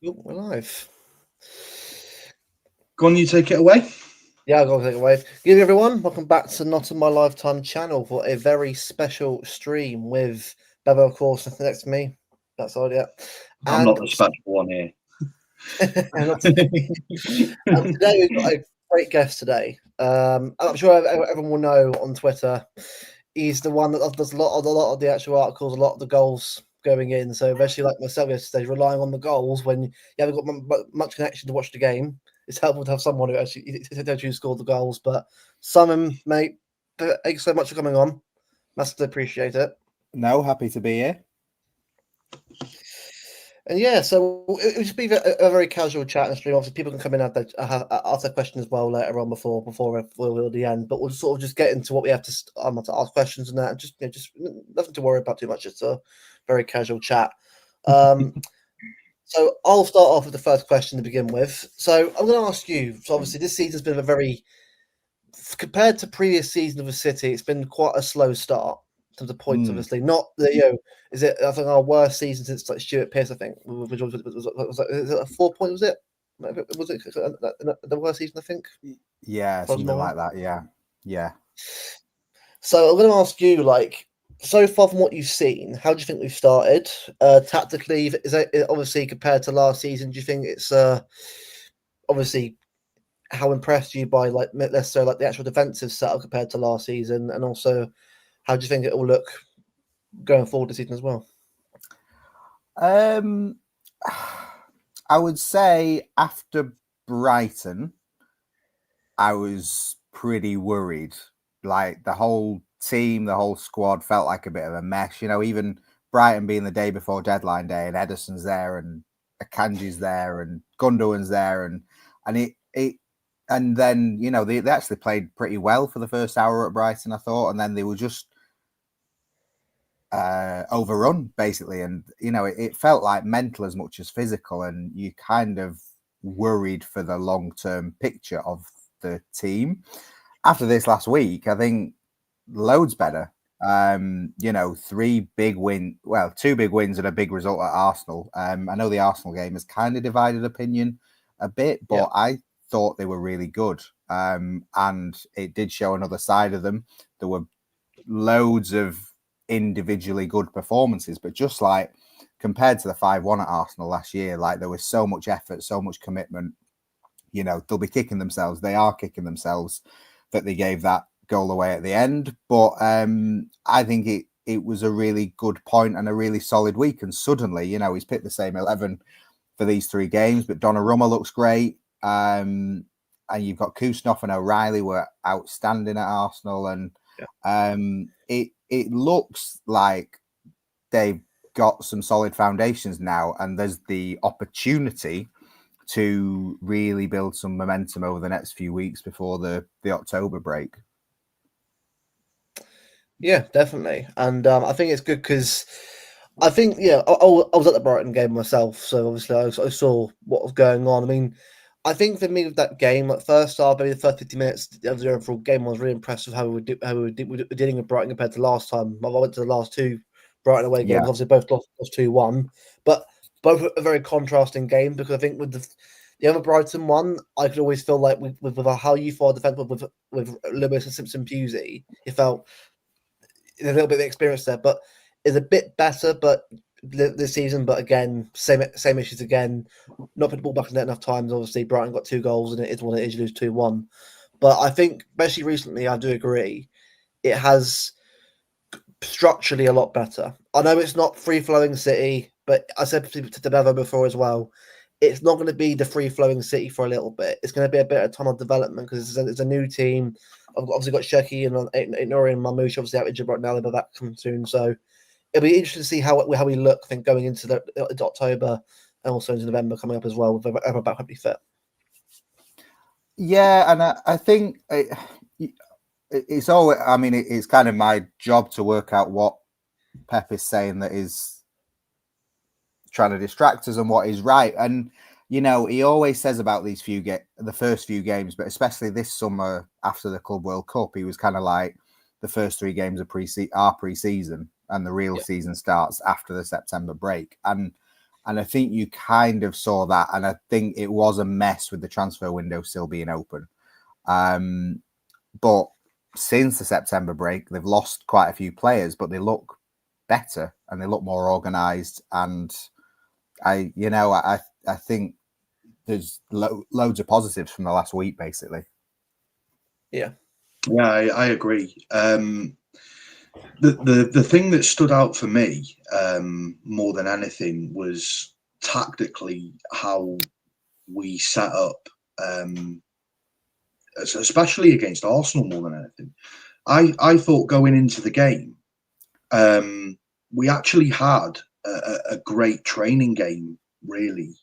Oh, we're live. Go on, you take it away. Yeah, I'll go take it away. Good evening, everyone. Welcome back to Not in My Lifetime channel for a very special stream with Beba, of course, next to me. That's all, yeah. I'm not And, the special one here. not today. And today we've got a great guest today. I'm sure everyone will know on Twitter. He's the one that does a lot of the actual articles, a lot of the goals going in. So, especially like myself yesterday, relying on the goals when you haven't got much connection to watch the game. It's helpful to have someone who actually scored the goals. But Simon, mate, thanks so much for coming on. Massively appreciate it. No, happy to be here. And yeah, so it would just be a very casual chat and stream. Obviously, people can come in and ask their questions as well later on before the end. But we'll sort of just get into what we have to ask questions and that, and just nothing to worry about too much. It's a very casual chat. Um, so I'll start off with the first question to begin with. So I'm going to ask you. So obviously, this season's been a very compared to previous seasons of the City, it's been quite a slow start in terms of points. Obviously, not that is it? I think our worst season since like Stuart Pearce. I think is it a 4 point? Was it? Was it the worst season? I think. Yeah, something like that. Yeah. So I'm going to ask you, like, so far from what you've seen, how do you think we've started? Tactically, is it obviously compared to last season? Do you think it's obviously how impressed you by like let's say like the actual defensive setup compared to last season, and also how do you think it will look going forward this season as well? Um, I would say after Brighton, I was pretty worried. Like the whole team, the whole squad felt like a bit of a mess. You know, even Brighton being the day before deadline day, and Ederson's there, and Akanji's there, and Gundogan's there, and it and then they actually played pretty well for the first hour at Brighton, I thought, and then they were just overrun basically, and it felt like mental as much as physical, and you kind of worried for the long-term picture of the team. After this last week, I think loads better. Two big wins and a big result at Arsenal. I know the Arsenal game has kind of divided opinion a bit, but I thought they were really good. And it did show another side of them. There were loads of individually good performances, but just like compared to the 5-1 at Arsenal last year, like there was so much effort, so much commitment. They'll be kicking themselves. They are kicking themselves that they gave that goal away at the end. But I think it was a really good point and a really solid week. And suddenly, he's picked the same 11 for these 3 games, but Donnarumma looks great. And you've got Kusnov and O'Reilly were outstanding at Arsenal. And it looks like they've got some solid foundations now, and there's the opportunity to really build some momentum over the next few weeks before the October break. Yeah, definitely, and I think it's good because I think I was at the Brighton game myself, so obviously I saw what was going on. I mean, I think for me with that game, like first half, maybe the first 50 minutes of the overall game, I was really impressed with how we were dealing with Brighton compared to last time. I went to the last 2 Brighton away games, obviously both lost 2-1, but both a very contrasting game because I think with the other Brighton one, I could always feel like with how you fought defense with Lewis and Simpson Pusey, it felt a little bit of experience there, but is a bit better. But this season, but again, same issues again. Not put the ball back in net enough times. Obviously, Brighton got 2 goals, and it is what it is. You lose 2-1. But I think, especially recently, I do agree it has structurally a lot better. I know it's not free flowing City, but I said to Debevo before as well. It's not going to be the free flowing City for a little bit. It's going to be a bit of tunnel development because it's a new team. I've obviously got Sheki and Nori and Mamouche obviously out injured right now, but that comes soon. So it'll be interesting to see how we look. I think going into October and also into November coming up as well with everyone back hopefully fit. Yeah, and I think it's all. I mean, it's kind of my job to work out what Pep is saying that is trying to distract us and what is right. And he always says about these the first few games, but especially this summer after the Club World Cup, he was kind of like the first 3 games are pre-season, and the real season starts after the September break. And And I think you kind of saw that. And I think it was a mess with the transfer window still being open. But since the September break, they've lost quite a few players, but they look better and they look more organised. And I think there's loads of positives from the last week, basically. Yeah, I agree. The thing that stood out for me more than anything was tactically how we set up, especially against Arsenal more than anything. I thought going into the game, we actually had a great training game, really,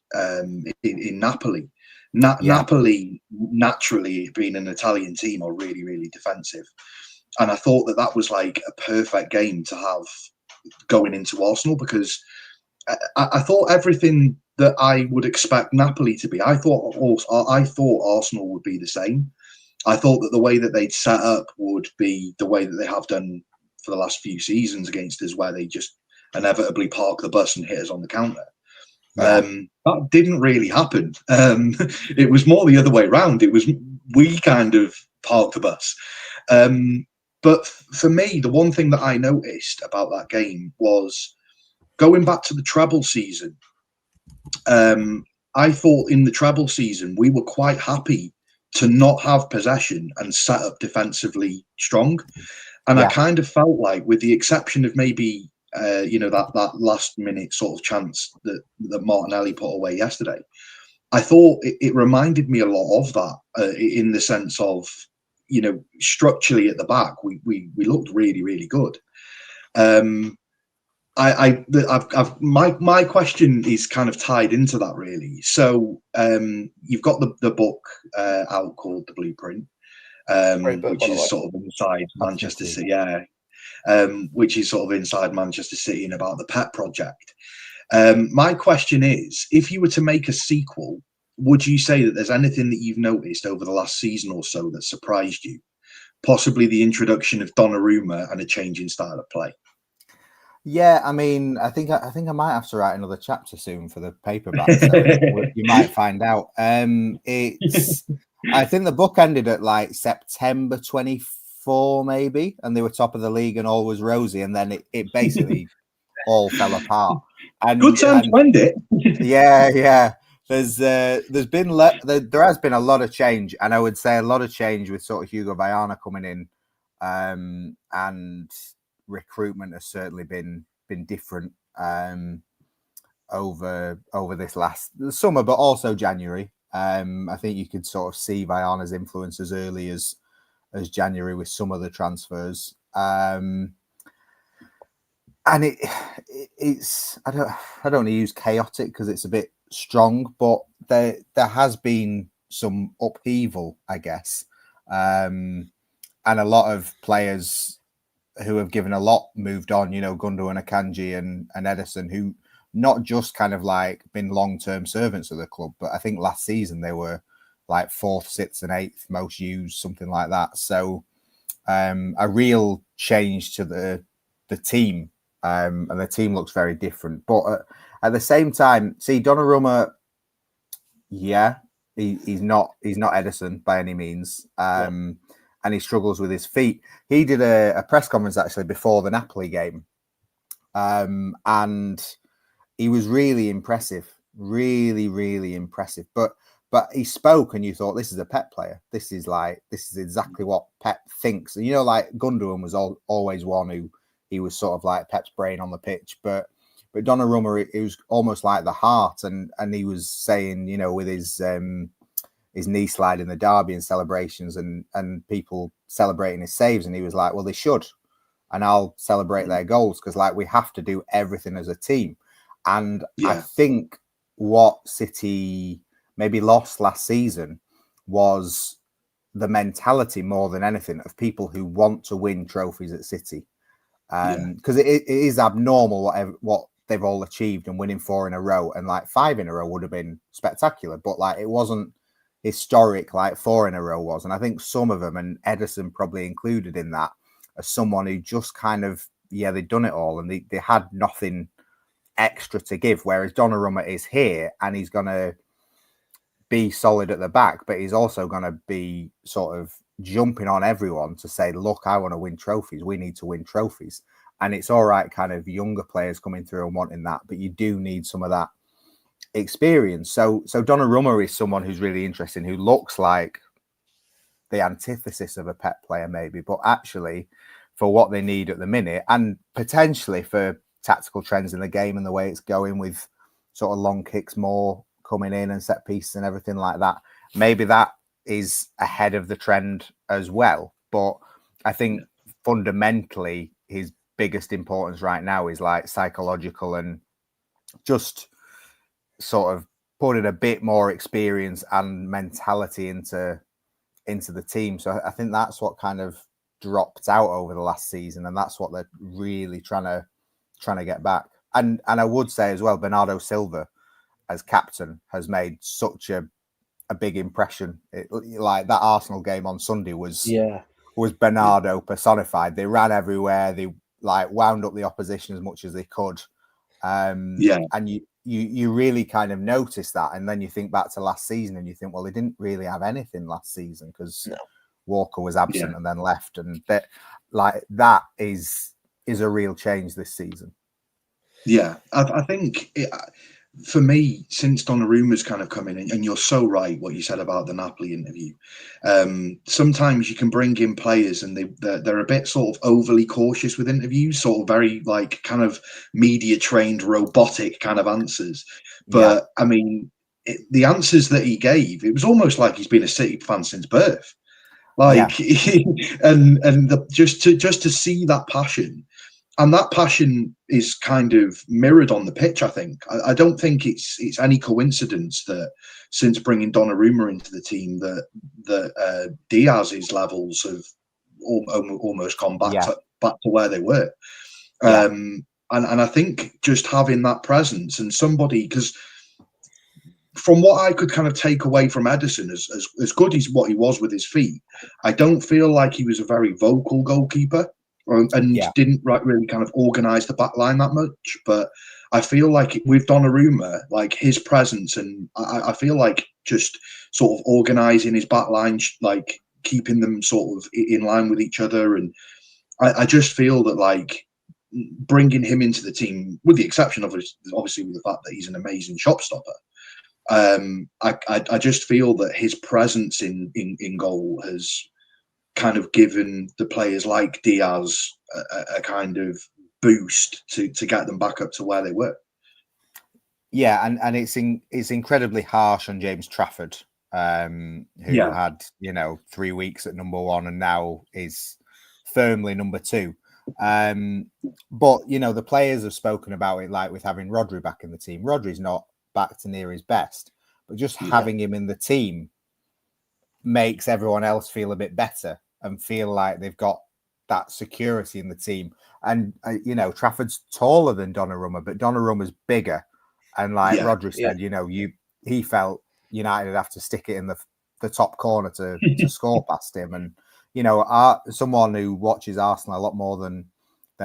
in Napoli. Napoli, naturally being an Italian team, are really, really defensive. And I thought that was like a perfect game to have going into Arsenal, because I thought everything that I would expect Napoli to be, I thought Arsenal would be the same. I thought that the way that they'd set up would be the way that they have done for the last few seasons against us, where they just inevitably park the bus and hit us on the counter. That didn't really happen. It was more the other way around. It was we kind of parked the bus. But for me, the one thing that I noticed about that game was going back to the treble season. I thought in the treble season, we were quite happy to not have possession and set up defensively strong. And I kind of felt like, with the exception of maybe, that last minute sort of chance that Martinelli put away yesterday, I thought it reminded me a lot of that in the sense of, structurally at the back, we looked really, really good. My question is kind of tied into that, really. So you've got the book out called The Blueprint, which is sort of inside Manchester City, which is sort of inside Manchester City and about the Pep project. My question is, if you were to make a sequel, would you say that there's anything that you've noticed over the last season or so that surprised you? Possibly the introduction of Donnarumma and a change in style of play. Yeah, I mean, I think I might have to write another chapter soon for the paperback. So you might find out. I think the book ended at like September 24, maybe, and they were top of the league and all was rosy, and then it basically all fell apart. And good time to end it. Yeah. There has been a lot of change, and I would say a lot of change with sort of Hugo Viana coming in, and recruitment has certainly been different over this last summer, but also January. I think you could sort of see Viana's influence as early as January with some of the transfers. And it's I don't want to use chaotic because it's a bit strong, but there has been some upheaval, I guess, and a lot of players who have given a lot moved on, Gundogan, Akanji and Ederson, who not just kind of like been long-term servants of the club, but I think last season they were like 4th, 6th and 8th most used, something like that. So a real change to the team, and the team looks very different. But at the same time, see, Donnarumma, he's not Ederson by any means. And he struggles with his feet. He did a press conference actually before the Napoli game. And he was really impressive, really, really impressive. But he spoke and you thought, this is a Pep player. This is exactly what Pep thinks. And, like Gundogan was always one who he was sort of like Pep's brain on the pitch. But Donnarumma, it was almost like the heart. And he was saying, with his knee slide in the derby and celebrations and people celebrating his saves. And he was like, well, they should. And I'll celebrate their goals because like we have to do everything as a team. And I think what City maybe lost last season was the mentality more than anything of people who want to win trophies at City. Because it is abnormal what they've all achieved and winning 4 in a row, and like 5 in a row would have been spectacular. But like it wasn't historic like 4 in a row was. And I think some of them, and Ederson probably included in that, as someone who just kind of, they'd done it all and they had nothing extra to give. Whereas Donnarumma is here and he's going to be solid at the back, but he's also going to be sort of jumping on everyone to say, look, I want to win trophies. We need to win trophies. And it's all right, kind of younger players coming through and wanting that, but you do need some of that experience. So Donnarumma is someone who's really interesting, who looks like the antithesis of a Pep player, maybe, but actually for what they need at the minute, and potentially for tactical trends in the game and the way it's going with sort of long kicks more coming in and set pieces and everything like that, maybe that is ahead of the trend as well. But I think fundamentally his biggest importance right now is like psychological and just sort of putting a bit more experience and mentality into the team. So I think that's what kind of dropped out over the last season, and that's what they're really trying to get back. And I would say as well, Bernardo Silva as captain has made such a big impression. Like that Arsenal game on Sunday was Bernardo personified. They ran everywhere. They like wound up the opposition as much as they could. And you really kind of notice that. And then you think back to last season and you think, well, they didn't really have anything last season because Walker was absent and then left. And that is a real change this season. Yeah, I think for me, since Donnarumma's kind of come in, and you're so right what you said about the Napoli interview. Sometimes you can bring in players and they're a bit sort of overly cautious with interviews, sort of very like kind of media trained, robotic kind of answers. But I mean, the answers that he gave, it was almost like he's been a City fan since birth. Like, just to see that passion. And that passion is kind of mirrored on the pitch, I think. I don't think it's any coincidence that since bringing Donnarumma into the team that Diaz's levels have almost gone back to where they were. And I think just having that presence and somebody, because from what I could kind of take away from Ederson, as good as what he was with his feet, I don't feel like he was a very vocal goalkeeper. And didn't really kind of organise the back line that much. But I feel like with Donnarumma, like his presence, and I feel like just sort of organising his back line, like keeping them sort of in line with each other. And I just feel that like bringing him into the team, with the exception of obviously with the fact that he's an amazing shot stopper, I just feel that his presence in goal has kind of given the players like Diaz a kind of boost to get them back up to where they were. Yeah, and it's incredibly harsh on James Trafford, who had 3 weeks at number one and now is firmly number two. But the players have spoken about it, like with having Rodri back in the team. Rodri's not back to near his best, but just having him in the team makes everyone else feel a bit better and feel like they've got that security in the team. And, Trafford's taller than Donnarumma, but Donnarumma's bigger. And like Rodri said, he felt United would have to stick it in the top corner to score past him. And, someone who watches Arsenal a lot more than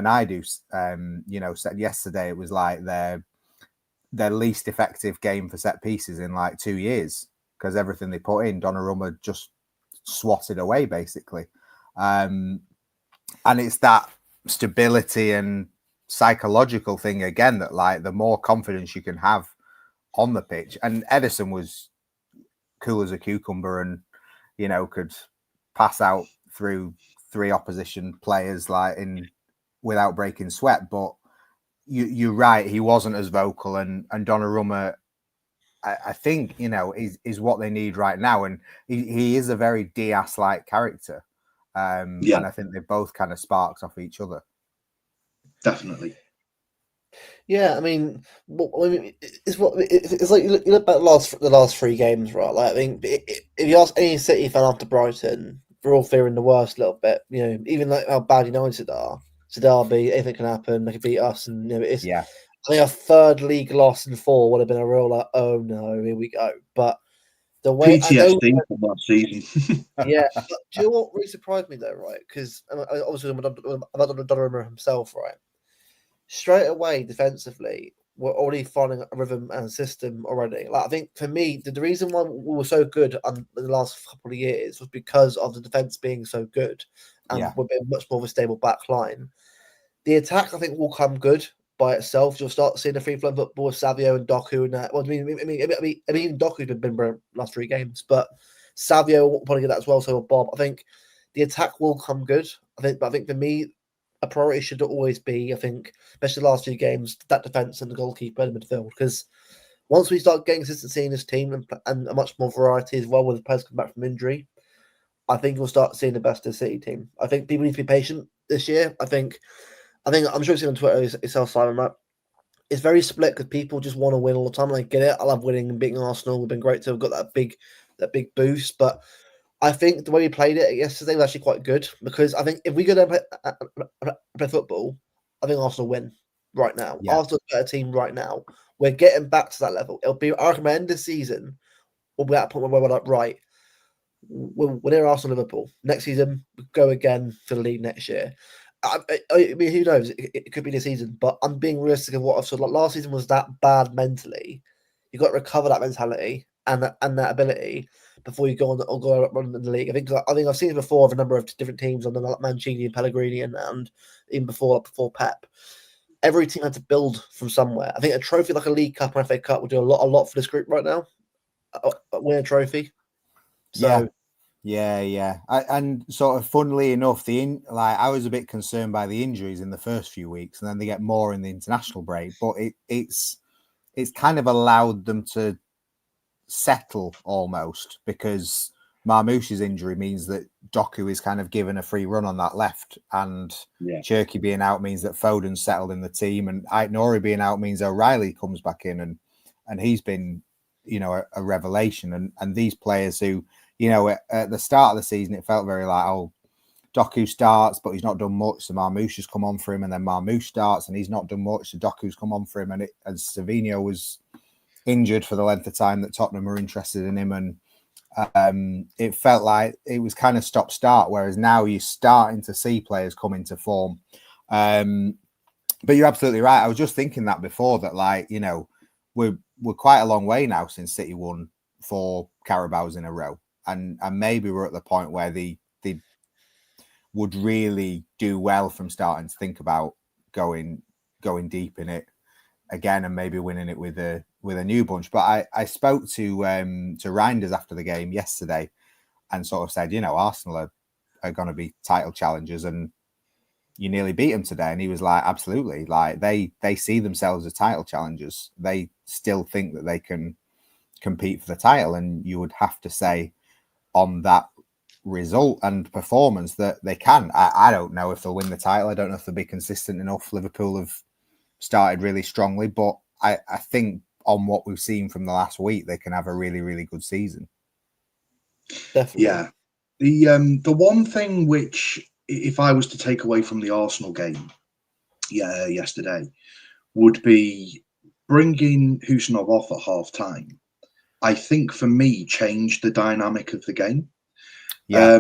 I do, said yesterday it was like their least effective game for set pieces in like 2 years, because everything they put in, Donnarumma just swatted away basically. And it's that stability and psychological thing again, that like the more confidence you can have on the pitch. And Ederson was cool as a cucumber and could pass out through 3 opposition players like without breaking sweat. But you're right, he wasn't as vocal, and Donnarumma, I think, is what they need right now. And he is a very Diaz-like character. And I think they both kind of sparks off each other. Definitely. Yeah, I mean, it's like you look back the last 3 games, right? Like, I think if you ask any City fan after Brighton, we're all fearing the worst a little bit. Even like how bad United are. It's a derby, anything can happen. They can beat us, and it's I think a 3rd league loss in 4 would have been a real like, oh no, here we go. But the way PTSD from last season. but do you know what really surprised me though, right? Because obviously about Donnarumma himself, right? Straight away defensively, we're already finding a rhythm and system already. Like I think for me, the reason why we were so good in the last couple of years was because of the defense being so good, and Yeah. we're being much more of a stable back line. The attack, I think, will come good by itself. You'll start seeing the free flowing football with Savio and Doku and that. Well, I mean, Doku's been brilliant last 3 games, but Savio will probably get that as well. So will Bob. I think the attack will come good. But I think for me, a priority should always be, I think, especially the last 2 games, that defense and the goalkeeper in the midfield. Because once we start getting consistency in this team and a much more variety as well, with the players coming back from injury, I think we'll start seeing the best of the City team. I think people need to be patient this year. I think I'm sure you've seen on Twitter yourself, Simon, right? It's very split because people just want to win all the time. And I get it. I love winning and beating Arsenal. We've been great to have got that big boost. But I think the way we played it yesterday was actually quite good because I think if we go down and play football, I think Arsenal win right now. Yeah. Arsenal's a better team right now. We're getting back to that level. It'll be, I reckon, by the end of the season, we'll be at a point where we're like, right, we're near Arsenal Liverpool. Next season, we go again for the league next year. I mean, who knows? It could be the season, but I'm being realistic of what I've saw. Like last season was that bad mentally. You've got to recover that mentality and that ability before you go on or go run in the league. I think I've seen it before of a number of different teams on the like Mancini and Pellegrini and even before Pep. Every team had to build from somewhere. I think a trophy like a League Cup and FA Cup would do a lot for this group right now. Win a trophy. So. Yeah. And sort of funnily enough, I was a bit concerned by the injuries in the first few weeks, and then they get more in the international break. But it's kind of allowed them to settle almost because Marmoush's injury means that Doku is kind of given a free run on that left, and Cherky being out means that Foden's settled in the team, and Aït-Nouri being out means O'Reilly comes back in, and he's been, a revelation. And these players who, at the start of the season, it felt very like, oh, Doku starts, but he's not done much. So Marmoush has come on for him, and then Marmoush starts, and he's not done much. So Doku's come on for him, and Savinho was injured for the length of time that Tottenham were interested in him, and it felt like it was kind of stop-start. Whereas now you're starting to see players come into form. But you're absolutely right. I was just thinking that before that, we're quite a long way now since City won 4 Carabaos in a row. And maybe we're at the point where they would really do well from starting to think about going deep in it again and maybe winning it with a new bunch. But I spoke to Reinders after the game yesterday and sort of said, Arsenal are going to be title challengers and you nearly beat them today. And he was like, absolutely. Like they see themselves as title challengers. They still think that they can compete for the title. And you would have to say on that result and performance that they can. I don't know if they'll win the title. I don't know if they'll be consistent enough. Liverpool have started really strongly, but I think on what we've seen from the last week, they can have a really, really good season. Definitely. Yeah. The one thing which, if I was to take away from the Arsenal game yesterday, would be bringing Husanov off at half time. I think for me changed the dynamic of the game. Yeah.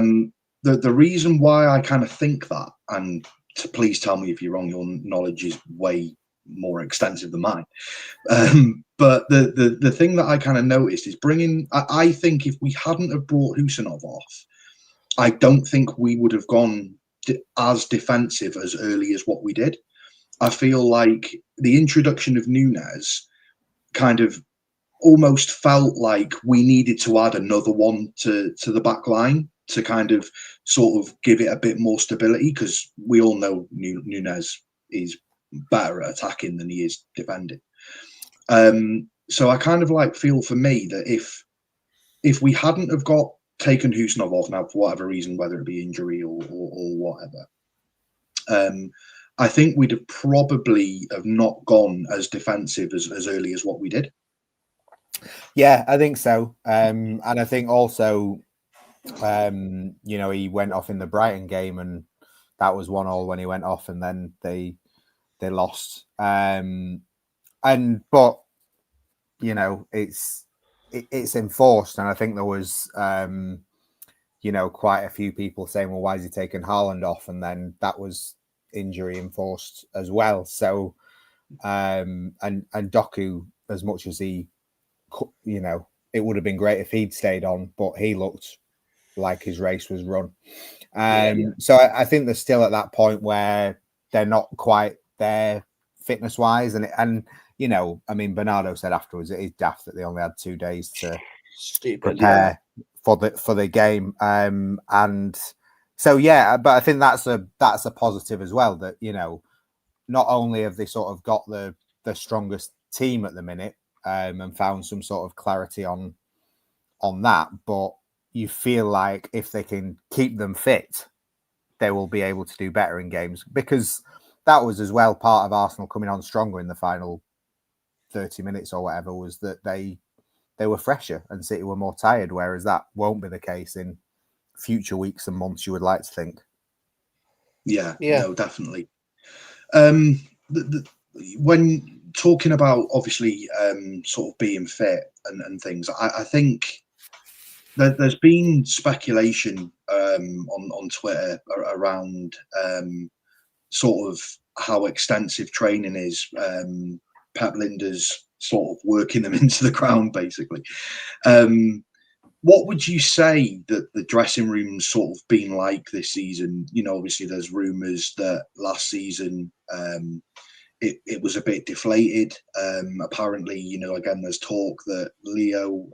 The reason why I kind of think that, and to please tell me if you're wrong, your knowledge is way more extensive than mine. But the thing that I kind of noticed is I think if we hadn't have brought Husanov off, I don't think we would have gone as defensive as early as what we did. I feel like the introduction of Núñez kind of almost felt like we needed to add another one to the back line to kind of sort of give it a bit more stability, because we all know Núñez is better at attacking than he is defending. So I kind of feel for me that if we hadn't have taken Husanov off now for whatever reason, whether it be injury or whatever, I think we'd have probably have not gone as defensive as early as what we did. Yeah, I think so. And I think also, he went off in the Brighton game and that was 1-1 when he went off, and then they lost. But it's enforced, and I think there was quite a few people saying, well, why is he taking Haaland off? And then that was injury enforced as well. So And Doku, as much as he, it would have been great if he'd stayed on, but he looked like his race was run. So I think they're still at that point where they're not quite there fitness wise, and I mean, Bernardo said afterwards it is daft that they only had 2 days to prepare for the game, and so but I think that's a positive as well, that not only have they sort of got the strongest team at the minute, and found some sort of clarity on that, but you feel like if they can keep them fit, they will be able to do better in games, because that was as well part of Arsenal coming on stronger in the final 30 minutes or whatever, was that they were fresher and City were more tired, whereas that won't be the case in future weeks and months, you would like to think. Yeah. No, definitely. When talking about obviously sort of being fit and things, I think that there's been speculation on Twitter around sort of how extensive training is. Pep Lijnders sort of working them into the ground, basically. What would you say that the dressing room's sort of been like this season? Obviously there's rumours that last season it was a bit deflated. Apparently, again, there's talk that Leo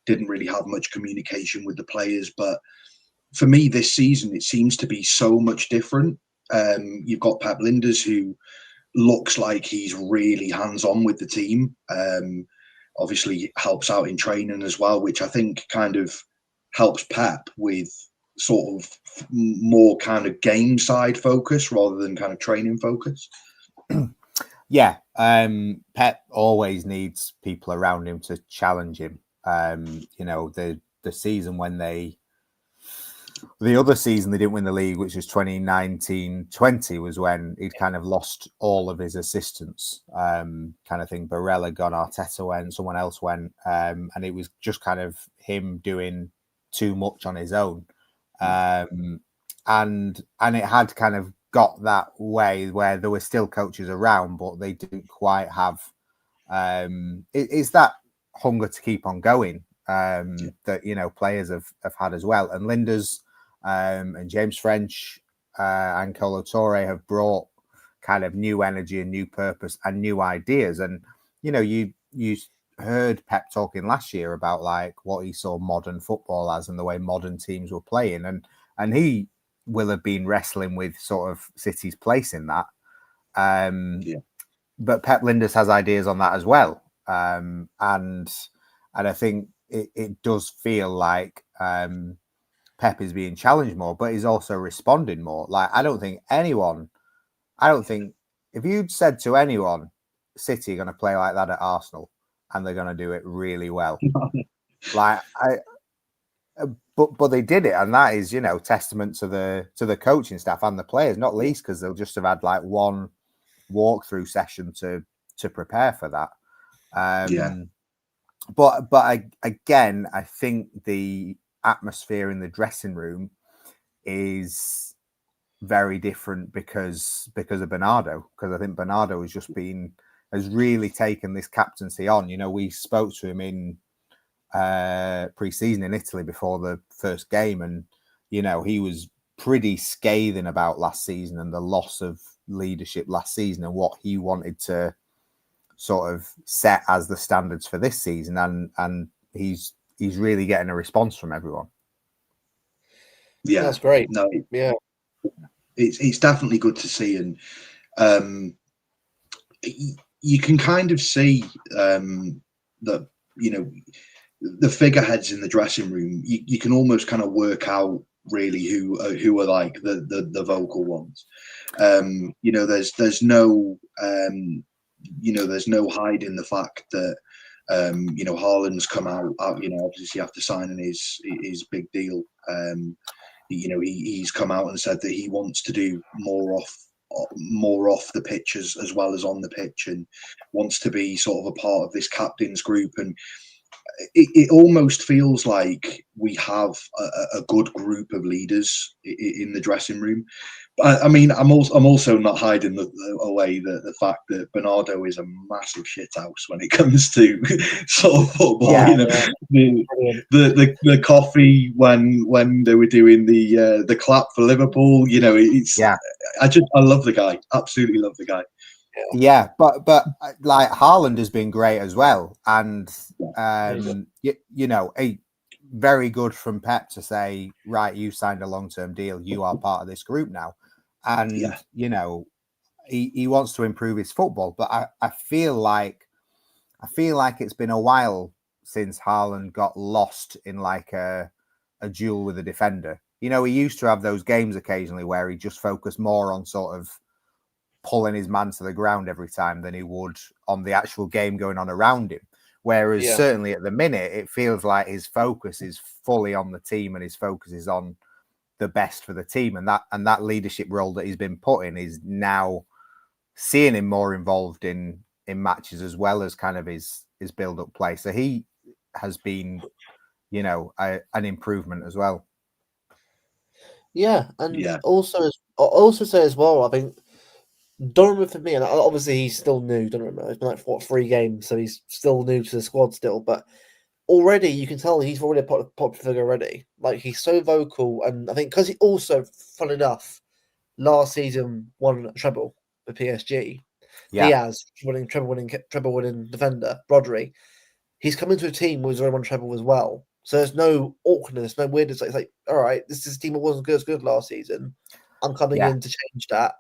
didn't really have much communication with the players. But for me, this season, it seems to be so much different. You've got Pep Lijnders, who looks like he's really hands-on with the team. Obviously helps out in training as well, which I think kind of helps Pep with sort of more kind of game side focus rather than kind of training focus. Yeah, Pep always needs people around him to challenge him. The season when the other season they didn't win the league, which was 2019-20, was when he'd kind of lost all of his assistants, kind of thing. Barella gone, Arteta went, someone else went, and it was just kind of him doing too much on his own. And it had kind of got that way where there were still coaches around, but they didn't quite have it's that hunger to keep on going that players have had as well. And Lijnders and James French and Kolo Touré have brought kind of new energy and new purpose and new ideas. And you heard Pep talking last year about like what he saw modern football as and the way modern teams were playing, and he will have been wrestling with sort of City's place in that. But Pep Lijnders has ideas on that as well. And I think it does feel like Pep is being challenged more, but he's also responding more. Like, I don't think if you'd said to anyone, City are going to play like that at Arsenal and they're going to do it really well. But they did it, and that is, testament to the coaching staff and the players, not least because they'll just have had like one walkthrough session to prepare for that. But I think the atmosphere in the dressing room is very different because of Bernardo. Because I think Bernardo has really taken this captaincy on. We spoke to him in pre-season in Italy before the first game, and he was pretty scathing about last season and the loss of leadership last season and what he wanted to sort of set as the standards for this season, and he's really getting a response from everyone. Yeah, that's great. No, yeah, it's definitely good to see, and you can kind of see that the figureheads in the dressing room. You can almost kind of work out really who are like the vocal ones. There's no there's no hiding the fact that Haaland's come out. Obviously after signing his big deal, he's come out and said that he wants to do more off the pitch as well as on the pitch, and wants to be sort of a part of this captain's group. And it almost feels like we have a good group of leaders in the dressing room. I mean, I'm also not hiding away the fact that Bernardo is a massive shithouse when it comes to sort of football. Yeah, you know, the coffee when they were doing the clap for Liverpool. You know, it's I love the guy. Absolutely love the guy. Yeah, but like Haaland has been great as well, and you know, very good from Pep to say, right, you signed a long-term deal, you are part of this group now, and you know, he wants to improve his football, but I feel like it's been a while since Haaland got lost in like a duel with a defender. You know, he used to have those games occasionally where he just focused more on sort of pulling his man to the ground every time than he would on the actual game going on around him. Whereas certainly at the minute, it feels like his focus is fully on the team and his focus is on the best for the team. And that leadership role that he's been put in is now seeing him more involved in matches as well as kind of his build-up play. So he has been, you know, an improvement as well. Yeah, and also say as well, I think Donnarumma for me, and obviously he's still new. Donnarumma, it's been like 3 games, so he's still new to the squad still. But already you can tell he's already a popular figure already. Like he's so vocal, and I think because he also, fun enough, last season won a treble for PSG. Yeah. Diaz treble winning defender. Rodri, he's come into a team where he's already won treble as well. So there's no awkwardness, no weirdness. It's like, all right, this is a team that wasn't as good last season. I'm coming in to change that.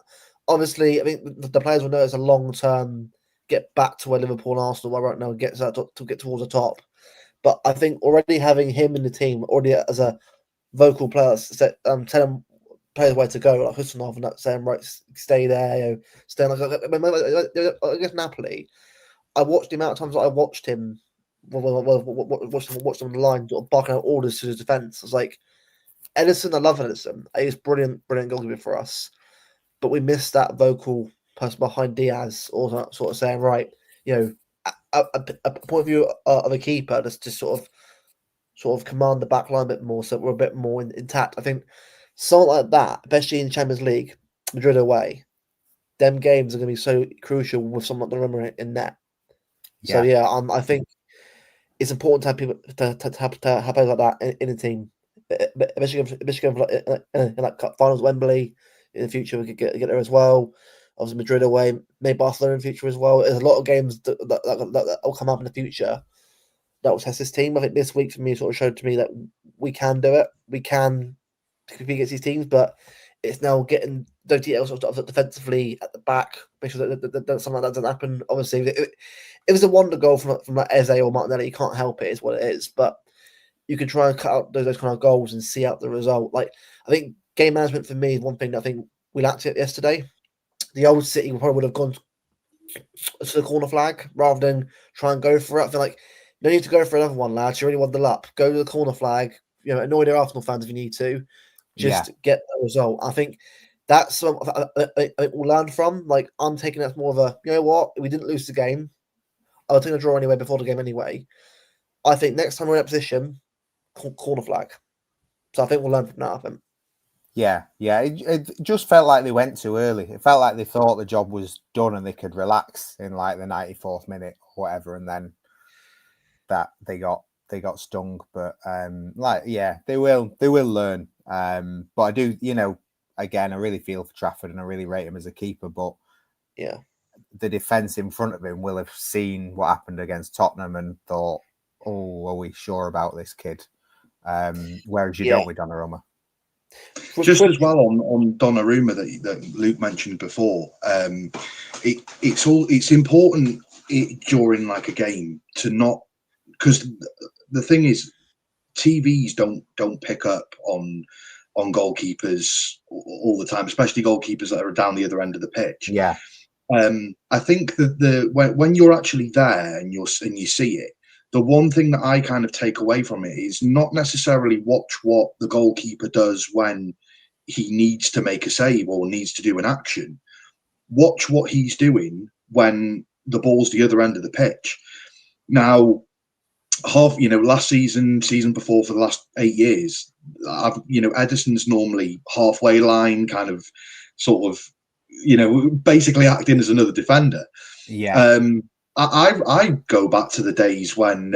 Obviously, I think the players will know it's a long-term get back to where Liverpool and Arsenal are right now, get to get towards the top. But I think already having him in the team, already as a vocal player, telling players where to go, like Husnov and that, saying, right, stay there, you know, stay like I guess Napoli. I watched the amount of times that I watched him, watched him on the line, sort of barking out orders to his defence. I was like, Edison, I love Edison. He's brilliant goalkeeper for us. But we missed that vocal person behind Diaz, or sort of saying, right, you know, a point of view of a keeper that's just sort of command the back line a bit more, so we're a bit more intact. I think something like that, especially in Champions League, Madrid away, them games are going to be so crucial with someone like Donnarumma in net. So I think it's important to have people to have players like that in a team, especially going for in like cup finals, Wembley. In the future, we could get there as well. Obviously, Madrid away, maybe Barcelona in the future as well. There's a lot of games that will come up in the future that will test this team. I think this week for me sort of showed to me that we can do it. We can compete against these teams, but it's now getting those details of defensively at the back. Make sure that something like that doesn't happen. Obviously, if it was a wonder goal from like Eze or Martinelli, you can't help it. Is what it is. But you can try and cut out those kind of goals and see out the result. Like I think game management for me is one thing that I think we lacked it yesterday. The old City probably would have gone to the corner flag rather than try and go for it. I feel like no need to go for another one, lads. You already won the lap. Go to the corner flag. You know, annoy their Arsenal fans if you need to. Just get the result. I think that's something I we'll learn from. Like I'm taking that as more of a, you know what, we didn't lose the game. I'll take a draw anyway before the game anyway. I think next time we're in that position, corner flag. So I think we'll learn from that. I think. Yeah. It just felt like they went too early. It felt like they thought the job was done and they could relax in like the 94th minute or whatever, and then that they got stung. But they will learn. But I do, you know, again, I really feel for Trafford and I really rate him as a keeper. But yeah, the defense in front of him will have seen what happened against Tottenham and thought, "Oh, are we sure about this kid?" Whereas you don't with Donnarumma. Just as well on Donnarumma that Luke mentioned before, it's important during like a game to not, because the thing is, TVs don't pick up on goalkeepers all the time, especially goalkeepers that are down the other end of the pitch. Yeah. I think that when you're actually there and you see it, the one thing that I kind of take away from it is not necessarily watch what the goalkeeper does when he needs to make a save or needs to do an action. Watch what he's doing when the ball's the other end of the pitch. Now, last season before for the last 8 years, Edison's normally halfway line, kind of, sort of, basically acting as another defender. Yeah. I go back to the days when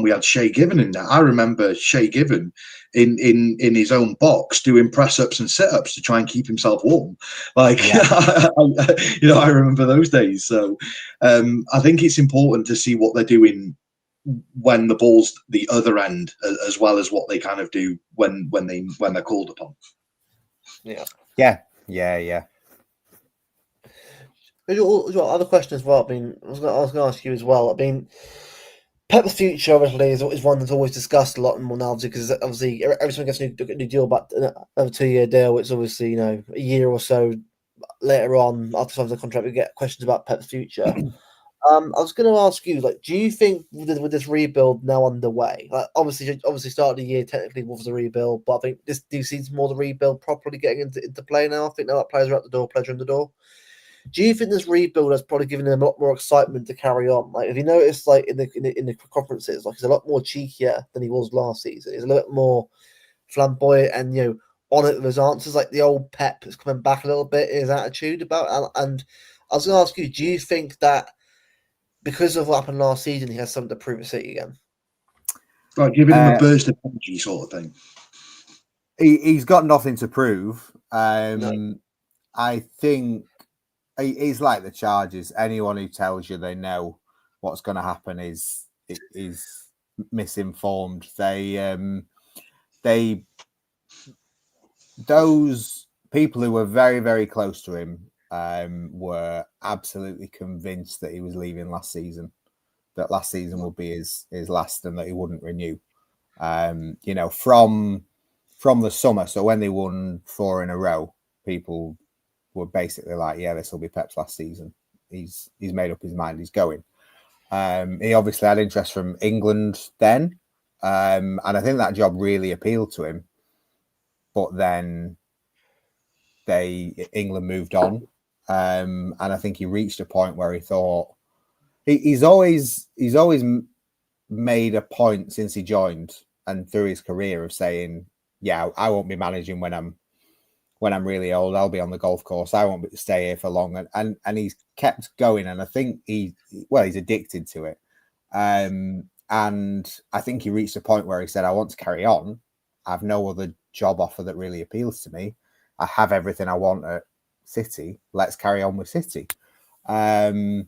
we had Shay Given in there. I remember Shay Given in his own box doing press ups and sit ups to try and keep himself warm. Like, Yeah. I remember those days. So I think it's important to see what they're doing when the ball's the other end, as well as what they kind of do when they're called upon. Yeah. Other question as well. I mean, I was going to ask you as well. I mean, Pep's future obviously is one that's always discussed a lot more now, because obviously every time he gets a new deal, but another 2-year deal, it's obviously a year or so later on after some of the contract we get questions about Pep's future. I was going to ask you, like, do you think with this rebuild now underway, like obviously start of the year technically was a rebuild, but I think this do you see more the rebuild properly getting into play now? I think now that players are out the door, players are in the door. Do you think this rebuild has probably given him a lot more excitement to carry on? Like, have you noticed, like in the conferences, like he's a lot more cheekier than he was last season. He's a little bit more flamboyant and on it with his answers. Like the old Pep is coming back a little bit in his attitude about. And I was going to ask you, do you think that because of what happened last season, he has something to prove at City again? Like giving him a burst of energy, sort of thing. He's got nothing to prove. No. I think he's like the Chargers. Anyone who tells you they know what's going to happen is misinformed. Those people who were very, very close to him were absolutely convinced that he was leaving last season, that last season would be his last and that he wouldn't renew. From the summer, so when they won 4 in a row, people were basically like, yeah, this will be Pep's last season. He's made up his mind, he's going. He obviously had interest from England then, and I think that job really appealed to him. But then England moved on, and I think he reached a point where he thought he's always made a point since he joined and through his career of saying, yeah, I won't be managing when I'm really old. I'll be on the golf course. I won't stay here for long. And he's kept going. And I think he's addicted to it. And I think he reached a point where he said, I want to carry on. I have no other job offer that really appeals to me. I have everything I want at City. Let's carry on with City. And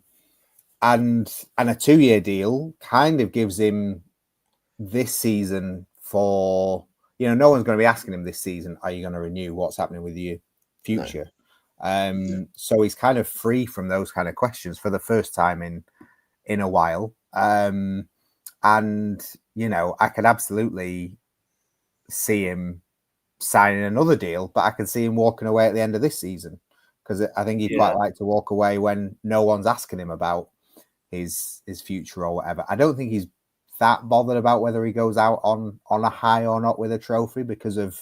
a 2-year deal kind of gives him this season for, no one's going to be asking him this season, are you going to renew? What's happening with your future? No. So he's kind of free from those kind of questions for the first time in a while. And, I could absolutely see him signing another deal, but I can see him walking away at the end of this season, because I think he'd quite like to walk away when no one's asking him about his future or whatever. I don't think he's that bothered about whether he goes out on a high or not with a trophy, because of,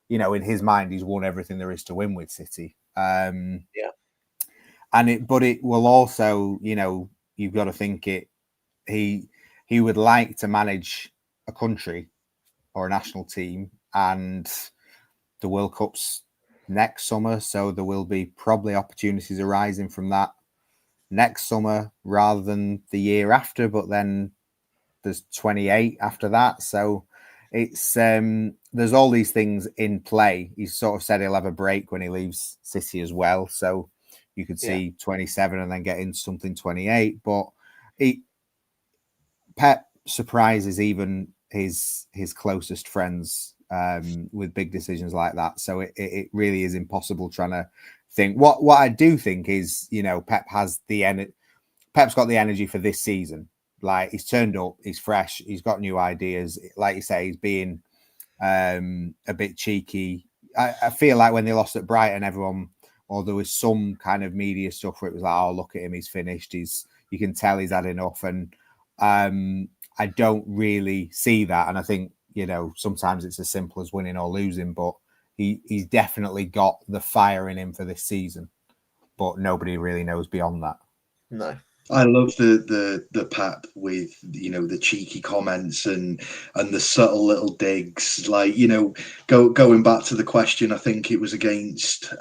in his mind, he's won everything there is to win with City. But it will also, you've got to think he would like to manage a country or a national team, and the World Cup's next summer, so there will be probably opportunities arising from that next summer rather than the year after, but then there's 28 after that. So it's there's all these things in play. He's sort of said he'll have a break when he leaves City as well. So you could see 27 and then get into something 28. But Pep surprises even his closest friends with big decisions like that. So it really is impossible trying to think. What I do think is, Pep has Pep's got the energy for this season. Like, he's turned up, he's fresh, he's got new ideas. Like you say, he's being a bit cheeky. I feel like when they lost at Brighton, there was some kind of media stuff where it was like, oh, look at him, he's finished. You can tell he's had enough. And I don't really see that. And I think, sometimes it's as simple as winning or losing, but he's definitely got the fire in him for this season. But nobody really knows beyond that. No. I love the Pep with the cheeky comments and the subtle little digs, like going back to the question. I think it was against.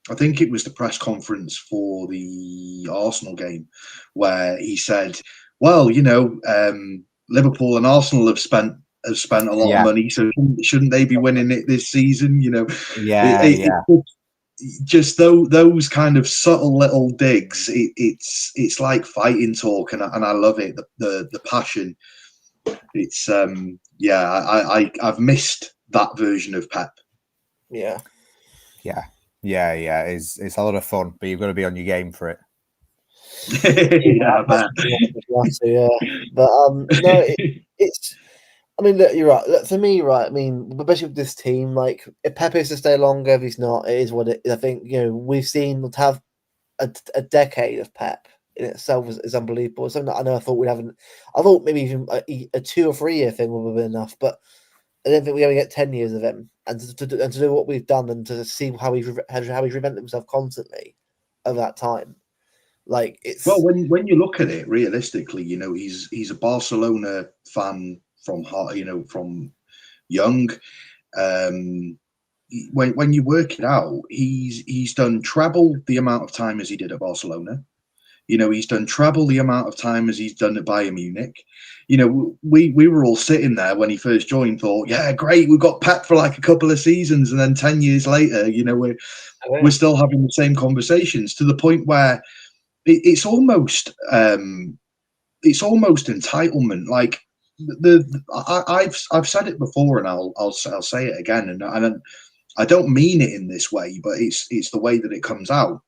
I think it was the press conference for the Arsenal game where he said, "Well, Liverpool and Arsenal have spent a lot of money, so shouldn't they be winning it this season?" Just those kind of subtle little digs. It's like fighting talk, and I love it. The passion. It's I've missed that version of Pep. Yeah. It's a lot of fun, but you've got to be on your game for it. Yeah, I bet. Yeah, but no, it's. I mean, look, you're right. Look, for me, right. I mean, especially with this team, like if Pepe is to stay longer, if he's not, it is what it is. I think we've seen to have a decade of Pep in itself is unbelievable. It's something that I know I thought we'd have. I thought maybe even a 2 or 3 year thing would have been enough, but I don't think we're going to get 10 years of him. And to do what we've done and to see how he's reinvented himself constantly over that time. Like it's well, when you look at it realistically, he's a Barcelona fan from heart, from young. When you work it out, he's done treble the amount of time as he did at Barcelona. He's done treble the amount of time as he's done at Bayern Munich. We were all sitting there when he first joined, thought, yeah, great, we've got Pep for like a couple of seasons, and then 10 years later, we're still having the same conversations, to the point where it's almost entitlement. Like I've said it before, and I'll say it again, and I don't mean it in this way, but it's the way that it comes out.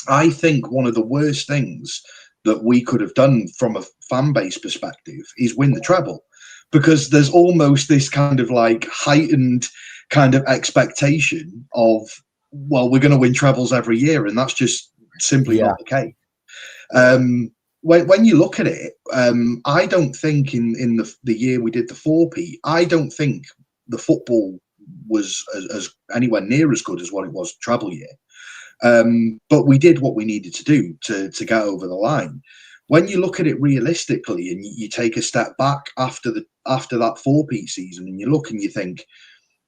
I think one of the worst things that we could have done from a fan base perspective is win the treble, because there's almost this kind of like heightened kind of expectation of, well, we're going to win trebles every year, and that's just simply not the case. When you look at it, I don't think in the year we did the 4P, I don't think the football was as anywhere near as good as what it was treble year. But we did what we needed to do to get over the line. When you look at it realistically, and you take a step back after that 4P season, and you look and you think,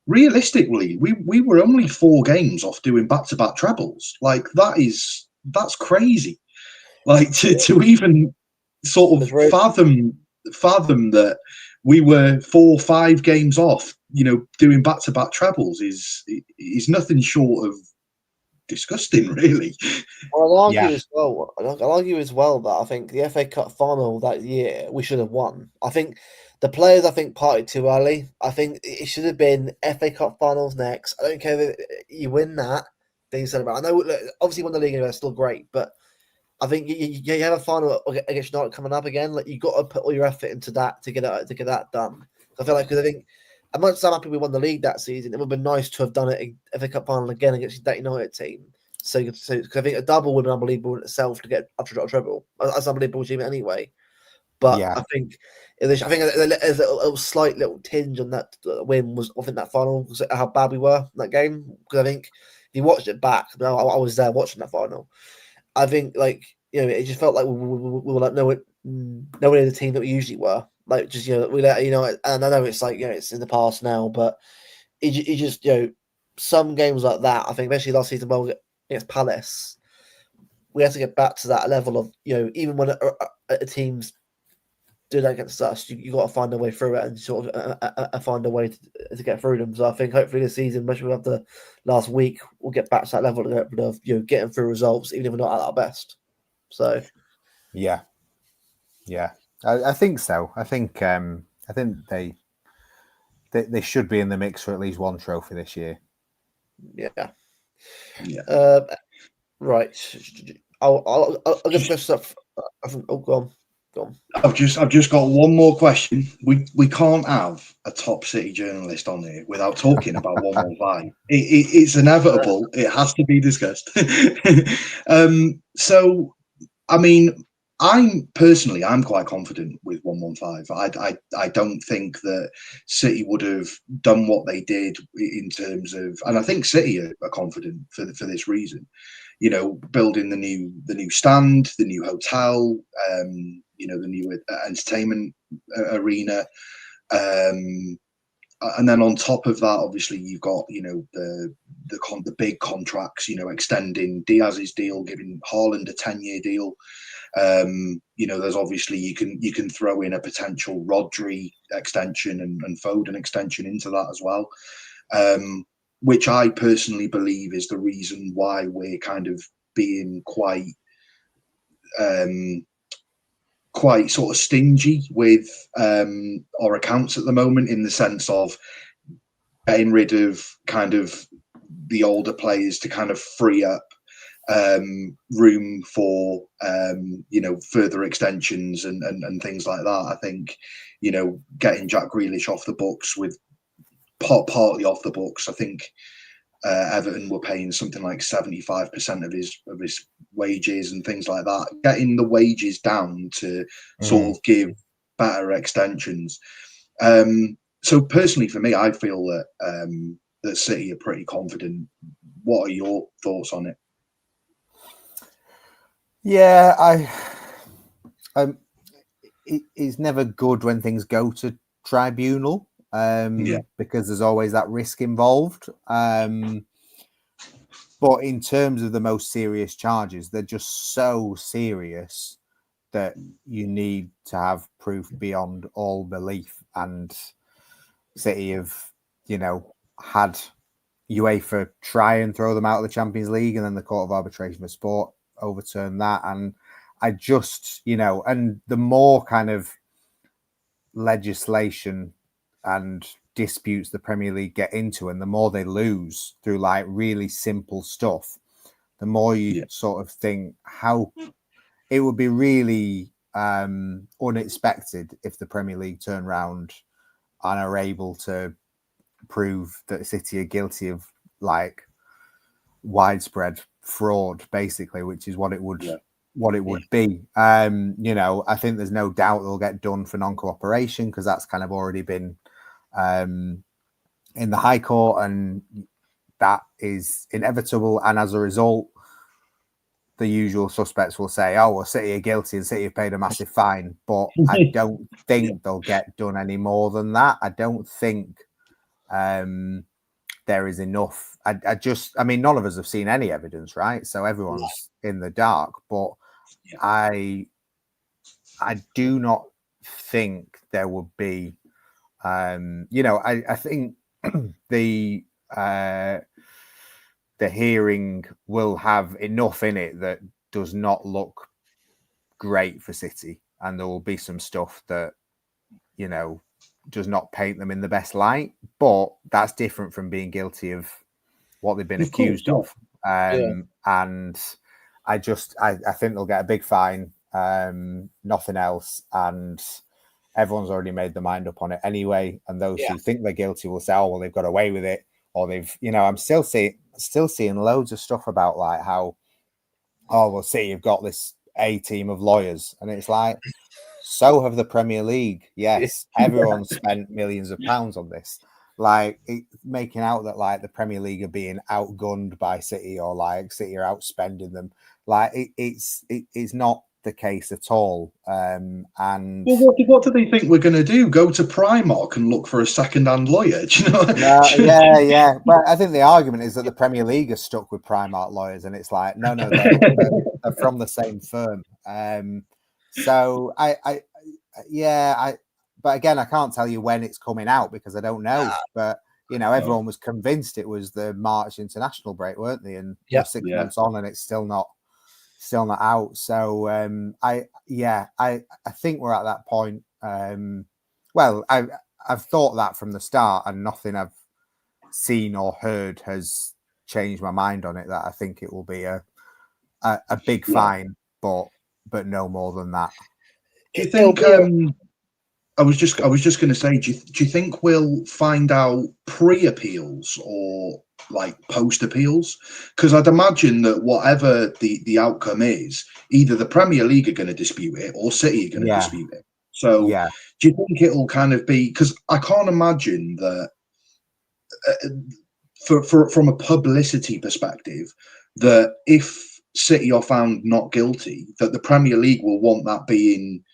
realistically, we were only 4 games off doing back-to-back trebles. Like that's crazy. Like to even sort of fathom that we were 4 or 5 games off, doing back-to-back trebles is nothing short of disgusting, really. Well, I'll argue as well that I think the FA Cup final that year we should have won. I think the players partied too early. I think it should have been FA Cup finals next. I don't care if you win that, then you celebrate. I know, look, obviously, won the league is still great, but I think you have a final against United coming up again. Like you got to put all your effort into that to get that done. I feel like, because I think, as much as I'm happy we won the league that season, it would have been nice to have done it in FA Cup final again against that United team. So I think a double would have been unbelievable in itself to get up to a treble. That's an unbelievable achievement anyway. But I think there's a slight little tinge on that win was, I think, that final, was how bad we were in that game. Because I think if you watched it back, I was there watching that final. I think, like, it just felt like we were like nowhere near the team that we usually were. Like, just, we let, and I know it's like, it's in the past now, but it just, some games like that, I think, especially last season, against Palace, we have to get back to that level of, even when a team's do that against us, you got to find a way through it and sort of find a way to get through them. So I think hopefully this season, especially with the last week, we'll get back to that level of getting through results, even if we're not at our best. So yeah, I think so. I think they should be in the mix for at least one trophy this year. Yeah. Right. I'll get the stuff. Oh, go on. I've just got one more question. We can't have a top City journalist on here without talking about 115. It's inevitable. It has to be discussed. So, I mean, I'm quite confident with 115. I don't think that City would have done what they did in terms of, and I think City are confident for this reason. You know, building the new stand, the new hotel, you know, the new entertainment arena. And then on top of that, obviously you've got, you know, the big contracts, you know, extending Diaz's deal, giving Haaland a 10-year deal. You know, there's obviously you can throw in a potential Rodri extension and Foden extension into that as well, which I personally believe is the reason why we're kind of being quite sort of stingy with our accounts at the moment, in the sense of getting rid of kind of the older players to kind of free up room for you know, further extensions and things like that. I think, you know, getting Jack Grealish off the books, with partly off the books. I think Everton were paying something like 75% of his wages and things like that. Getting the wages down to sort of give better extensions. So personally, for me, I feel that that City are pretty confident. What are your thoughts on it? Yeah, it's never good when things go to tribunal, because there's always that risk involved. But in terms of the most serious charges, they're just so serious that you need to have proof beyond all belief. And City have, you know, had UEFA try and throw them out of the Champions League, and then the Court of Arbitration for Sport overturn that. And I just, you know, and the more kind of legislation and disputes the Premier League get into, and the more they lose through like really simple stuff, the more you sort of think how it would be really unexpected if the Premier League turn around and are able to prove that City are guilty of like widespread fraud, basically, which is what it would be. You know, I think there's no doubt they'll get done for non-cooperation, because that's kind of already been in the High Court, and that is inevitable. And as a result, the usual suspects will say, oh, well, City are guilty and City have paid a massive fine. But I don't think they'll get done any more than that. I don't think there is enough. I mean, none of us have seen any evidence, right? So everyone's in the dark. But I do not think there would be, you know, I think the hearing will have enough in it that does not look great for City, and there will be some stuff that, you know, does not paint them in the best light. But that's different from being guilty of what they've been accused of. And I think they'll get a big fine, nothing else, and everyone's already made their mind up on it anyway. And those who think they're guilty will say, oh, well, they've got away with it, or they've, you know, I'm still seeing loads of stuff about like how, oh, well, see, you've got this A team of lawyers, and it's like, so have the Premier League. Yes, everyone spent millions of pounds on this. Like, making out that like the Premier League are being outgunned by City, or like City are outspending them. Like, it's not the case at all. And well, what do they think we're going to do? Go to Primark and look for a second-hand lawyer? Do you know? Yeah. But I think the argument is that the Premier League are stuck with Primark lawyers, and it's like, no, they're from the same firm. So but again, I can't tell you when it's coming out because I don't know. But you know, everyone was convinced it was the March international break, weren't they? And we're 6 months on, and it's still not out. So I think we're at that point. Well, I've thought that from the start, and nothing I've seen or heard has changed my mind on it. That I think it will be a big fine, but no more than that. Do you think? I was just going to say, do you think we'll find out pre-appeals or like post-appeals? Because I'd imagine that whatever the outcome is, either the Premier League are going to dispute it or City are going to Yeah, dispute it. So yeah, do you think it'll kind of be? Because I can't imagine that from a publicity perspective, that if City are found not guilty, that the Premier League will want that being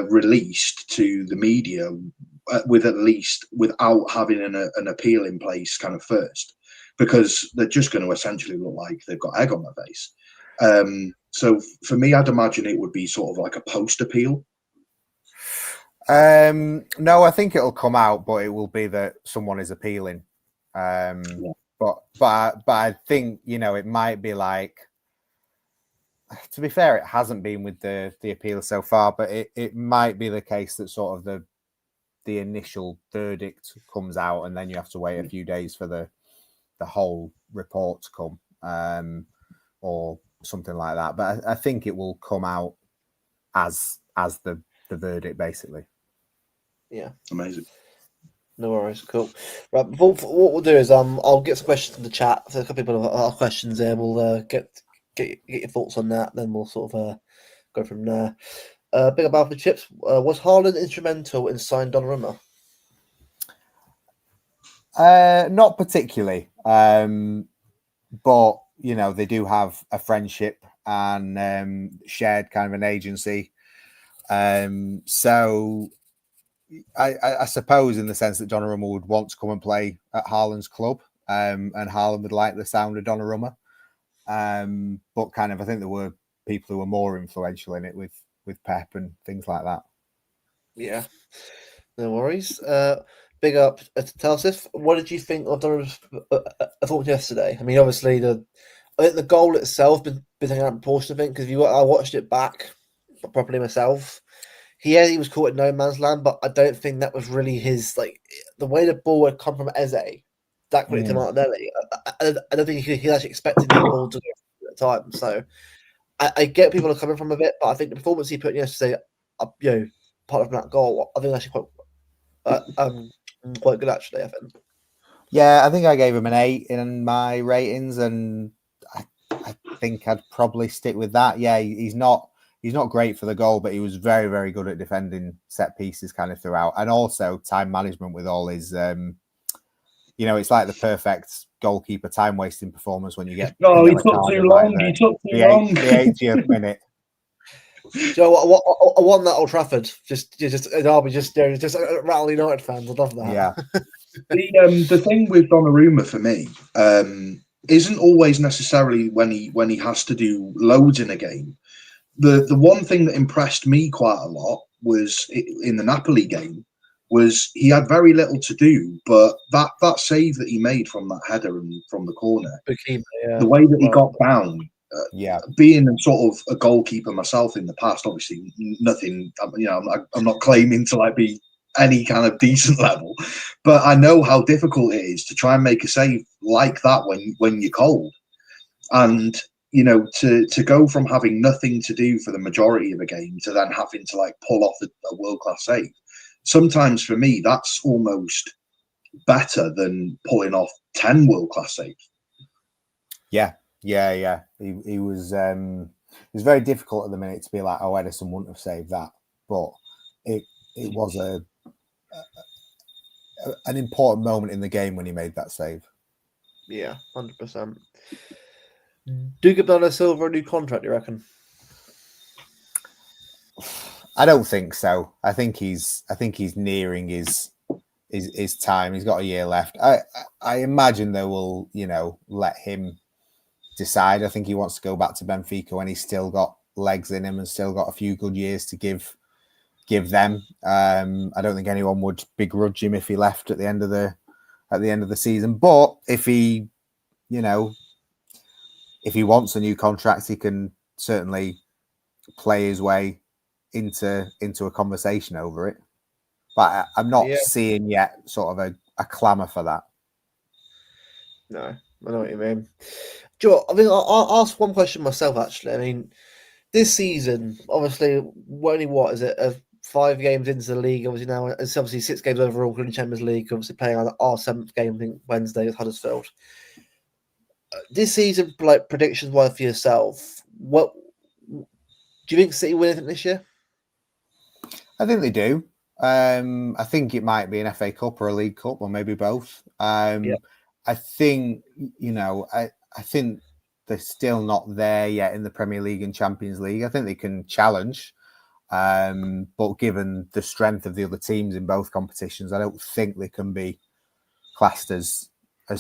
released to the media with at least without having an appeal in place kind of first, because they're just going to essentially look like they've got egg on their face. So for me, I'd imagine it would be sort of like a post appeal. No, I think it'll come out, but it will be that someone is appealing. Yeah. But I think, you know, it might be like, to be fair, it hasn't been with the appeal so far, but it might be the case that sort of the initial verdict comes out, and then you have to wait a few days for the whole report to come, or something like that. But I think it will come out as the verdict, basically. Yeah. Amazing. No worries, cool. Right, what we'll do is I'll get some questions in the chat. So a couple of people have asked questions there. We'll get your thoughts on that. Then we'll sort of go from there. Big about the chips. Was Haaland instrumental in signing Donnarumma? Not particularly, but you know, they do have a friendship and shared kind of an agency. So I suppose in the sense that Donnarumma would want to come and play at Haaland's club, and Haaland would like the sound of Donnarumma. But kind of, I think there were people who were more influential in it with Pep and things like that. Yeah, no worries. Big up to Telsif. What did you think of Donnarumma's performance yesterday? I mean, obviously I think the goal itself been taken out of proportion. I think because I watched it back properly myself. He was caught in no man's land, but I don't think that was really his, like, the way the ball had come from Eze, that quickly to Martinelli. I don't think he was actually expecting that ball to go at the time. So I get people are coming from a bit, but I think the performance he put in yesterday, you know, part of that goal, I think actually quite good actually. I think. Yeah, I think I gave him an 8 in my ratings, and I think I'd probably stick with that. Yeah, he's not great for the goal, but he was very, very good at defending set pieces kind of throughout, and also time management with all his. You know, it's like the perfect goalkeeper time wasting performance when you get. No, he took too long. He took too long. The 80th minute. So I won that Old Trafford. Just Derby, just Rattle United fans. I love that. Yeah. The thing with Donnarumma for me isn't always necessarily when he has to do loads in a game. The one thing that impressed me quite a lot was in the Napoli game was he had very little to do, but that save that he made from that header and from the corner, the way that he got down. Being sort of a goalkeeper myself in the past, obviously nothing. You know, I'm not claiming to like be any kind of decent level, but I know how difficult it is to try and make a save like that when you're cold. And you know, to go from having nothing to do for the majority of a game to then having to like pull off a world class save. Sometimes for me, that's almost better than pulling off 10 world class saves. Yeah. He was very difficult at the minute to be like, oh, Ederson wouldn't have saved that, but it was an important moment in the game when he made that save. Yeah, 100%. Do you give Bernardo Silva a new contract, you reckon? I don't think so. I think he's nearing his time. He's got a year left. I imagine they will, you know, let him decide. I think he wants to go back to Benfica when he's still got legs in him and still got a few good years to give them. I don't think anyone would begrudge him if he left at the end of the season. But if he, you know, if he wants a new contract, he can certainly play his way into a conversation over it. But I'm not seeing yet sort of a clamour for that. No, I know what you mean. Joe, I mean, I'll ask one question myself, actually. I mean, this season, obviously, only what is it, 5 games into the league, obviously now it's obviously 6 games overall, including Champions League. Obviously playing on our 7th game, I think Wednesday with Huddersfield. This season, like predictions wise for yourself, what do you think City win anything this year? I think they do. I think it might be an FA Cup or a League Cup, or maybe both. I think I think they're still not there yet in the Premier League and Champions League. I think they can challenge, but given the strength of the other teams in both competitions, I don't think they can be classed as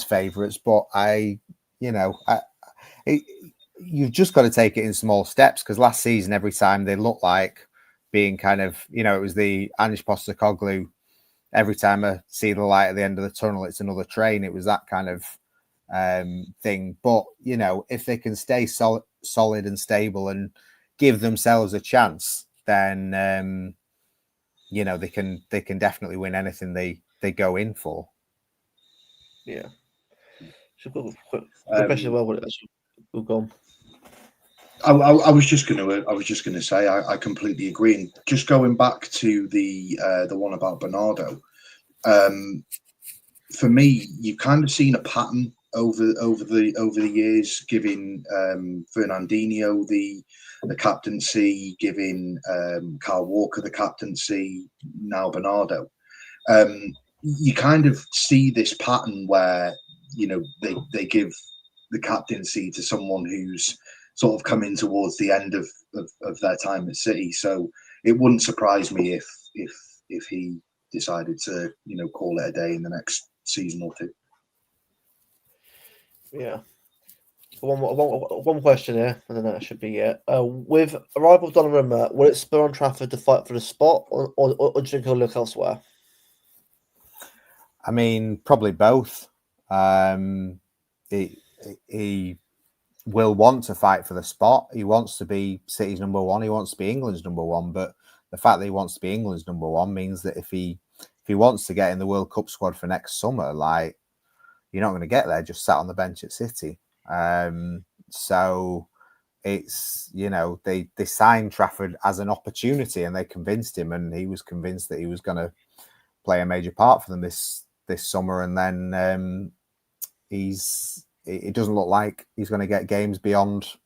favourites. But you've just got to take it in small steps, because last season, every time they looked like being kind of, it was the Ange Postecoglou, every time I see the light at the end of the tunnel, it's another train. It was that kind of thing. But, if they can stay solid and stable and give themselves a chance, then, they can definitely win anything they go in for. Yeah. So quick question as well. We'll go on. I was just going to say I completely agree. And just going back to the one about Bernardo, for me, you've kind of seen a pattern over the years, giving Fernandinho the captaincy, giving Kyle Walker the captaincy, now Bernardo. You kind of see this pattern where they give the captaincy to someone who's sort of coming towards the end of their time at City. So it wouldn't surprise me if he decided to, call it a day in the next season or two. Yeah. One question here, and then that should be it. With arrival of Donnarumma, will it spur on Trafford to fight for the spot, or do you think he'll look elsewhere? I mean, probably both. He will want to fight for the spot. He wants to be City's number one. He wants to be England's number one. But the fact that he wants to be England's number one means that if he wants to get in the World Cup squad for next summer, like, you're not going to get there just sat on the bench at City. So it's, they signed Trafford as an opportunity, and they convinced him, and he was convinced that he was going to play a major part for them this summer. And then it doesn't look like he's going to get games beyond,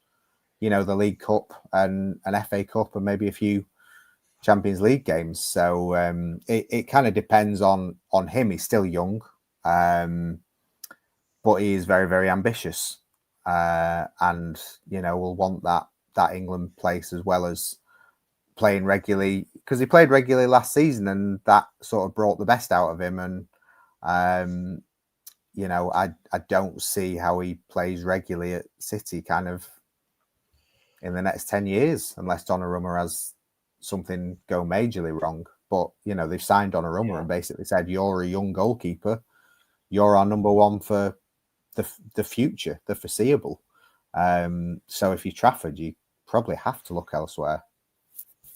the League Cup and an FA Cup and maybe a few Champions League games. So it kind of depends on him. He's still young, but he is very, very ambitious, and will want that England place as well as playing regularly, because he played regularly last season, and that sort of brought the best out of him. And I don't see how he plays regularly at City kind of in the next 10 years, unless Donnarumma has something go majorly wrong. But, they've signed Donnarumma and basically said, you're a young goalkeeper. You're our number one for the future, the foreseeable. So if you're Trafford, you probably have to look elsewhere.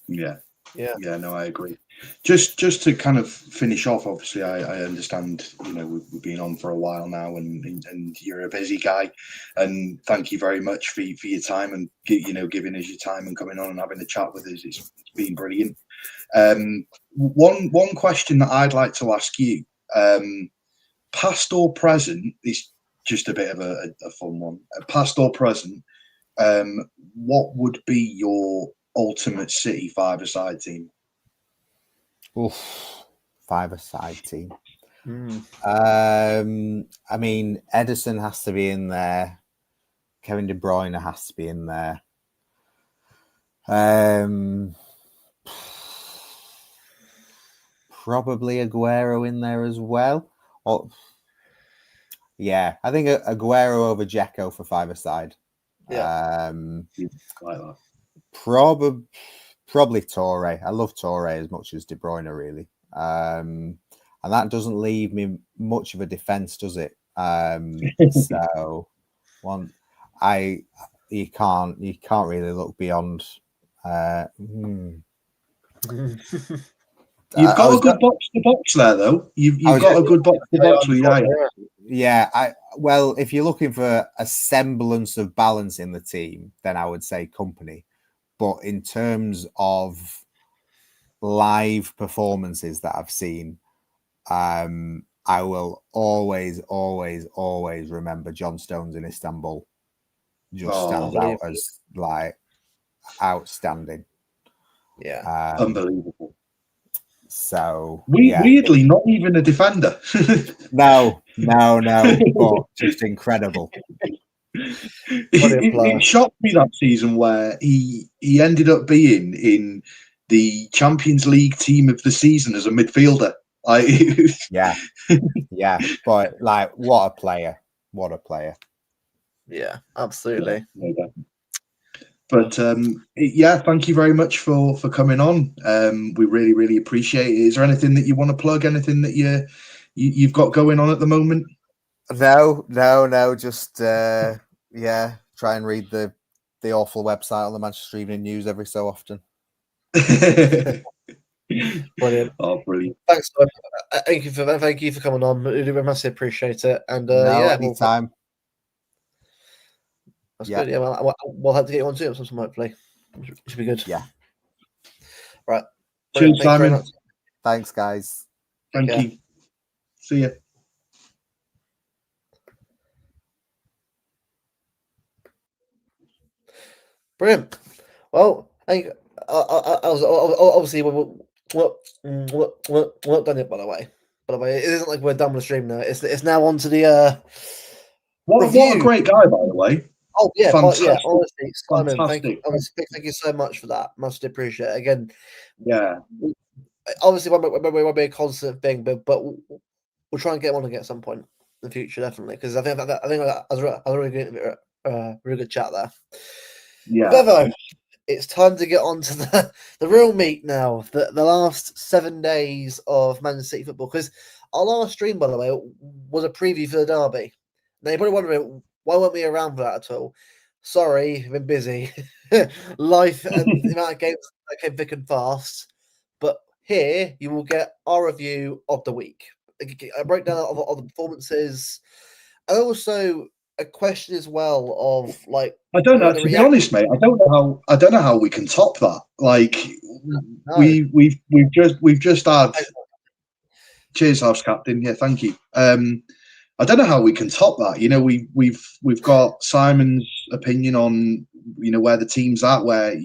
Yeah, no, I agree. Just to kind of finish off, obviously, I understand, we've been on for a while now, and you're a busy guy, and thank you very much for your time and giving us your time and coming on and having a chat with us. It's been brilliant. One question that I'd like to ask you, past or present, is just a bit of a fun one. Past or present, what would be your ultimate City five-a-side team? Oof, five-a-side team. I mean, Ederson has to be in there. Kevin De Bruyne has to be in there. Probably Aguero in there as well. Yeah, I think Aguero over Dzeko for five-a-side. Yeah. Like that. Probably Torre. I love Torre as much as De Bruyne, really. And that doesn't leave me much of a defence, does it? So you can't really look beyond. You've got a good box to box there, though. You've got a good box to box with Yaya. Yeah, well, if you're looking for a semblance of balance in the team, then I would say Company. But in terms of live performances that I've seen, I will always remember John Stones in Istanbul. Just stands out as like outstanding. Yeah, unbelievable. So Weirdly, not even a defender. no, but just incredible. It shocked me that season where he ended up being in the Champions League team of the season as a midfielder. Yeah, but like, what a player! Yeah, absolutely. Yeah, but yeah, thank you very much for coming on. We really appreciate it. Is there anything that you want to plug? Anything that you've got going on at the moment? No. Just try and read the awful website on the Manchester Evening News every so often. Brilliant. Oh, brilliant! Thanks. Thank you for coming on. We massively appreciate it. And anytime. That's good. Yeah, we'll have to get you on soon sometime, hopefully. Should be good. Yeah. Right. Cheers, Simon. Thanks, guys. Thank you. See ya. Brilliant. Well, I think obviously we're not done yet. By the way, it isn't like we're done with the stream now. It's now on to the what a great guy, by the way. Oh yeah, fantastic. Honestly, Simon, fantastic. Thank you so much for that. Much appreciate it. Again, yeah. Obviously, won't be a constant thing, but we'll try and get one again at some point in the future, definitely. Because I think that was a really good chat there. Yeah. Bevo, it's time to get on to the real meat now. The last 7 days of Man City football. Because our last stream, by the way, was a preview for the derby. Now you're probably wondering, why weren't we around for that at all? Sorry, I've been busy. Life and the amount of games that came thick and fast. But here you will get our review of the week, a breakdown of the performances, and also a question as well of like. I don't know. To be honest, mate, I don't know how we can top that. Like no. we've just had. Cheers, House Captain. Yeah, thank you. I don't know how we can top that. You know, we've got Simon's opinion on where the team's at. Where,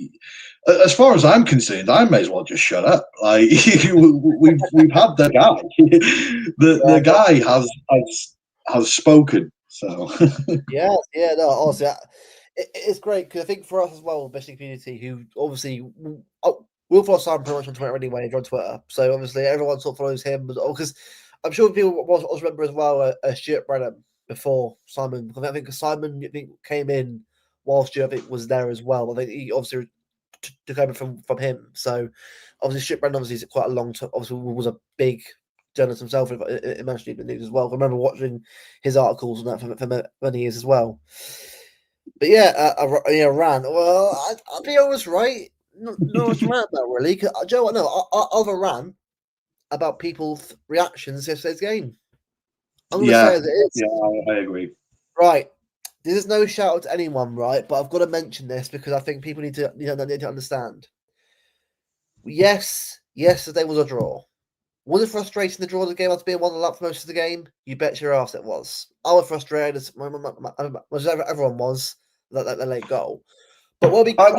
as far as I'm concerned, I may as well just shut up. Like we've had the guy. The guy has spoken. So yeah. No, honestly, it's great because I think for us as well, the community, who obviously we'll follow Simon pretty much on Twitter anyway, on Twitter. So obviously everyone sort of follows him because. I'm sure people also remember as well Stuart Brennan before Simon. I think Simon came in while Stuart was there as well. I think he obviously took over from him. So obviously Stuart Brennan is quite a long time. Obviously was a big journalist himself in Manchester Evening News as well. I remember watching his articles on that for many years as well. But yeah, Iran. Well, I'll be honest, right? No much rant about really. Cause, Joe, I'll have a rant about people's reactions to yesterday's game. I'm going to say as it is. Yeah, I agree. Right. This is no shout out to anyone, right? But I've got to mention this because I think people need to understand. Yes, yesterday was a draw. Was it frustrating the draw of the game after being 1-0 up for most of the game? You bet your ass it was. I was frustrated, as everyone was, that late goal. But I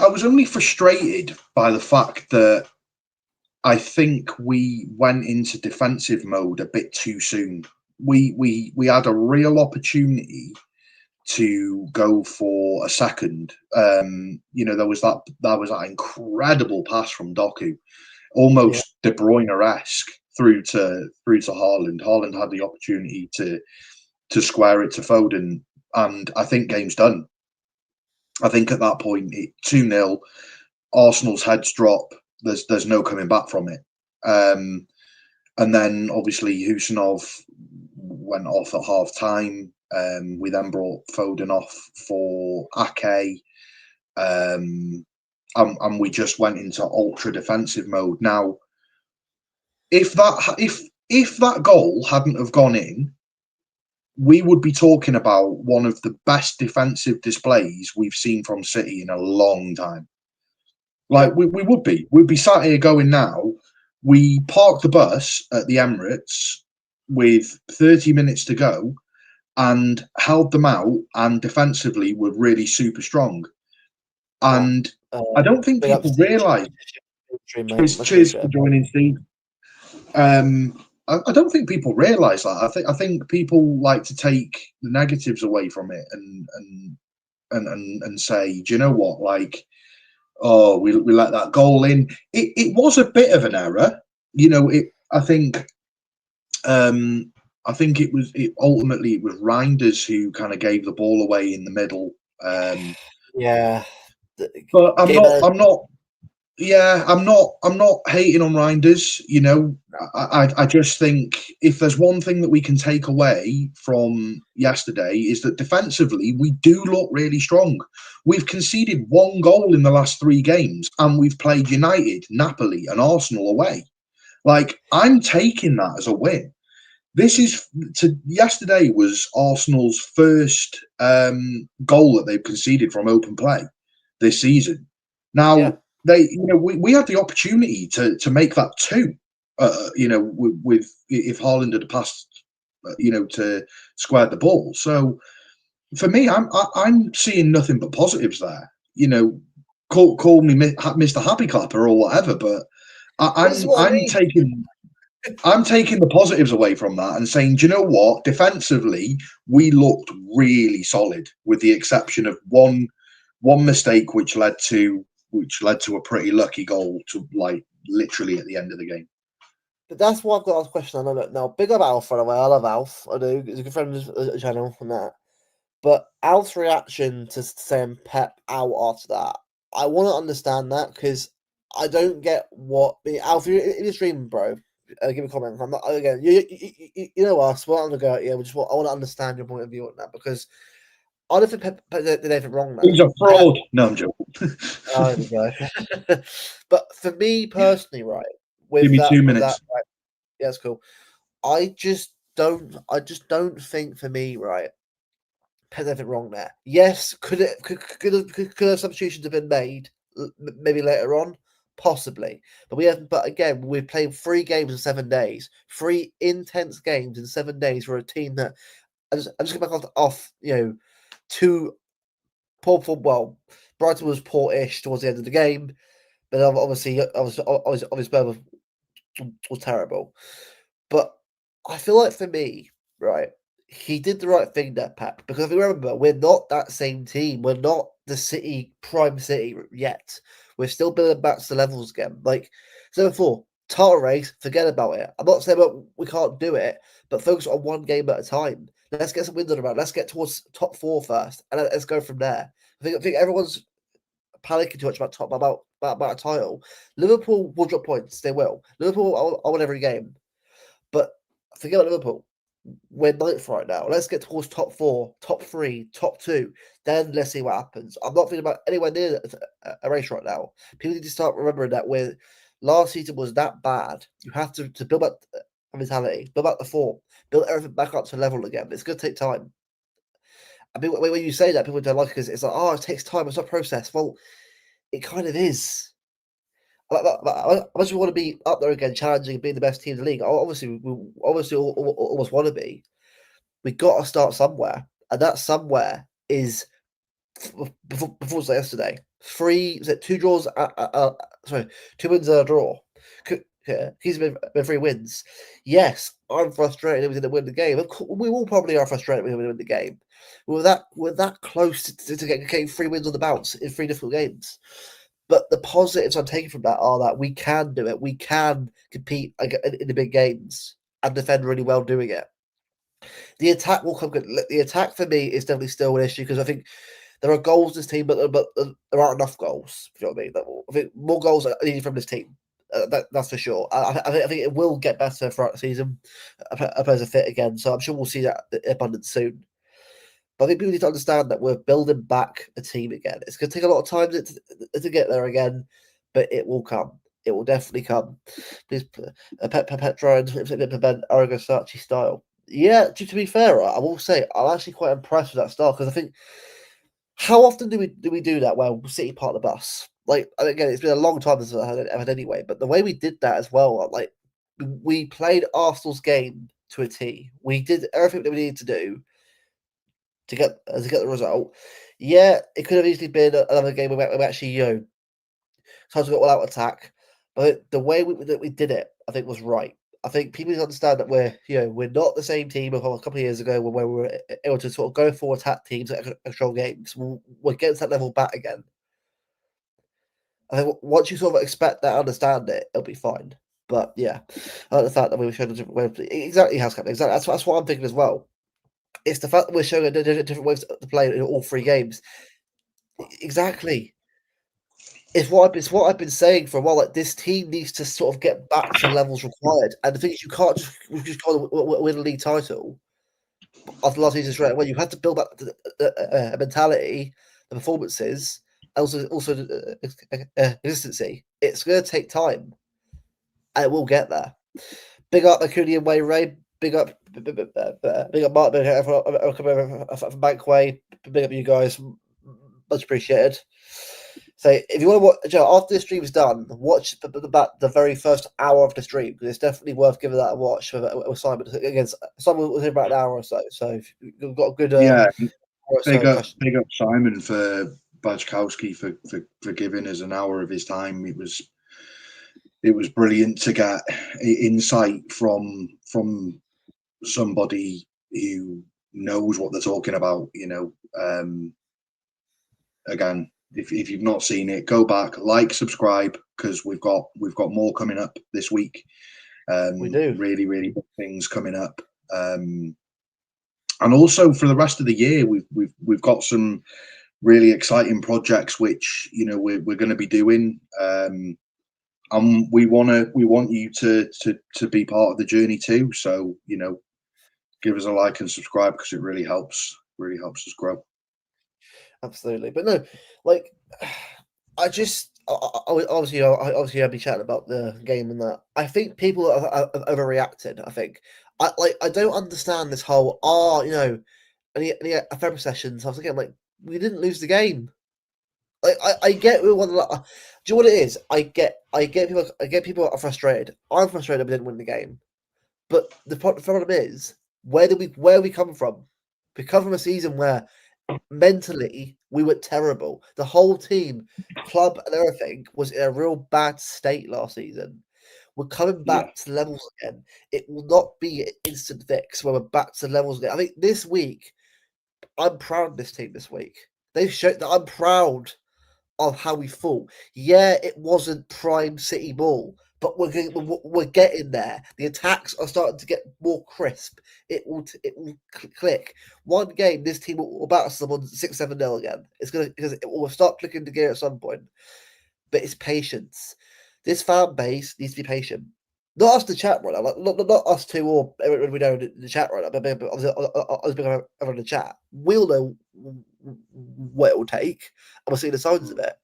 was only frustrated by the fact that I think we went into defensive mode a bit too soon. We had a real opportunity to go for a second. There was that incredible pass from Doku, almost De Bruyne-esque through to Haaland. Haaland had the opportunity to square it to Foden, and I think game's done. I think at that point, 2-0, Arsenal's heads drop. There's no coming back from it. And then obviously Husanov went off at half time. We then brought Foden off for Ake. And we just went into ultra defensive mode. Now, if that goal hadn't have gone in, we would be talking about one of the best defensive displays we've seen from City in a long time. Like we would be. We'd be sat here going now. We parked the bus at the Emirates with 30 minutes to go and held them out, and defensively were really super strong. And I don't think big up people Steve. realise. Stream, mate. Much Cheers for appreciated. joining, Steve. I don't think people realise that. I think people like to take the negatives away from it and say, do you know what? Like, oh, we let that goal in. It was a bit of an error, you know. I think ultimately it was Reinders who kind of gave the ball away in the middle. Yeah, but I'm not hating on Reinders. You know, I just think if there's one thing that we can take away from yesterday is that defensively we do look really strong. We've conceded 1 goal in the last 3 games, and we've played United, Napoli, and Arsenal away. Like, I'm taking that as a win. Yesterday was Arsenal's first goal that they've conceded from open play this season. Now, we had the opportunity to make that 2. With if Haaland had passed, to square the ball. So for me, I'm seeing nothing but positives there. You know, call me Mr. Happy Clapper or whatever, but I'm taking the positives away from that and saying, do you know what? Defensively, we looked really solid, with the exception of one mistake, which led to a pretty lucky goal to, like, literally at the end of the game. But that's why I've got this question. I know now. Big up Alf, by the way. I love Alf. I do. He's a good friend of the channel and that. But Alf's reaction to saying Pep out after that, I want to understand that, because I don't get what Alf. If you're streaming, bro, give me a comment. I'm not again. You know us. What I'm gonna go. Yeah, I want to understand your point of view on that, because I don't think Pep did anything wrong there. He's a fraud. No, I'm joking. Oh, there we go. But for me personally, right, give me 2 minutes. Right, yeah, that's cool. I just don't think, for me, right, Pep did anything wrong there. Yes, could have substitutions have been made maybe later on? Possibly, but we haven't. But again, we've played 3 games in 7 days, 3 intense games in 7 days for a team that I'm just going back off 2 poor. Well, Brighton was poor-ish towards the end of the game, but obviously Spurs was terrible. But I feel like, for me, right, he did the right thing there, Pep, because if you remember, we're not that same team. We're not the prime city yet. We're still building back to the levels again. Like I said before, title race, forget about it. I'm not saying that we can't do it, but focus on 1 game at a time. Let's get some wins on the road. Let's get towards top 4 first, and let's go from there. I think everyone's panicking too much about a title. Liverpool will drop points. They will. Liverpool, I win every game. But forget about Liverpool. We're 9th right now. Let's get towards top 4, top 3, top 2. Then let's see what happens. I'm not thinking about anywhere near a race right now. People need to start remembering that last season was that bad. You have to build up a mentality, build up the form, build everything back up to level again. It's going to take time. I mean, when you say that, people don't like it because it's like, oh, it takes time. It's not a process. Well, it kind of is. I just want to be up there again, challenging and being the best team in the league. Obviously, we always want to be. We got to start somewhere, and that somewhere is before yesterday. 2 draws. 2 wins and a draw. He's been 3 wins. Yes, I'm frustrated we didn't win the game. We all probably are frustrated we didn't win the game. We're that close to getting 3 wins on the bounce in 3 difficult games. But the positives I'm taking from that are that we can do it. We can compete in the big games and defend really well doing it. The attack will come good. The attack for me is definitely still an issue, because I think there are goals in this team, but there aren't enough goals. You know what I mean? I think more goals are needed from this team. That's for sure. I think it will get better throughout the season. Players are fit again, so I'm sure we'll see that abundance soon. But I think people need to understand that we're building back a team again. It's going to take a lot of time to get there again, but it will come. It will definitely come. Please, Petra and Origo Sarchi style. Yeah, to be fair, I will say I'm actually quite impressed with that style, because I think, how often do we do that? Well, City part of the bus. like again, it's been a long time since I had anyway. But the way we did that as well, like we played Arsenal's game to a T. We did everything that we needed to do to get the result. Yeah, it could have easily been another game where we actually tried to go all out attack, but the way that we did it, I think, was right. I think people need to understand that we're not the same team of a couple of years ago where we were able to sort of go for attack teams and control games. We're getting to that level back again. I think once you sort of expect that, understand it, it'll be fine. But yeah, I like the fact that we were showing a different way of play. Exactly, House Captain. Exactly, that's what I'm thinking as well. It's the fact that we're showing different ways to play in all three games. Exactly. It's what I've been saying for a while. Like this team needs to sort of get back to the levels required. And the thing is, you can't just go win a league title after last season straight away. You have to build up a mentality, the performances, and also consistency. It's going to take time, and it will get there. Big up Acuna and Way Ray. Big up Mark. Big up from Bankway. Big up you guys. Much appreciated. So if you want to watch, after the stream's done, watch the very first hour of the stream because it's definitely worth giving that a watch with Simon. Again, Simon was here about an hour or so, so you've got a good big up Simon for Bajkowski for giving us an hour of his time. It was brilliant to get insight from somebody who knows what they're talking about. Again, if you've not seen it, go back, subscribe, because we've got more coming up this week. We do really big things coming up, and also for the rest of the year, we've got some really exciting projects which we're going to be doing. We want you to be part of the journey too. So give us a like and subscribe because it really helps us grow. Absolutely, but no, like I obviously I'll be chatting about the game and that. I think people have overreacted. I think I don't understand this whole any February sessions. I was thinking like we didn't lose the game. Like I get we won. Do you know what it is? I get people are frustrated. I'm frustrated we didn't win the game. But the problem is where we come from? We come from a season where mentally we were terrible. The whole team, club and everything was in a real bad state last season. We're coming back to levels again. It will not be an instant fix when we're back to levels again. I think this week, I'm proud of this team this week. They've shown that I'm proud of how we fought. Yeah, it wasn't prime City ball, but we're getting there. The attacks are starting to get more crisp. It will click. One game, this team will battle someone 6-7-0 again. It's because it will start clicking the gear at some point. But it's patience. This fan base needs to be patient. Not us, the chat right now. Like, not us two or everyone we know in the chat right now. But obviously, us being everyone in the chat, we'll know what it will take, and we're seeing the signs of it.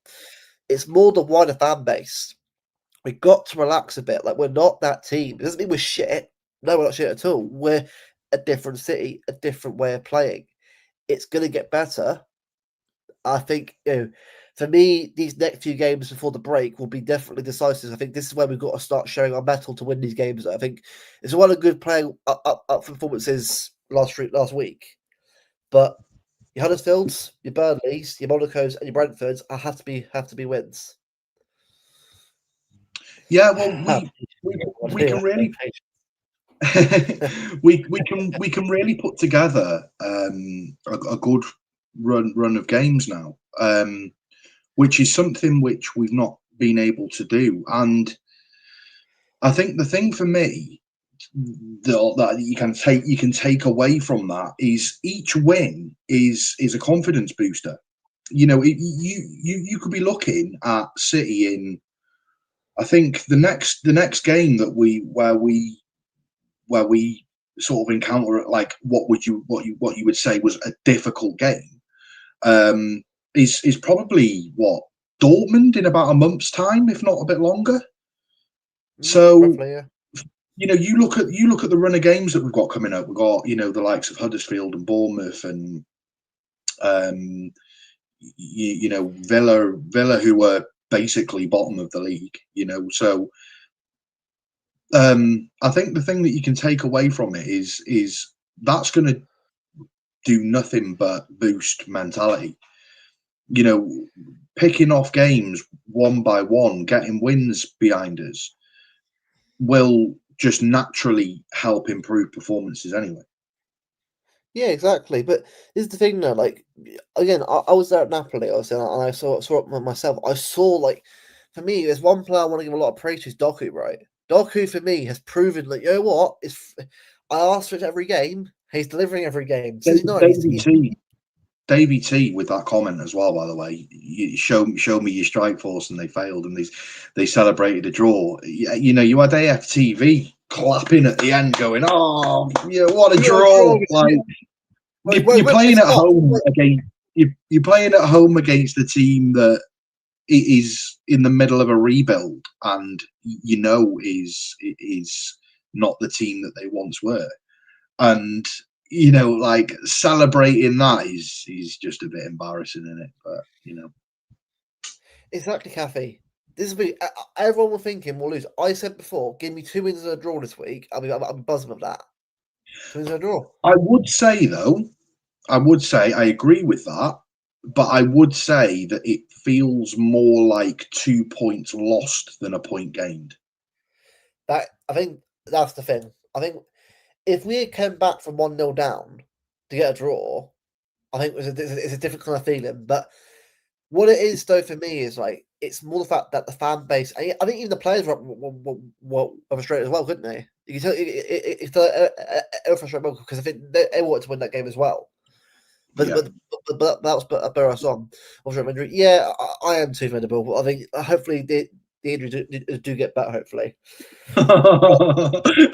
It's more the wider fan base. We got to relax a bit. Like we're not that team. It doesn't mean we're shit. No, we're not shit at all. We're a different city, a different way of playing. It's going to get better. I think for me, these next few games before the break will be definitely decisive. I think this is where we've got to start showing our mettle to win these games. I think it's one of good playing up performances last week, but your Huddersfields, your Burnleys, your Monacos, and your Brentfords have to be wins. Yeah, well, we can really we can really put together a good run of games now, which is something which we've not been able to do. And I think the thing for me that you can take away from that is each win is a confidence booster. You could be looking at City in, I think the next game that where we sort of encounter like what you would say was a difficult game, is probably what, Dortmund in about a month's time, if not a bit longer. So roughly, yeah. You look at the run of games that we've got coming up. We've got the likes of Huddersfield and Bournemouth and Villa, who were basically bottom of the league, So I think the thing that you can take away from it is that's going to do nothing but boost mentality. Picking off games one by one, getting wins behind us will just naturally help improve performances anyway. Yeah, exactly. But this is the thing though, like again, I was there at Napoli, obviously, and I saw it myself. I saw, like, for me, there's one player I want to give a lot of praise to, is Doku, right? Doku for me has proven, like, you know what? I ask for it every game. He's delivering every game. So Davey T with that comment as well, by the way. You show me your strike force, and they failed, and they celebrated a draw. You had AFTV clapping at the end, going, "Oh, yeah, what a draw!" Like you're playing at home against you're playing at home against a team that is in the middle of a rebuild, and is not the team that they once were, and like celebrating that is just a bit embarrassing, isn't it? But exactly, Kathy. This will be everyone was thinking we'll lose. I said before, give me 2 wins and a draw this week. I'll be buzzing with that. 2 wins and a draw. I would say I agree with that, but I would say that it feels more like 2 points lost than a point gained. I think that's the thing. I think if we had come back from 1-0 down to get a draw, I think it's a different kind of feeling. But what it is, though, for me, is like it's more the fact that the fan base. I think even the players were frustrated as well, couldn't they? You can tell it's frustrated because I think they wanted to win that game as well. But that was a better song. Injury. Yeah, I am too Venable, but I think hopefully the injuries do get better. Hopefully.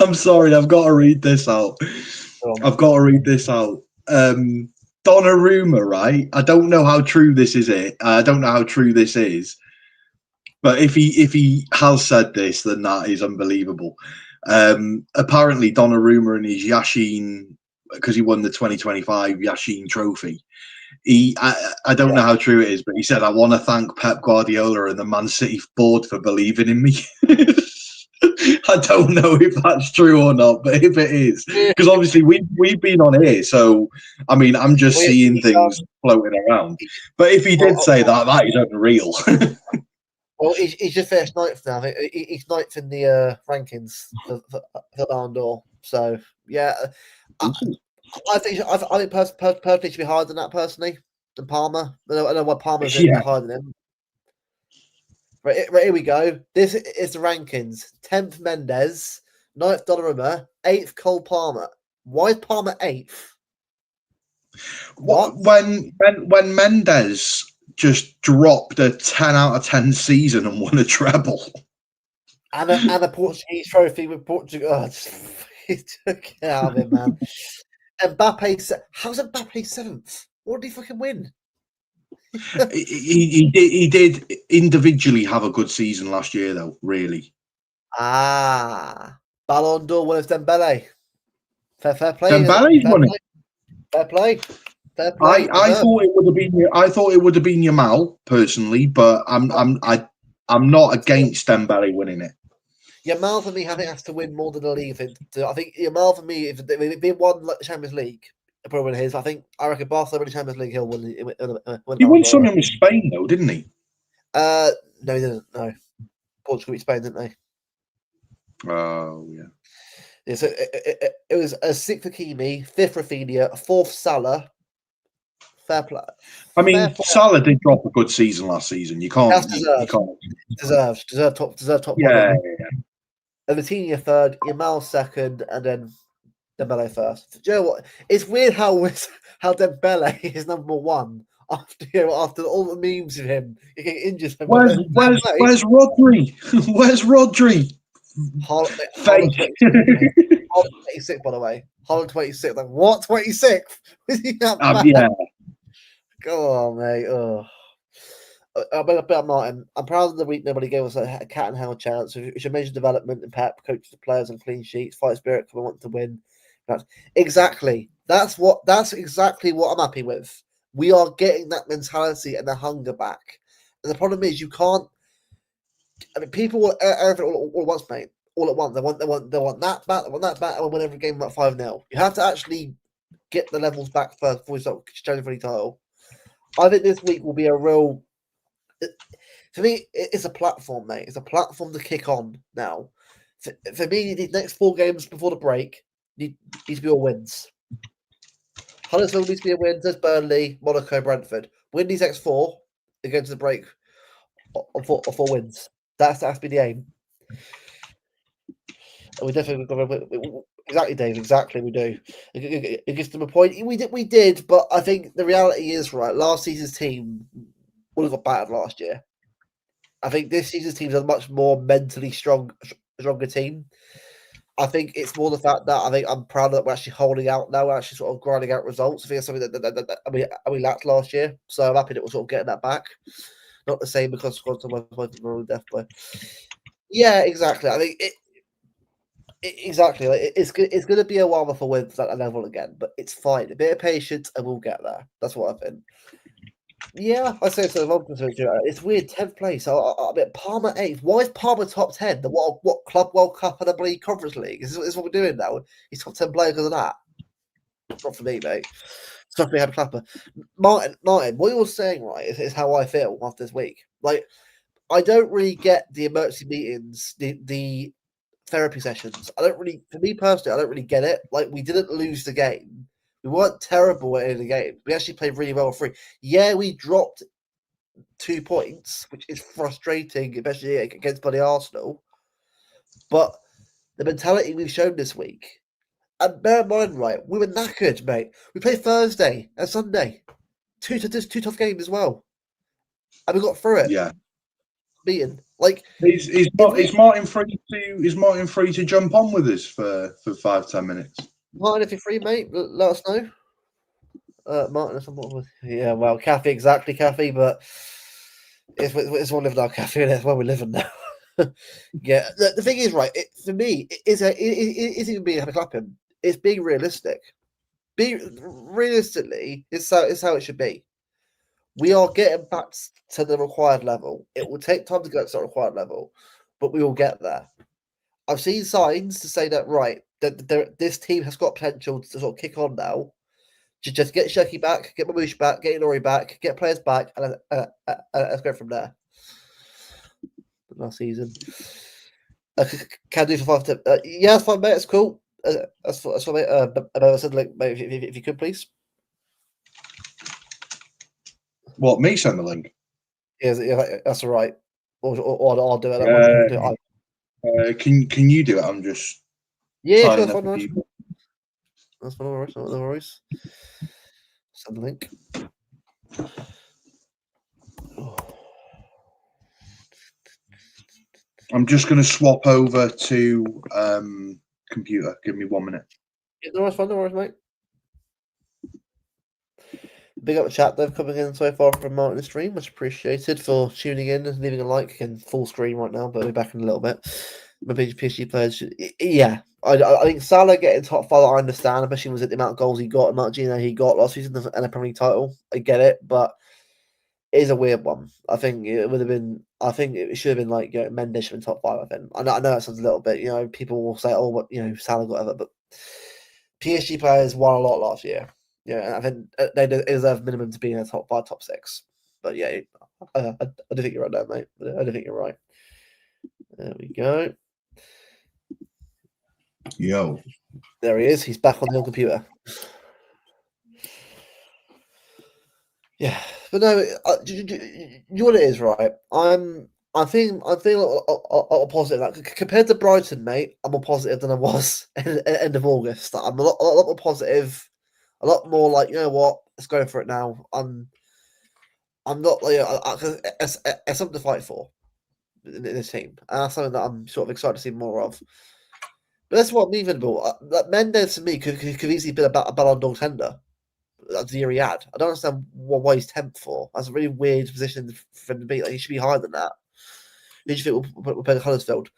I'm sorry, I've got to read this out. Donnarumma, right? I don't know how true this is. I don't know how true this is. But if he has said this, then that is unbelievable. Apparently, Donnarumma and his Yashin, because he won the 2025 Yashin Trophy. I don't know how true it is, but he said, "I want to thank Pep Guardiola and the Man City board for believing in me." I don't know if that's true or not, but if it is, because obviously we've been on here, so I mean, I'm just seeing things floating around. But if he did say that is unreal. Well, he's just finished ninth now. He's ninth in the rankings for Ballon d'Or. So yeah, I think personally should be higher than that. Personally, than Palmer. I know why Palmer's higher than him. Right, here we go. This is the rankings: 10th Mendes, 9th Donnarumma, 8th Cole Palmer. Why is Palmer 8th? What? When Mendes just dropped a 10 out of 10 season and won a treble. And a Portuguese trophy with Portugal. Oh, he took it out of him, man. Mbappe, how's Mbappe 7th? What did he fucking win? he did individually have a good season last year, though, really. Ballon d'Or winners Dembele. Fair play. Dembele's won it. Fair play. I thought it would have been Yamal personally, but I'm not against Dembele winning it. Yamal for me, I think has to win more than the league. I think Yamal for me, if they won like the Champions League, he'll probably win his. I reckon Barcelona win the Champions League, he'll win. He won something with Spain though, didn't he? No, he didn't. No, Portugal beat Spain, didn't they? Oh yeah. Yeah, so it was a 6th Hakimi, 5th Rafinha, 4th Salah. Fair play. I mean, Salah did drop a good season last season. You can't. That's deserved. You can't. Deserved top. Yeah. And Vitinha 3rd, Yamal 2nd, and then Dembele 1st. Do you know what? It's weird how Dembele is number 1 after all the memes of him getting injured. Where's Rodri? Where's Rodri? Holland 26, by the way. Holland 26. Like, what? 26? Yeah. Go on, mate. Oh. About Martin, I'm proud of the week nobody gave us a cat and hound chance. We should measure development and Pep, coach the players and clean sheets, fight spirit, come on, want to win. Exactly. That's exactly what I'm happy with. We are getting that mentality and the hunger back. And the problem is you can't I mean, people want everything all at once, mate. All at once. They want that back. They want that back. And win every game about 5-0. You have to actually get the levels back first before you start challenging for any title. I think this week will be a real. For me, it's a platform, mate. It's a platform to kick on now. For me, the next 4 games before the break need to be all wins. Huddersfield needs to be a win. There's Burnley, Monaco, Brentford. Win these next 4 against the break of 4 wins. That has to be the aim. And we definitely got exactly, Dave. Exactly, we do. It gives them a point. We did, but I think the reality is right. Last season's team would have got battered last year. I think this season's team is a much more mentally stronger team. I think it's more the fact that I think I'm proud that we're actually holding out now. We're actually sort of grinding out results. I think it's something that we lacked last year. So I'm happy that we're sort of getting that back. Not the same because of death, but yeah, exactly. I think exactly. Like, it's going to be a while before we're at that level again, but it's fine. A bit of patience, and we'll get there. That's what I think. Yeah, I say so. It's weird. 10th place. I mean, Parma 8th. Why is Parma top 10? The what Club World Cup and the bloody Conference League? Is what we're doing now? He's top 10 player because of that. Not for me, mate. Stuff me had a clapper. Martin, what you're saying, right, is how I feel after this week. Like, I don't really get the emergency meetings, the therapy sessions. I don't really, for me personally, I don't really get it. Like, we didn't lose the game. We weren't terrible at the game. We actually played really well free. Yeah, we dropped 2 points, which is frustrating, especially against bloody Arsenal. But the mentality we've shown this week, and bear in mind, right, we were knackered, mate. We played Thursday and Sunday, two tough games as well, and we got through it. Yeah, beaten. Like, is Martin free to jump on with us for 5-10 minutes? Martin, if you're free, mate, let us know. Martin, yeah, well, Kathy, exactly, Kathy, but it's one living our Kathy, and that's where we're living now. Yeah, the thing is, right, for me, it isn't being clapping. It's being realistic. Realistically, it's how it should be. We are getting back to the required level. It will take time to get to the required level, but we will get there. I've seen signs to say that, right, that this team has got potential to sort of kick on now. Just get Shecky back, get Mamouche back, get Ilori back, get players back, and let's go from there. Last season. Can do for 5 tips. Yeah, that's fine, mate. That's cool. That's fine, mate. I said, like, mate, if you could, please. What, me send the link? Yeah, that's all right. Or I'll do it. Can you do it? I'm just sure, signing that's up fine. a few. That's fine. No worries. Send the link. I'm just going to swap over to computer. Give me 1 minute. Yeah, no worries, mate. Big up the chat they've coming in so far from Martin stream. Much appreciated for tuning in and leaving a like. In full screen right now, but we'll be back in a little bit. My PSG players, yeah. I think Salah getting top 5, I understand, especially with the amount of goals he got, the amount of Gino he got last season and a Premier League title. I get it, but it is a weird one. I think it would have been. I think it should have been like, Mendes should have been top 5. I think. I know that sounds a little bit. People will say, "Oh, what Salah got whatever," but PSG players won a lot last year. Yeah, I think they deserve minimum to be in the top 5, top 6. But yeah, I do think you're right there, mate. I do think you're right. There we go. Yo. There he is. He's back on the old computer. Yeah, but no, you know what it is, right? I'm feeling a positive. Like, compared to Brighton, mate, I'm more positive than I was at the end of August. I'm a lot more positive, a lot more like, you know what, let's go for it now. I'm not like, it's something to fight for in this team, and that's something that I'm sort of excited to see more of. But that's what I'm even about. Like, Mendes to me could easily be a Ballon d'Or tender. That's the year he had. I don't understand why he's 10th for. That's a really weird position for him to be. Like, he should be higher than that. Who do you think will play Huddersfield?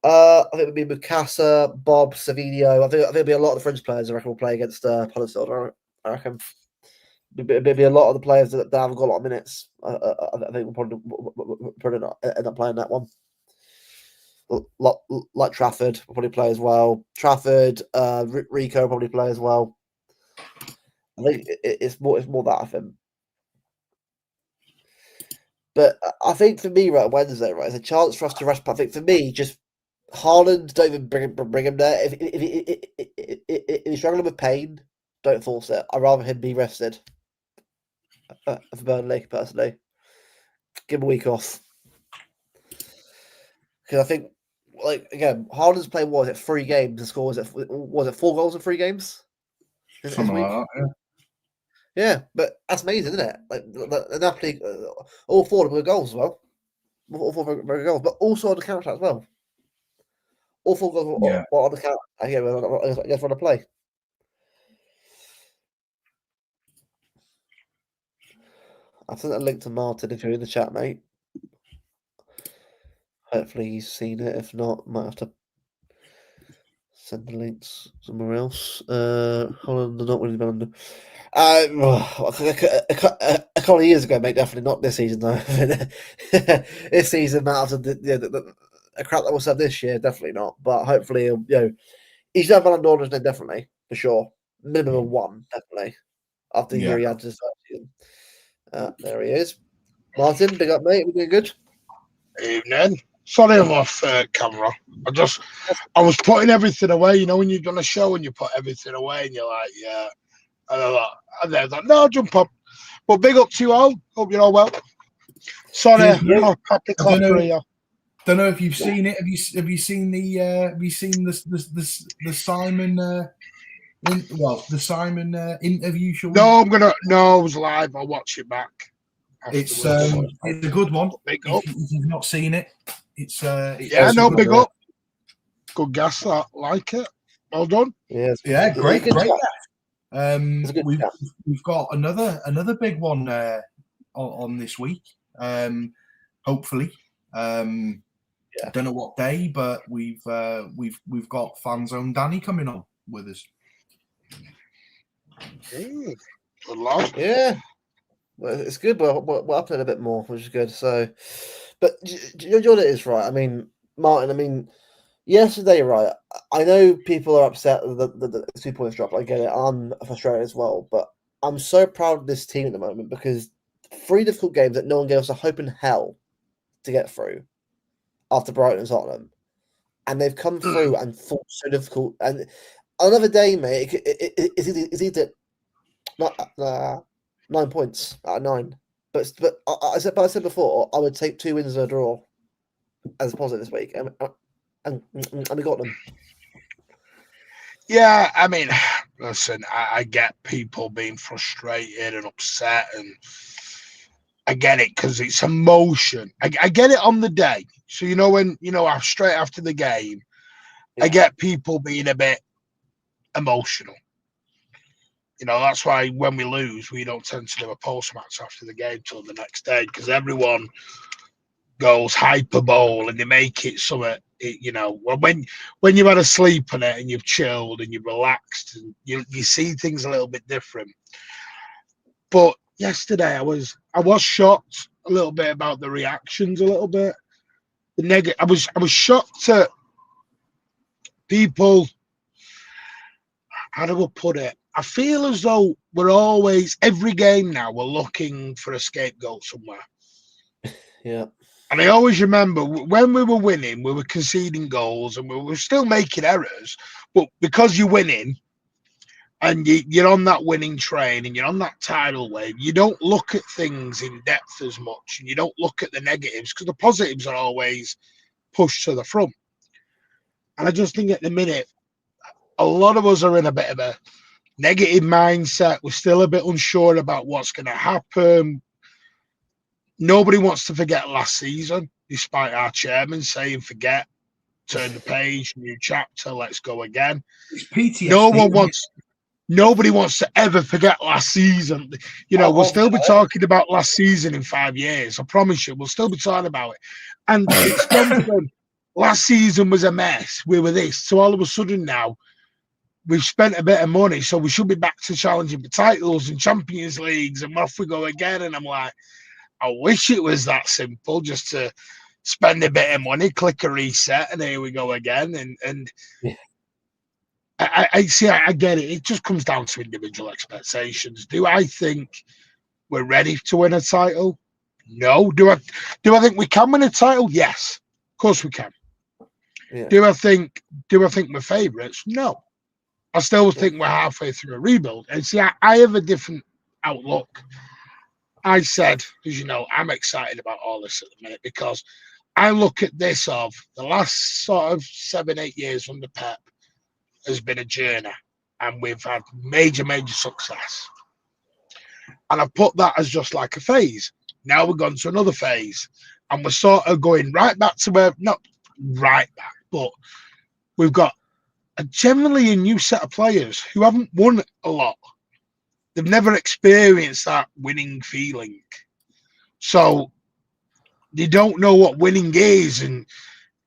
I think it would be Mukasa, Bob, Savinio. I think it'll be a lot of the French players. I reckon will play against Huddersfield. I reckon it'll be a lot of the players that haven't got a lot of minutes. I think we'll probably not end up playing that one. like Trafford will probably play as well. Trafford, Rico will probably play as well. I think it's more that, I think. But I think for me, right, Wednesday, right, it's a chance for us to rest. But I think for me, just Haaland, don't even bring him there. If he's struggling with pain, don't force it. I'd rather him be rested for Burnley, personally. Give him a week off. Because I think, like, again, Haaland's played, what was it, 3 games and scored, was it 4 goals in 3 games? Something like that, yeah. Yeah, but that's amazing, isn't it? Like, Napoli, all 4 of them were goals as well. All 4 were goals, but also on the counter as well. All 4 goals were on the counter. I guess on the play. I've sent a link to Martin if you're in the chat, mate. Hopefully he's seen it. If not, might have to send the links somewhere else. Holland, not really done. A couple of years ago, mate. Definitely not this season, though. This season, out of the crap that was said this year, definitely not. But hopefully, he's done Ballon d'Or, definitely for sure. Minimum of 1, definitely. After the year he had to start season. There he is. Martin, big up, mate. We doing good? Evening. Sorry I'm off camera. I was putting everything away. You know, when you've done a show and you put everything away and you're like, yeah. And they're like, no, jump up. But big up to you all. Hope you're all well. Sorry, happy clapper here. Don't know if you've seen it. Have you seen the Simon the Simon interview show? No, it was live. I'll watch it back. It's a good one. Big up. If you've not seen it, it's big up. Good guess that. Like it. Well done. Yeah, great. We've got another big one on this week. Hopefully. I don't know what day, but we've got Fan Zone Danny coming on with us. Good lad. Yeah. Well, it's good. We're upping it a bit more, which is good. So, but you know what it is, right? I mean, Martin. Yesterday, right? I know people are upset that the 2 points drop. I get it. I'm frustrated as well. But I'm so proud of this team at the moment because 3 difficult games that no one gave us a hope in hell to get through after Brighton and Tottenham, and they've come through and fought so difficult. And another day, mate, it's either 9 points out of 9. But I said before, I would take 2 wins and a draw as a positive this week, and we got them. Yeah, I mean, listen, I get people being frustrated and upset, and I get it because it's emotion. I get it on the day. So, when, straight after the game, I get people being a bit emotional. That's why when we lose, we don't tend to do a post-match after the game till the next day because everyone goes hyperbole and they make it something, when you've had a sleep on it and you've chilled and you've relaxed and you see things a little bit different. But yesterday I was shocked a little bit about the reactions a little bit. I was shocked at people. How do I put it? I feel as though we're always, every game now, we're looking for a scapegoat somewhere. Yeah. And I always remember when we were winning, we were conceding goals and we were still making errors. But because you're winning and you're on that winning train and you're on that tidal wave, you don't look at things in depth as much and you don't look at the negatives because the positives are always pushed to the front. And I just think at the minute, a lot of us are in a bit of a negative mindset. We're still a bit unsure about what's going to happen. Nobody wants to forget last season, despite our chairman saying, forget, turn the page, new chapter, let's go again. It's PTSD. Nobody wants to ever forget last season. We'll still be talking about last season in 5 years. I promise you, we'll still be talking about it. And it's gone from last season was a mess. We were this. So all of a sudden now, we've spent a bit of money, so we should be back to challenging for titles and Champions Leagues, and off we go again. And I'm like, I wish it was that simple, just to spend a bit of money, click a reset, and here we go again. And Yeah. I see, I get it. It just comes down to individual expectations. Do I think we're ready to win a title? No. Do I think we can win a title? Yes, of course we can. Yeah. Do I think we're favourites? No. I still think we're halfway through a rebuild. And see, I have a different outlook. I said, as you know, I'm excited about all this at the minute because I look at this of the last sort of 7-8 years under Pep has been a journey, and we've had major success. And I've put that as just like a phase. Now we're gone to another phase, and we're sort of going right back to where, not right back, but we've got generally a new set of players who haven't won a lot. They've never experienced that winning feeling. So they don't know what winning is. And,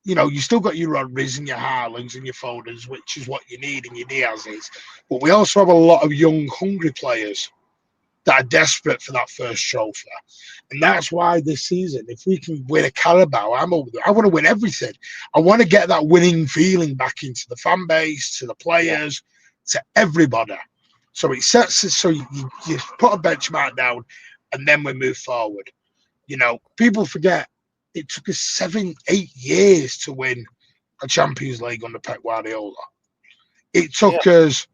you know, you still got your Rodriguez and your Haalands and your Fodens, which is what you need, and your Diaz's. But we also have a lot of young, hungry players that are desperate for that first trophy. And that's why this season, if we can win a Carabao, I want to win everything. I want to get that winning feeling back into the fan base, to the players, to everybody. So it sets it so you put a benchmark down, and then we move forward. You know, people forget it took us 7-8 years to win a Champions League under Pep Guardiola. It took us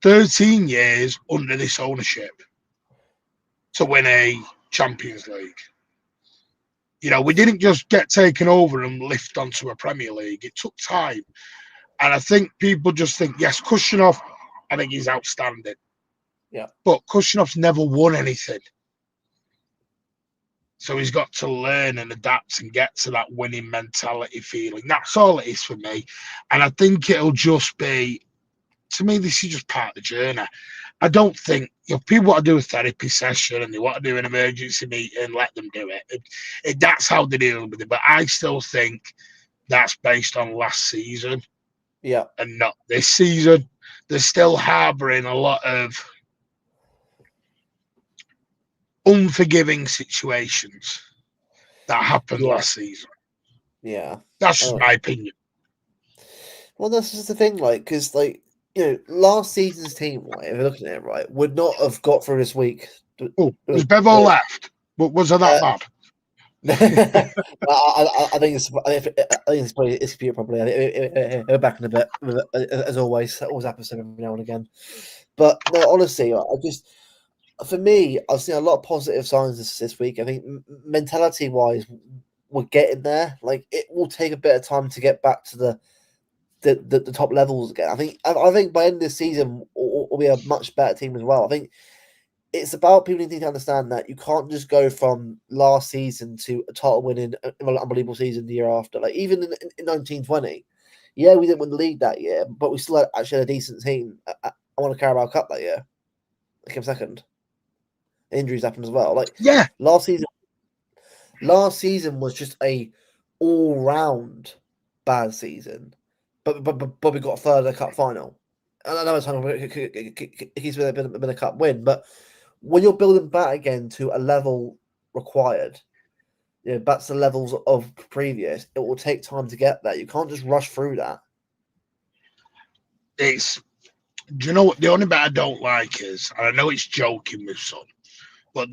13 years under this ownership to win a Champions League. You know, we didn't just get taken over and lift onto a Premier League. It took time. And I think people just think, yes, Kushinov, I think he's outstanding. Yeah. But Kushinov's never won anything. So he's got to learn and adapt and get to that winning mentality feeling. That's all it is for me. And I think it'll just be, to me, this is just part of the journey. I don't think, people want to do a therapy session and they want to do an emergency meeting, let them do it. That's how they deal with it. But I still think that's based on last season. Yeah. And not this season. They're still harbouring a lot of unforgiving situations that happened last season. Yeah. That's just my opinion. Well, that's just the thing, because, last season's team, right, if you're looking at it, right, would not have got through this week. Oh, was Bevo left? But was it that bad? I think it's probably probably. We're back in a bit, as always. That always happens every now and again. But no, honestly, for me, I've seen a lot of positive signs this week. I think mentality-wise, we're getting there. Like, it will take a bit of time to get back to the top levels again. I think by the end of this season, we'll be a much better team as well. I think it's about people needing to understand that you can't just go from last season to a title winning, unbelievable season the year after. Like, even in 1920, we didn't win the league that year, but we still actually had a decent team. I won a Carabao Cup that year. I came second. Injuries happened as well. Last season was just a all-round bad season, but we got third in the cup final. And I know it's been a cup win, but when you're building back again to a level required, back to the levels of previous, it will take time to get there. You can't just rush through that. Do you know what? The only bit I don't like is, and I know it's joking with some, but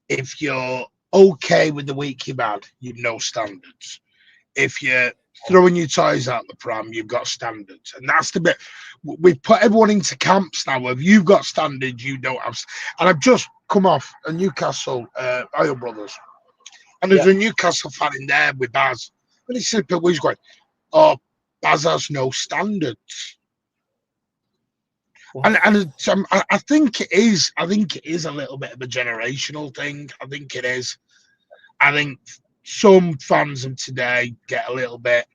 if you're okay with the week you've had, you've no standards. If you're throwing your toys out the pram, you've got standards. And that's the bit. We've put everyone into camps now. If you've got standards, you don't have. And I've just come off a Newcastle Oil Brothers. And there's a Newcastle fan in there with Baz. And he said, but he's going, oh, Baz has no standards. And I think it is. I think it is a little bit of a generational thing. I think it is. I think some fans of today get a little bit.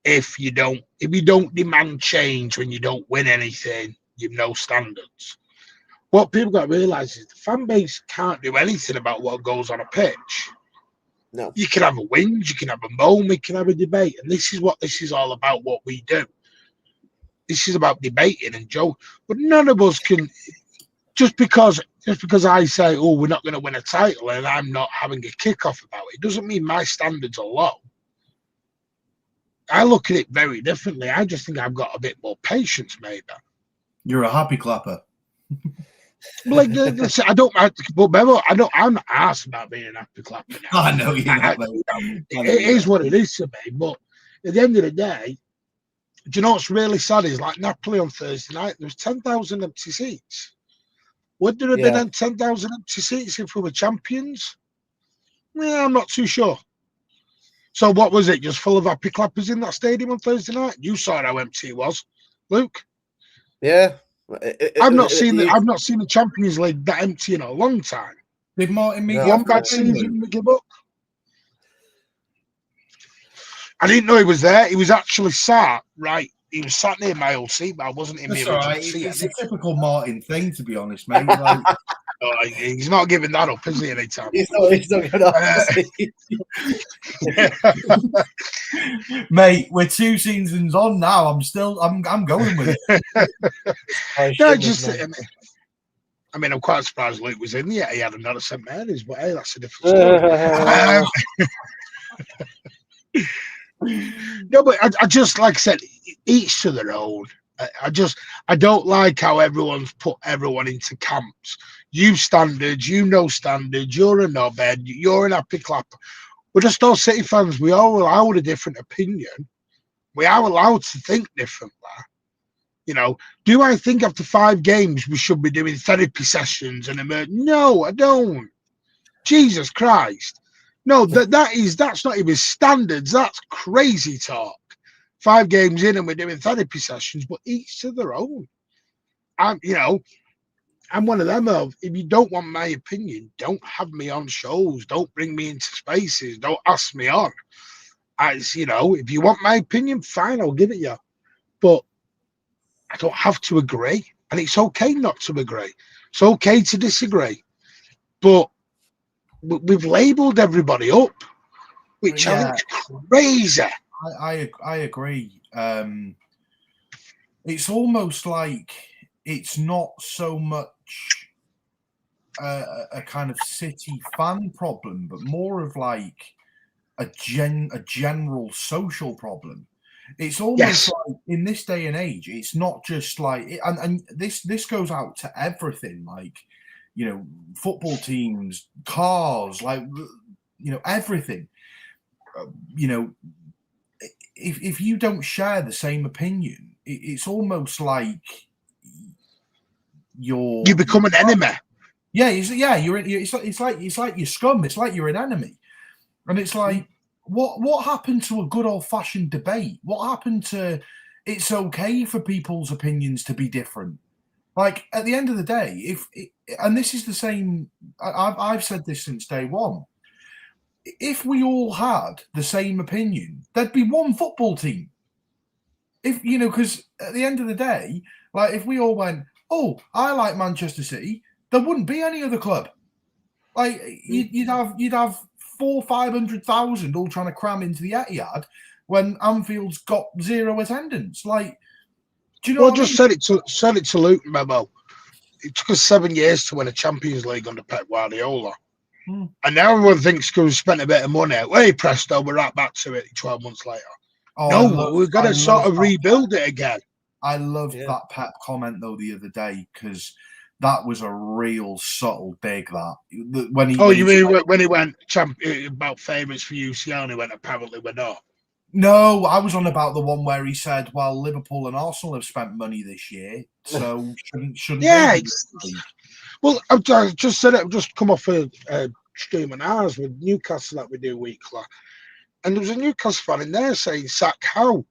If you don't demand change when you don't win anything, you've no standards. What people got to realise is the fan base can't do anything about what goes on a pitch. No. You can have a whinge, you can have a moan, we can have a debate, and this is what this is all about. What we do. This is about debating and joke, but none of us can. just because I say, oh, we're not going to win a title, and I'm not having a kickoff about it, doesn't mean my standards are low. I look at it very differently. I just think I've got a bit more patience, maybe. You're a happy clapper. Like I don't, but remember, I'm not asked about being an happy clapper now. I know you're not, mate. It is what it is to me. But at the end of the day, do you know what's really sad is like Napoli on Thursday night, there was 10,000 empty seats. Would there have been 10,000 empty seats if we were champions? Yeah, I'm not too sure. So what was it? Just full of happy clappers in that stadium on Thursday night? You saw how empty it was, Luke. Yeah, I've not seen the Champions League that empty in a long time. Did Martin meet One bad season to give up. I didn't know he was there. He was actually sat right. He was sat near my old seat, but I wasn't in the original seat. It's a typical Martin thing, to be honest, mate. Like, he's not giving that up, is he? Anytime. He's not giving up. Mate, we're 2 seasons on now. I'm going with it. I mean, I'm quite surprised Luke was in yet. He had another St Mary's, but hey, that's a different story. No, but I just, like I said, each to their own. I don't like how everyone's put everyone into camps. You standards, you no standards, you're a knobhead, you're an happy clapper. We're just all City fans. We are allowed a different opinion. We are allowed to think differently. You know, do I think after 5 games we should be doing therapy sessions and no, I don't. Jesus Christ. No, that's not even standards. That's crazy talk. 5 games in and we're doing therapy sessions, but each to their own. I'm one of them of, if you don't want my opinion, don't have me on shows. Don't bring me into spaces. Don't ask me on. If you want my opinion, fine, I'll give it you. But I don't have to agree. And it's okay not to agree. It's okay to disagree. But we've labelled everybody up, which I think is crazy. I agree. It's almost like it's not so much a kind of City fan problem, but more of like a general social problem. It's almost like in this day and age, it's not just like, and this goes out to everything, like, football teams, cars, like, everything. If you don't share the same opinion, it's almost like you become an enemy. Yeah, it's like you're scum. It's like you're an enemy, and it's like what happened to a good old fashioned debate? What happened to it's okay for people's opinions to be different? Like at the end of the day, and this is the same. I've said this since day one. If we all had the same opinion, there'd be one football team. Because at the end of the day, like if we all went, oh, I like Manchester City, there wouldn't be any other club. Like you'd have 400,000-500,000 all trying to cram into the Etihad when Anfield's got 0 attendance. Like, do you know? Well, said it to Luke Memo. It took us 7 years to win a Champions League under Pep Guardiola. And now everyone thinks because we spent a bit of money. Hey, presto, we're right back to it 12 months later. We've got to sort of rebuild it again. I loved that Pep comment, though, the other day, because that was a real subtle dig, that. When he went about favourites for UCL, and he went, apparently we're not. No, I was on about the one where he said, well, Liverpool and Arsenal have spent money this year, so shouldn't Well, I've just said it. I've just come off a stream and ours with Newcastle that we do weekly. And there was a Newcastle fan in there saying, sack Howe.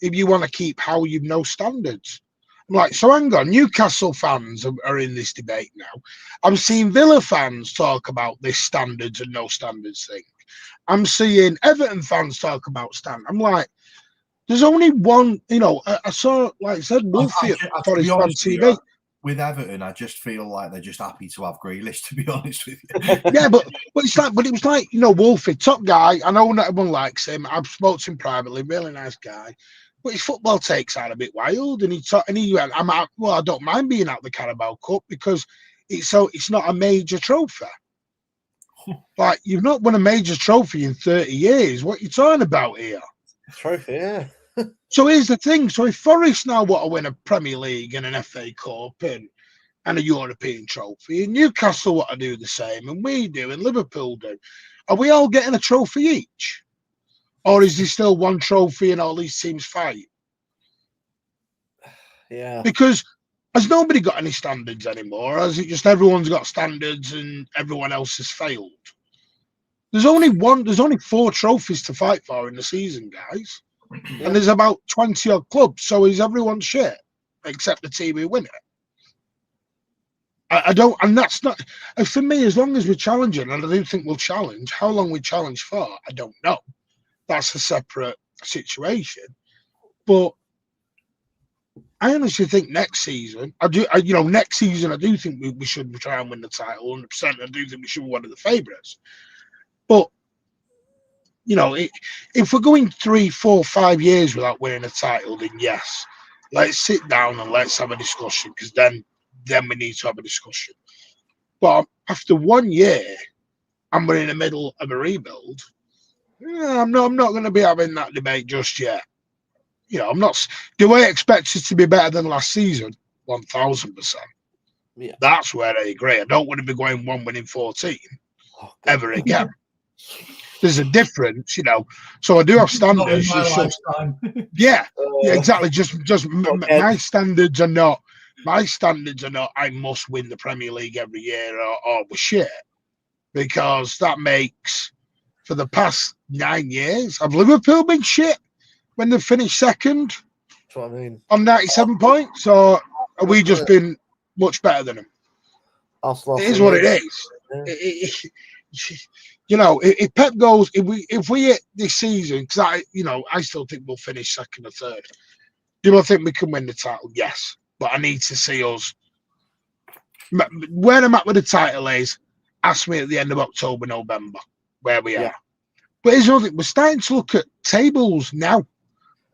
If you want to keep Howe, you've no standards. I'm like, so hang on. Newcastle fans are in this debate now. I'm seeing Villa fans talk about this standards and no standards thing. I'm seeing Everton fans talk about standards. I'm like, there's only one, I saw, like I said, Wolfie at Forest Fan TV. With Everton, I just feel like they're just happy to have Grealish, to be honest with you. Yeah, but it was like, Wolfie, top guy. I know not everyone likes him. I've spoken to him privately, really nice guy. But his football takes are a bit wild, and he went, "I'm out. Well, I don't mind being out the Carabao Cup because it's not a major trophy. Like you've not won a major trophy in 30 years. What are you talking about here?" Trophy, yeah. So here's the thing. So if Forest now want to win a Premier League and an FA Cup and a European trophy, and Newcastle want to do the same, and we do, and Liverpool do, are we all getting a trophy each? Or is there still one trophy and all these teams fight? Yeah. Because has nobody got any standards anymore? Has it just everyone's got standards and everyone else has failed? There's only 4 trophies to fight for in the season, guys. Yeah. And there's about 20 odd clubs. So is everyone shit except the team who win it? I don't, and that's not for me. As long as we're challenging, and I do think we'll challenge. How long we challenge for, I don't know. That's a separate situation. But I honestly think next season, next season, I do think we should try and win the title 100%. I do think we should be one of the favourites. But if we're going 3, 4, 5 years without winning a title, then yes, let's sit down and let's have a discussion, because then we need to have a discussion. But after 1 year, and we're in the middle of a rebuild, I'm not going to be having that debate just yet. I'm not. Do I expect it to be better than last season? 1,000%. Yeah. That's where I agree. I don't want to be going 1 winning 14 ever again. There's a difference, So I do have standards. Yeah, exactly. Just my standards are not. My standards are not. I must win the Premier League every year, or we're shit. Because that makes, for the past 9 years, have Liverpool been shit when they've finished second? That's what I mean. On 97 points, or are we just been much better than them? It is what it is. If Pep goes, if we hit this season, because I still think we'll finish second or third. Do I think we can win the title? Yes, but I need to see us. Where I'm at with the title is, ask me at the end of October, November, where we are. But here's another thing, we're starting to look at tables now.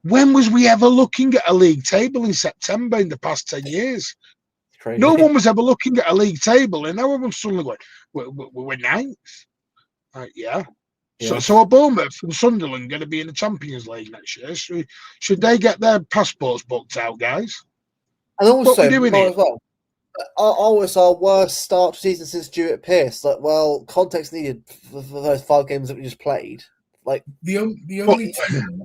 When was we ever looking at a league table in September in the past 10 years? Crazy. No one was ever looking at a league table, and now everyone's suddenly going, we're ninth. Yeah. So are Bournemouth and Sunderland going to be in the Champions League next year? Should they get their passports booked out, guys? And also, what we doing here? as well, always our worst start to season since Stuart Pearce. Like, well, context needed for those 5 games that we just played. Like the only team.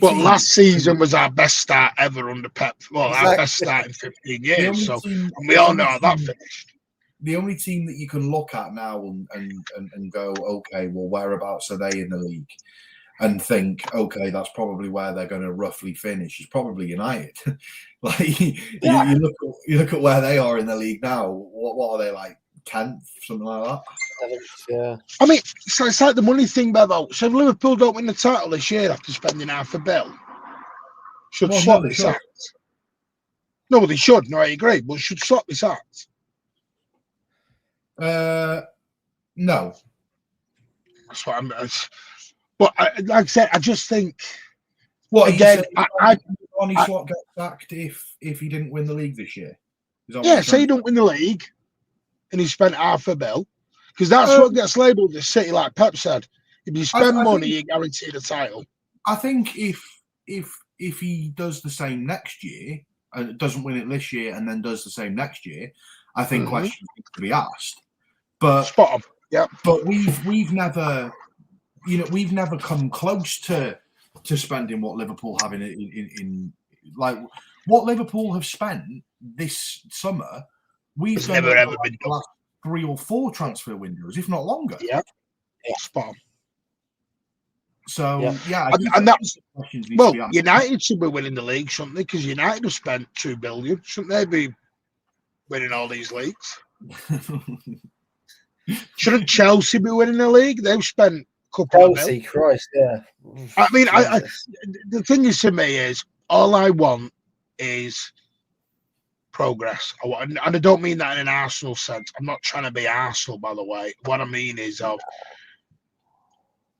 Last season was our best start ever under Pep. Well, our best start in 15 years. And we all know how that finished. The only team that you can look at now and go, okay, well, whereabouts are they in the league? And think, okay, that's probably where they're going to roughly finish. Is probably United. You look at where they are in the league now. What are they, like 10th, something like that? Yeah. I mean, so it's like the money thing, Bevo. So if Liverpool don't win the title this year after spending $500 million, should swap this out. No, they should. No, I agree. But should swap this out. No. That's what I'm. But like I said, I just think. What again? Ronnie Swart get sacked if he didn't win the league this year. Yeah, say he don't win the league, and he spent $500 million, because that's what gets labelled as City. Like Pep said, if you spend money, you guarantee the title. I think if he does the same next year and doesn't win it this year, and then does the same next year, I think questions need to be asked. But spot on. Yeah. But we've never. We've never come close to spending what Liverpool have in like what Liverpool have spent this summer. We've never ever been the last 3 or 4 transfer windows, if not longer. Yeah, spot on. So and that's United should be winning the league, shouldn't they? Because United have spent $2 billion. Shouldn't they be winning all these leagues? Shouldn't Chelsea be winning the league? They've spent Chelsea, Christ, yeah. I mean, the thing is, to me, is all I want is progress. And I don't mean that in an Arsenal sense. I'm not trying to be Arsenal, by the way. What I mean is,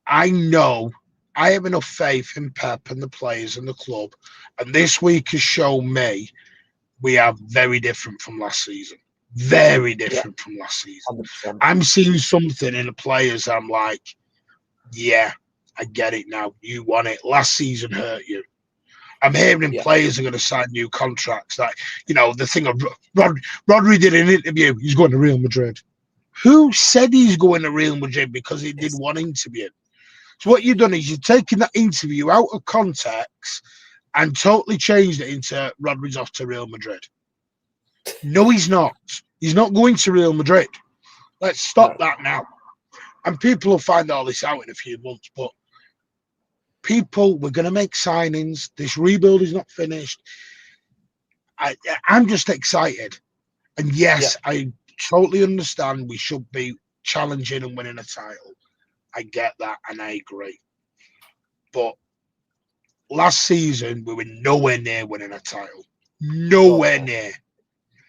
I know I have enough faith in Pep and the players and the club, and this week has shown me we are very different from last season. Very different from last season. 100%. I'm seeing something in the players. I'm like, yeah, I get it now. You won it. Last season hurt you. I'm hearing players are going to sign new contracts. Like, the thing of Rodri did an interview. He's going to Real Madrid. Who said he's going to Real Madrid because he did one interview? So what you've done is you've taken that interview out of context and totally changed it into Rodri's off to Real Madrid. No, he's not. He's not going to Real Madrid. Let's stop that now. And people will find all this out in a few months, but we're going to make signings. This rebuild is not finished. I'm just excited. And yes, I totally understand we should be challenging and winning a title. I get that, and I agree. But last season, we were nowhere near winning a title. Nowhere near.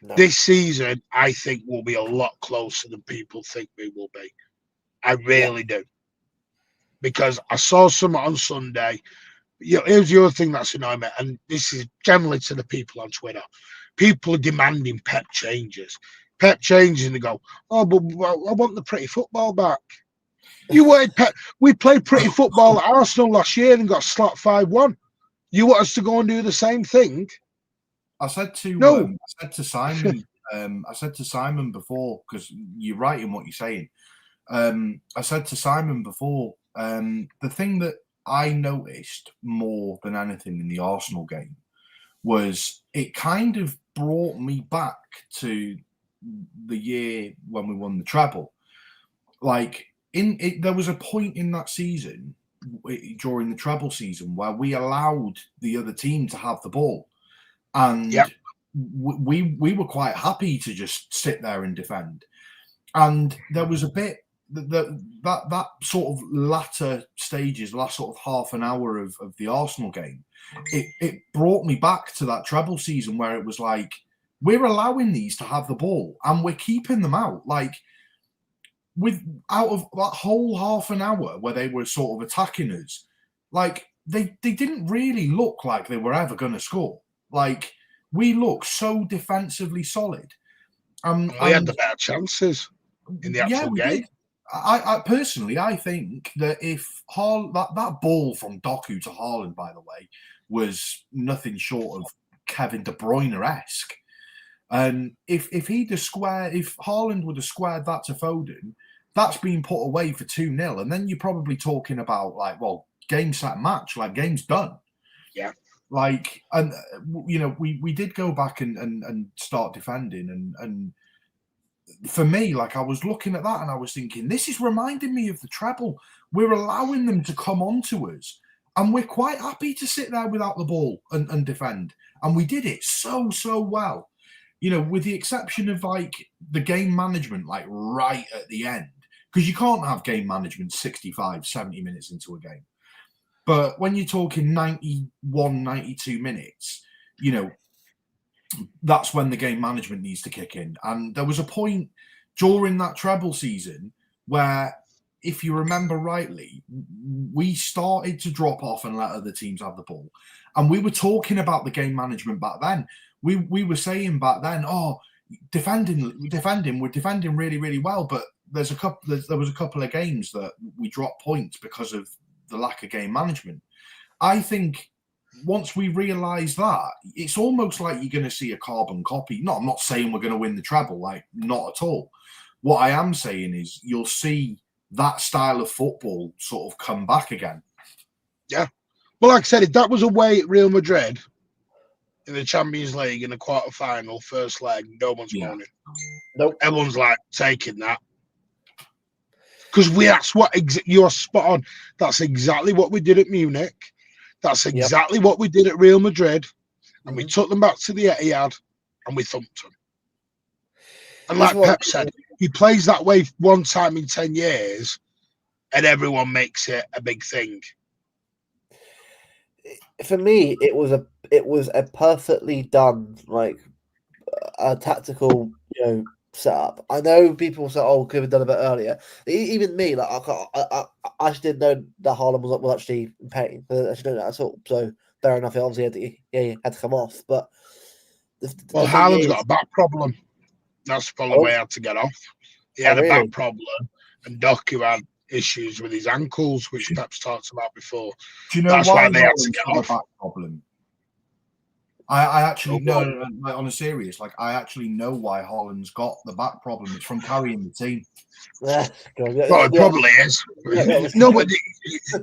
No. This season, I think we'll be a lot closer than people think we will be. I really do. Because I saw some on Sunday. Here's the other thing that's annoying me, and this is generally to the people on Twitter. People are demanding Pep changes. Pep changes, and they go, "Oh, but I want the pretty football back." You wanted Pep. We played pretty football at Arsenal last year and got slapped 5-1. You want us to go and do the same thing? I said to Simon. I said to Simon before, because you're right in what you're saying. I said to Simon before, the thing that I noticed more than anything in the Arsenal game was it kind of brought me back to the year when we won the treble. Like, there was a point in that season during the treble season where we allowed the other team to have the ball, and we were quite happy to just sit there and defend. And there was a bit that sort of latter stages, last sort of half an hour of the Arsenal game, it brought me back to that treble season where it was like, we're allowing these to have the ball and we're keeping them out. Like, out of that whole half an hour where they were sort of attacking us, like they didn't really look like they were ever going to score. Like, we look so defensively solid. We had the better chances in the actual game. I personally, I think that if that ball from Doku to Haaland, by the way, was nothing short of Kevin De Bruyne-esque. And if Haaland would have squared that to Foden, that's been put away for 2-0. And then you're probably talking about, like, well, game, set, match, like, game's done. Yeah. Like, and, we did go back and start defending. And for me, like, I was looking at that and I was thinking, this is reminding me of the treble. We're allowing them to come on to us. And we're quite happy to sit there without the ball and defend. And we did it so well. With the exception of, like, the game management, like, right at the end. Because you can't have game management 65, 70 minutes into a game. But when you're talking 91, 92 minutes, that's when the game management needs to kick in. And there was a point during that treble season where, if you remember rightly, we started to drop off and let other teams have the ball. And we were talking about the game management back then. We were saying back then, defending, we're defending really, really well. But there was a couple of games that we dropped points because of the lack of game management. I think once we realise that, it's almost like you're going to see a carbon copy. No, I'm not saying we're going to win the treble, like, not at all. What I am saying is you'll see that style of football sort of come back again. Yeah. Well, like I said, if that was away at Real Madrid in the Champions League in the quarter-final, first leg, no one's moaning. Nope. Everyone's like taking that. Because that's what you're spot on. That's exactly what we did at Munich. That's exactly what we did at Real Madrid. And we took them back to the Etihad and we thumped them. And like Pep said, he plays that way one time in 10 years and everyone makes it a big thing. For me, it was a perfectly done, like, a tactical, set up. I know people say, "Oh, could have done a bit earlier." Even me, like I actually didn't know that Haaland was actually in pain. I actually didn't know that at all. So fair enough. He obviously he had to come off. But Well, the thing Haaland's is, got a back problem. That's probably why he had to get off. He had a really? back problem, and Doku had issues with his ankles, which Pep's talked about before. Do you know That's why why they had to Holland's get got a off. back problem? I actually Oh, well. no, like, on a serious, like I actually know why Holland's got the back problem. It's from carrying the team. Yeah, Well, it probably is. No, but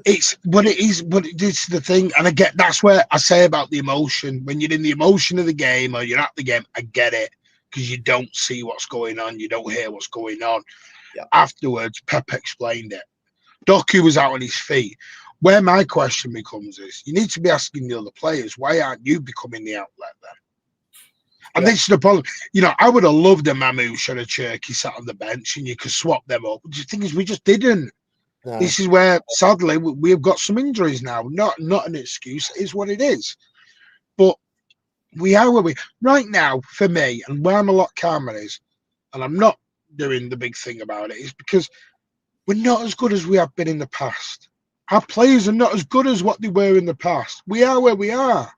it's but it is. But it's the thing, and I get that's where I say about the emotion. When you're in the emotion of the game or you're at the game, I get it because you don't see what's going on, you don't hear what's going on. Yeah. Afterwards, Pep explained it. Doku was out on his feet. Where my question becomes is, you need to be asking the other players, why aren't you becoming the outlet then? And this is the problem. You know, I would have loved a Mamouche or a Cherky sat on the bench and you could swap them up. But the thing is, we just didn't. No. This is where, sadly, we've got some injuries now. Not an excuse. It is what it is. But we are where we right now, for me, and where I'm a lot calmer is, and I'm not doing the big thing about it, is because we're not as good as we have been in the past. Our players are not as good as what they were in the past. We are where we are.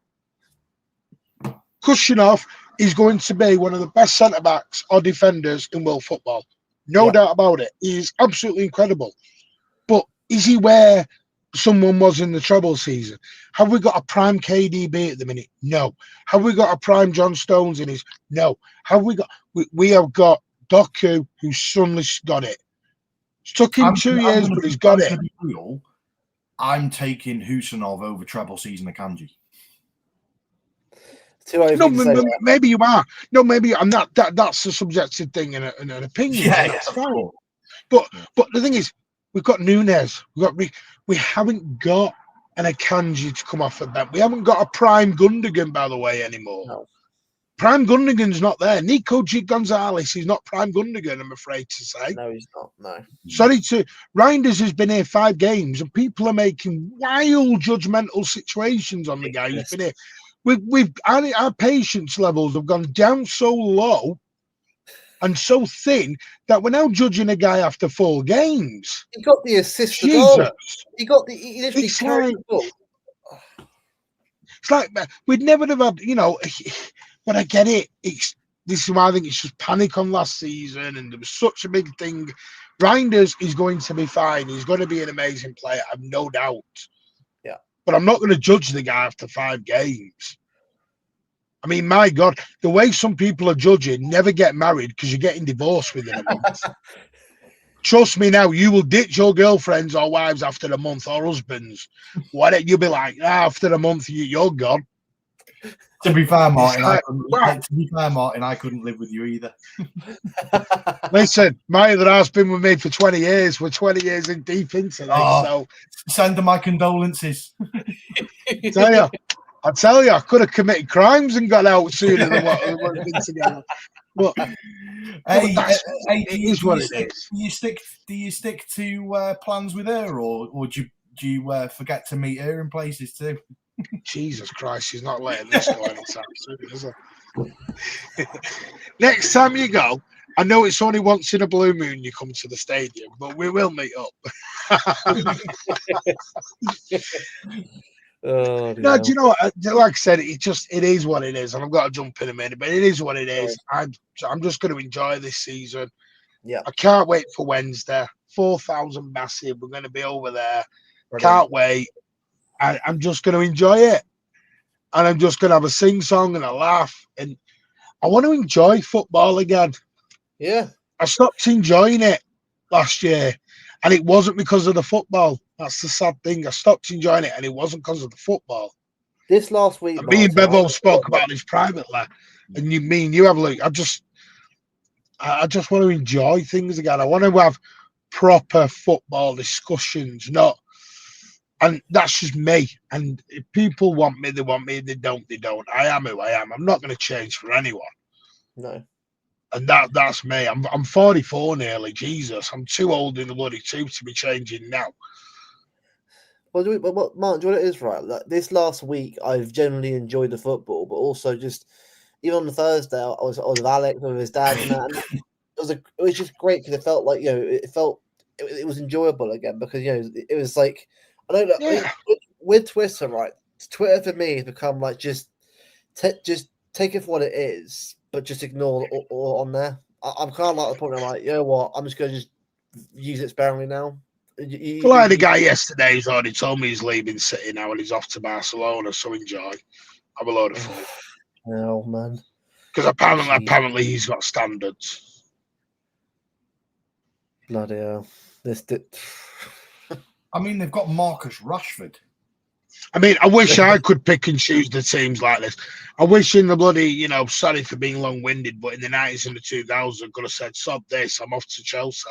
Kushinov is going to be one of the best centre-backs or defenders in world football. No doubt about it. He's absolutely incredible. But is he where someone was in the treble season? Have we got a prime KDB at the minute? No. Have we got a prime John Stones in his? No. Have we got? We have got Doku, who suddenly got it. It's took him 2 years, but he's got it. Real, I'm taking Husanov over treble season Akanji. No, maybe you are. No, maybe I'm not. That's a subjective thing and an opinion. Yeah, that's fine. But the thing is, we've got Nunes. We haven't got an Akanji to come off the bench. We haven't got a prime Gundogan, by the way, anymore. No. Prime Gundogan's not there. Nico G. Gonzalez is not prime Gundogan, I'm afraid to say. No, he's not. No. Sorry to Reinders has been here 5 games, and people are making wild judgmental situations on the guy who's been here. Our patience levels have gone down so low and so thin that we're now judging a guy after 4 games. He got the assist. Jesus. He got the. He literally carried the ball. It's like we'd never have had, you know. But I get it. This is why I think it's just panic on last season, and there was such a big thing. Reinders is going to be fine. He's going to be an amazing player. I've no doubt. Yeah. But I'm not going to judge the guy after 5 games. I mean, my God, the way some people are judging, never get married because you're getting divorced within a month. Trust me now, you will ditch your girlfriends or wives after a month, or husbands. Whatever, you'll be like, after a month, you're gone. To be fair, Martin, I couldn't live with you either. Listen, my other half's been with me for 20 years. We're 20 years in deep into this, so send her my condolences. I tell you, I could have committed crimes and got out sooner than what we've been together. But it is what it is. Do you stick to plans with her, or do you forget to meet her in places too? Jesus Christ, she's not letting this go anytime soon, is it? Next time you go, I know it's only once in a blue moon you come to the stadium, but we will meet up. No, do you know what? Like I said, it is what it is, and I've got to jump in a minute, but it is what it is. I'm just going to enjoy this season. Yeah, I can't wait for Wednesday. 4,000 massive. We're going to be over there. Can't wait. I'm just going to enjoy it, and I'm just going to have a sing song and a laugh, and I want to enjoy football again. Yeah, I stopped enjoying it last year, and it wasn't because of the football. That's the sad thing. I stopped enjoying it, and it wasn't because of the football. This last week, me and Bevo spoke about this privately, and you have Luke. I just want to enjoy things again. I want to have proper football discussions, not. And that's just me. And if people want me, they want me. If they don't, they don't. I am who I am. I'm not going to change for anyone. No. And that's me. I'm 44 nearly. Jesus, I'm too old in the bloody tube to be changing now. Well, Martin, do you know what it is, right? Like, this last week, I've generally enjoyed the football, but also just even on the Thursday, I was with Alex, with his dad, and was just great because it felt like it was enjoyable again because it was like I don't know. I mean, with Twitter, right? Twitter for me has become like just take it for what it is, but just ignore all on there. I'm kind of like the point where I'm like, you know what? I'm just going to just use it sparingly now. Well, I had a guy yesterday who's already told me he's leaving City now and he's off to Barcelona, so enjoy. Have a load of fun. Oh, man. Because apparently he's got standards. Bloody hell. I mean, they've got Marcus Rashford. I mean, I wish I could pick and choose the teams like this. I wish in the bloody, sorry for being long-winded, but in the 90s and the 2000s, I could have said, sod this, I'm off to Chelsea.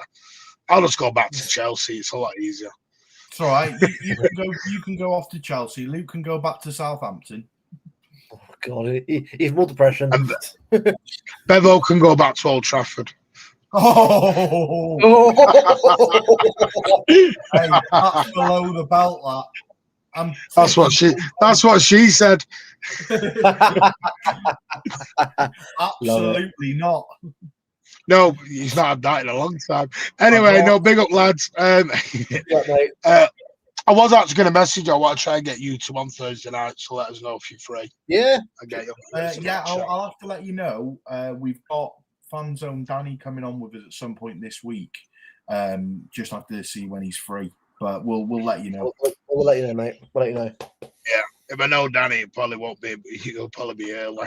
I'll just go back to Chelsea. It's a lot easier. It's all right. You can go off to Chelsea. Luke can go back to Southampton. Oh, God. Even more depression. And Bevo can go back to Old Trafford. Oh! Hey, that's below the belt, that. That's what she said. Absolutely not. No, he's not had that in a long time. Anyway, no, big up, lads. Yeah, mate. I was actually going to message you. I want to try and get you to on Thursday night, so let us know if you're free. Yeah. I'll get you. I'll have to let you know. We've got Fan Zone Danny coming on with us at some point this week. Just have to see when he's free, but we'll let you know. We'll let you know, mate. We'll let you know. Yeah, if I know Danny, it probably won't be. He'll probably be early.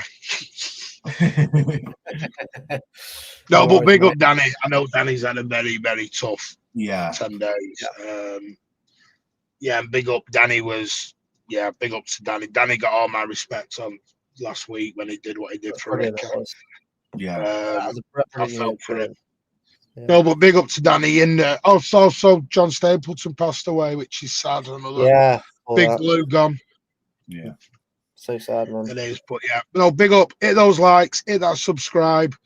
No, but big up Danny. I know Danny's had a very, very tough 10 days. Yeah, and big up Danny big up to Danny. Danny got all my respect on last week when he did what he did for Rick. I felt for him. Yeah. No, but big up to Danny. And also John Stapleton passed away, which is sad. Another big blue gone. Yeah. So sad, man. It is, but yeah. No, big up. Hit those likes, hit that subscribe.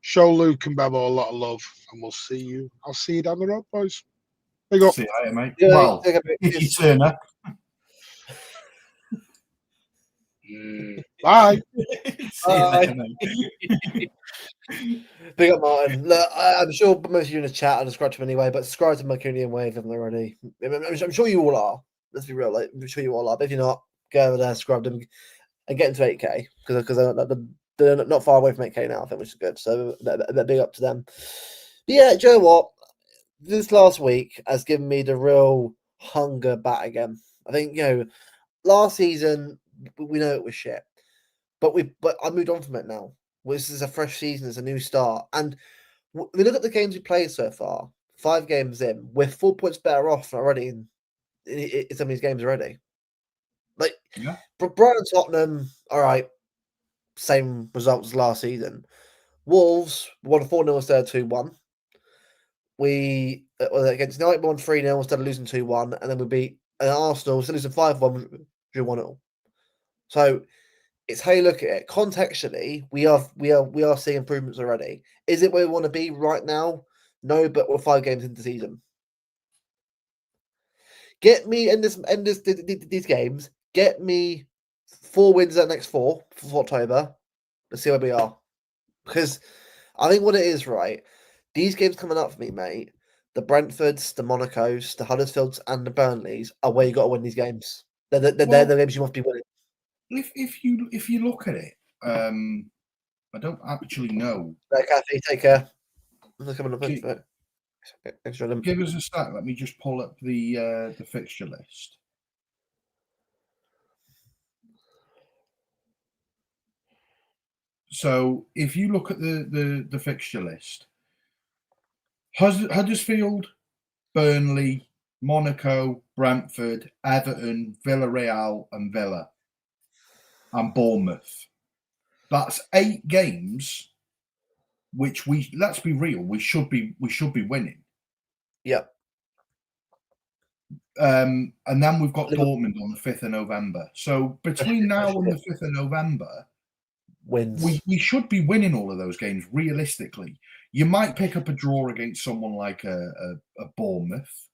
Show Luke and Bevo a lot of love. And we'll see you. I'll see you down the road, boys. Big up. See you later, mate. Yeah, well, if you turn up. Bye. Bye. Big up, Martin. Look, I'm sure most of you in the chat are subscribed to him anyway, but subscribe to Mercurian Wave if you haven't already. I'm sure you all are. Let's be real. I'm sure you all are. But if you're not, go over there, subscribe to them, and get into 8K because they're not far away from 8K now, I think, which is good. So big up to them. But yeah, do you know what? This last week has given me the real hunger back again. I think, last season, we know it was shit. But I moved on from it now. This is a fresh season. It's a new start. And we look at the games we played so far, 5 games in, we're 4 points better off already in some of these games already. For Brighton and Tottenham, all right, same results as last season. Wolves won 4-0 instead of 2-1. We against United won 3-0 instead of losing 2-1, and then we beat Arsenal instead of losing 5-1, drew 1-0. So it's how you look at it. Contextually, we are seeing improvements already. Is it where we want to be right now? No, but we're 5 games into the season. Get me these games. Get me 4 wins in the next 4 for October. Let's see where we are. Because I think what it is, right? These games coming up for me, mate. The Brentfords, the Monacos, the Huddersfields, and the Burnleys are where you got to win these games. They're the games you must be winning. If you look at it, I don't actually know. Right, Kathy, take care. Give us a sec. Let me just pull up the fixture list. So if you look at the fixture list, Huddersfield, Burnley, Monaco, Brentford, Everton, Villarreal, and Villa, and Bournemouth. That's 8 games, which let's be real, we should be winning. Yep. And then we've got Dortmund on the 5th of November. So between now and the 5th of November, wins. We should be winning all of those games realistically. You might pick up a draw against someone like a Bournemouth,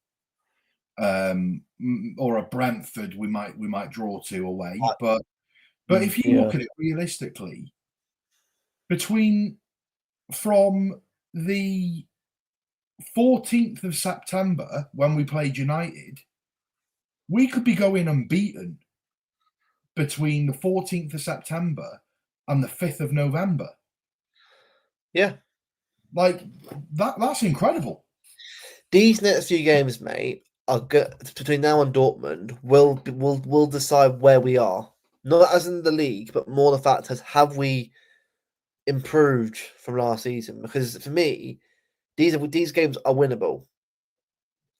or a Brentford. We might draw 2 away, but if you look at it realistically, from the 14th of September, when we played United, we could be going unbeaten between the 14th of September and the 5th of November. Yeah. Like, that's incredible. These next few games, mate, are good. Between now and Dortmund, will decide where we are. Not as in the league, but more the fact as have we improved from last season? Because for me, these games are winnable.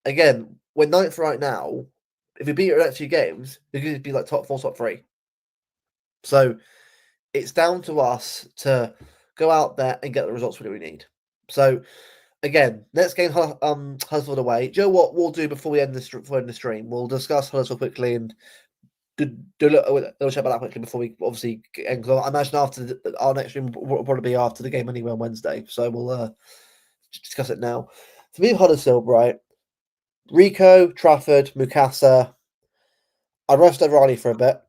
Again, we're ninth right now. If we beat our next few games, we could be like top 4, top 3. So it's down to us to go out there and get the results we need. So again, next game, Huddersfield away. Do you know what we'll do before we end the stream? We'll discuss Huddersfield quickly and do a little chat about that quickly before we obviously end. Because I imagine after our next stream will probably be after the game anyway on Wednesday. So we'll discuss it now. For me, Huddersfield, right? Rico, Trafford, Mukasa. I rest O'Reilly for a bit.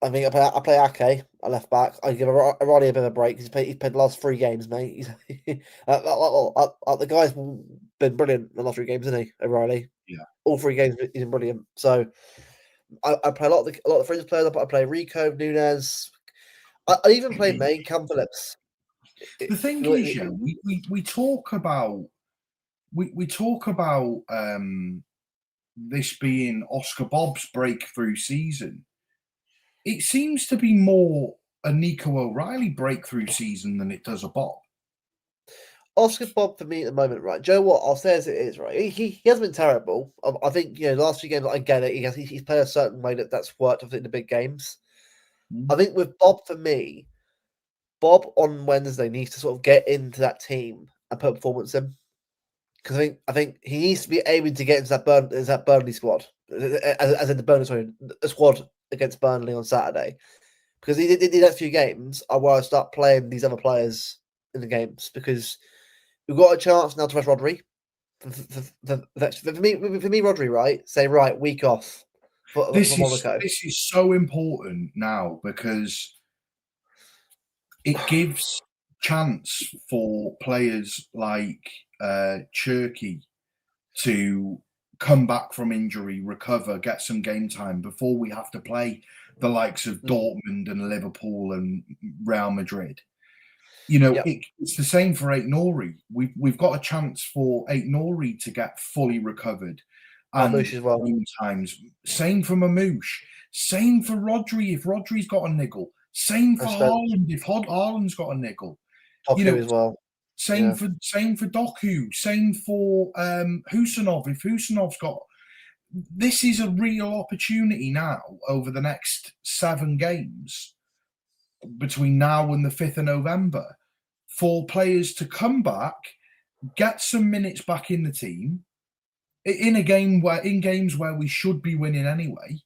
I think I play Ake. I left back. I give O'Reilly a bit of a break. He's played the last 3 games, mate. The guy's been brilliant the last 3 games, isn't he, O'Reilly? Yeah. All 3 games he's been brilliant. So I play a lot of the French players. I play Rico, Nunez. I even play May Cam Phillips. The thing is, yeah, we talk about this being Oscar Bobb's breakthrough season. It seems to be more a Nico O'Reilly breakthrough season than it does a Bob. Oscar Bob for me at the moment, right? Joe, what I'll say as it is, right? He hasn't been terrible. I think the last few games I get it. He's played a certain way that's worked. I think in the big games. I think with Bob for me, Bob on Wednesday needs to sort of get into that team and put performance in. Because I think he needs to be aiming to get into that Burnley squad, as in the squad against Burnley on Saturday. Because he did the next few games are where I start playing these other players in the games because we've got a chance now to rest Rodri. For me, Rodri, right? Say right, week off for Monaco. This is so important now because it gives chance for players like Cherky to come back from injury, recover, get some game time before we have to play the likes of Dortmund and Liverpool and Real Madrid. It's the same for Aït-Nouri. We've got a chance for Aït-Nouri to get fully recovered. And Mamouche as well. Times. Same for Mamouche. Same for Rodri if Rodri's got a niggle. Same for Haaland if Haaland's got a niggle. Doku as well. Same for Doku. Same for Husanov if Husanov's got. This is a real opportunity now over the next 7 games between now and the 5th of November for players to come back, get some minutes back in the team in games where we should be winning anyway,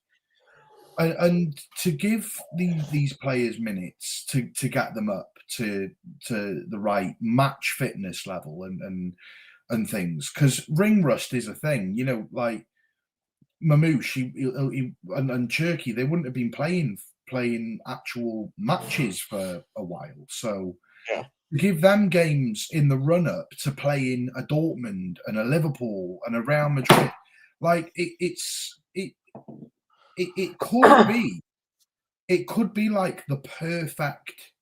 and to give these players minutes to get them up to the right match fitness level and things, because ring rust is a thing. Like Mamouche and Cherky, they wouldn't have been playing actual matches for a while. So give them games in the run up to playing a Dortmund and a Liverpool and a Real Madrid. Like it could be like the perfect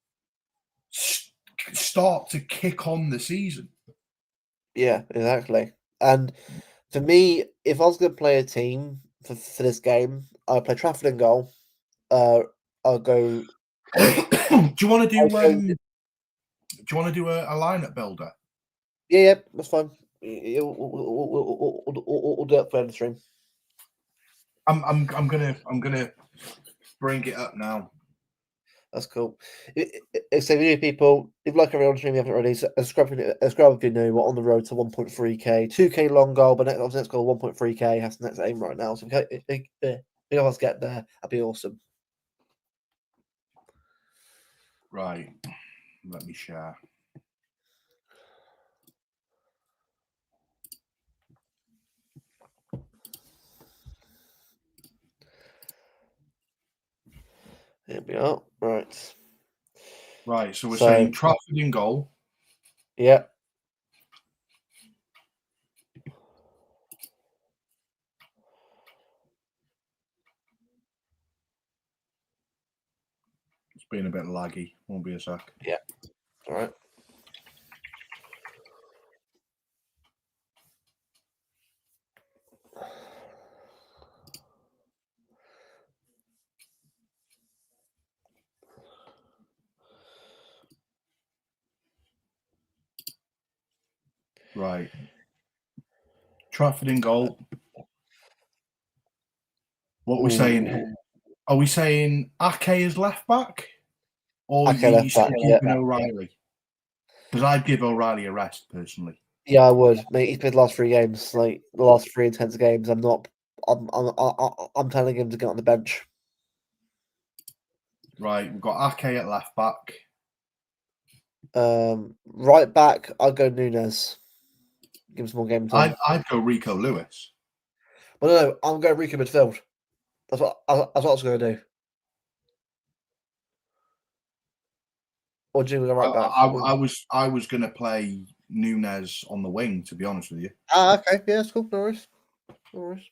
start to kick on the season. Yeah, exactly. And for me, if I was going to play a team for this game, I'll play Trafford in goal. I'll go. Do you want to do? Do you want to do a lineup builder? Yeah, that's fine. We'll do it for the stream. I'm gonna bring it up now. That's cool. So, new people, if you like everyone stream, you haven't already, subscribe if you're new. We're on the road to 1.3k, 2k long goal, but next goal 1.3k. That's the next aim right now. So, if you guys get there, that'd be awesome. Right, let me share. Here we are. Right. Right, so we're saying Trafford in goal. Yeah. It's been a bit laggy. Won't be a sec. Yeah. All right. Right. Trafford in goal. What we're saying? Are we saying Ake is left back, or Ake you left back, still keeping O'Reilly? Because I'd give O'Reilly a rest personally. Yeah, I would. Mate, he's played the last 3 games, like the last 3 intense games. I'm not. I'm telling him to get on the bench. Right, we've got Ake at left back. Right back, I'll go Nunes. Give him some more game time. I'd go Rico Lewis. Well, no, I'm going Rico midfield. That's what I was going to do. Or do you go right back? I was going to play Nunes on the wing, to be honest with you. Okay, yeah, that's cool. No worries. No worries.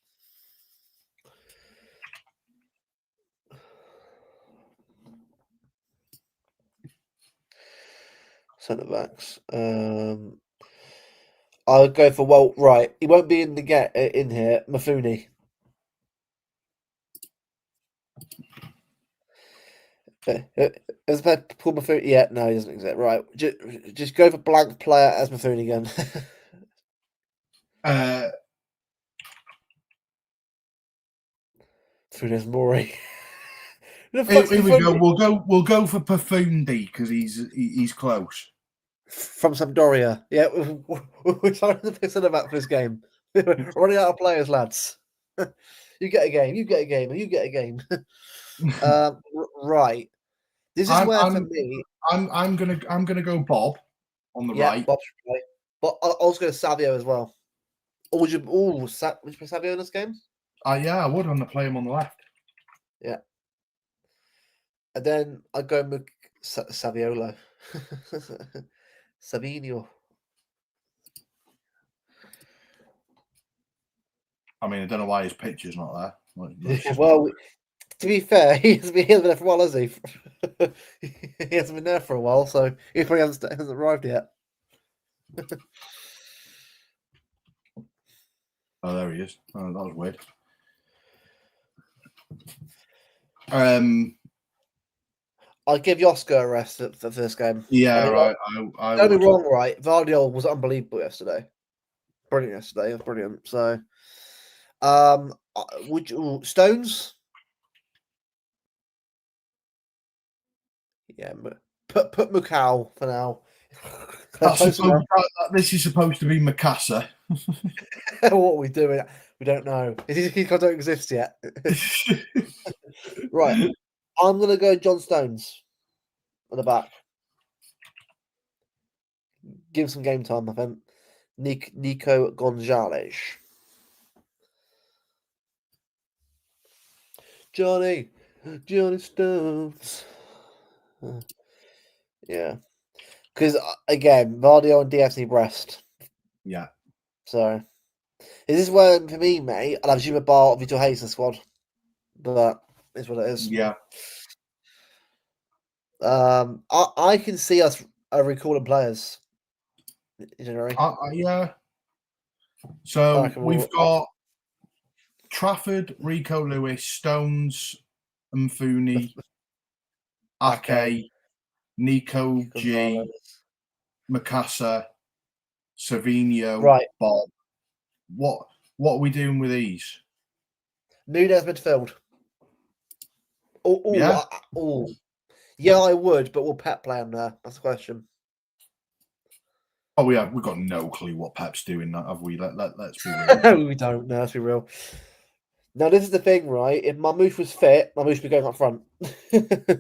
Centre backs. I'll go for right. He won't be in here. Mafuni. Is that Paul Mafuni? Yeah, no, he doesn't exist. Right, just go for blank player as Mafuni again. Funes Mori. Here we go. We'll go for Pafundi because he's close. From Sampdoria. Yeah, we're trying to piss it about for this game. We're running out of players, lads. You get a game. You get a game. You get a game. Right. This is where for me. I'm gonna go Bob on the right. Bob should play. But I was going to Savio as well. Or would you play Savio in this game? Yeah, I would. I'm gonna play him on the left. Yeah. And then I'd go Saviolo. Savinho. I mean, I don't know why his picture's not there. Well, to be fair, he hasn't been there for a while, has he? He hasn't been there for a while, so he probably hasn't arrived yet. Oh, there he is. Oh, that was weird. I'd give Joska a rest for this game. Yeah, right. Don't be wrong, right? Vardiol was unbelievable yesterday. Brilliant yesterday. It was brilliant. So, would you Stones? Yeah, put Mukau for now. This is supposed to be Mikasa. What are we doing? We don't know. He don't exist yet. Right. I'm gonna go John Stones on the back. Give him some game time, I think. Nico Gonzalez. Johnny Stones. Yeah. Because, again, Vardio and DF's need rest. Yeah. So, is this where, for me, mate, I'll have Juma Bar or Vitor Hayes in the squad. But that is what it is. Yeah. I can see us recalling players in January. Yeah. So we've got Trafford, Rico Lewis, Stones, Mfuni, Ake, Nico G, Mikasa, Savinho, right. Bob. What are we doing with these? Nunes midfield. Yeah, I would, but will Pep play him there? That's the question. Oh, we've got no clue what Pep's doing, have we? Let's be real. We don't. No, let's be real. Now, this is the thing, right? If Mamouche was fit, Mamouche would be going up front. Do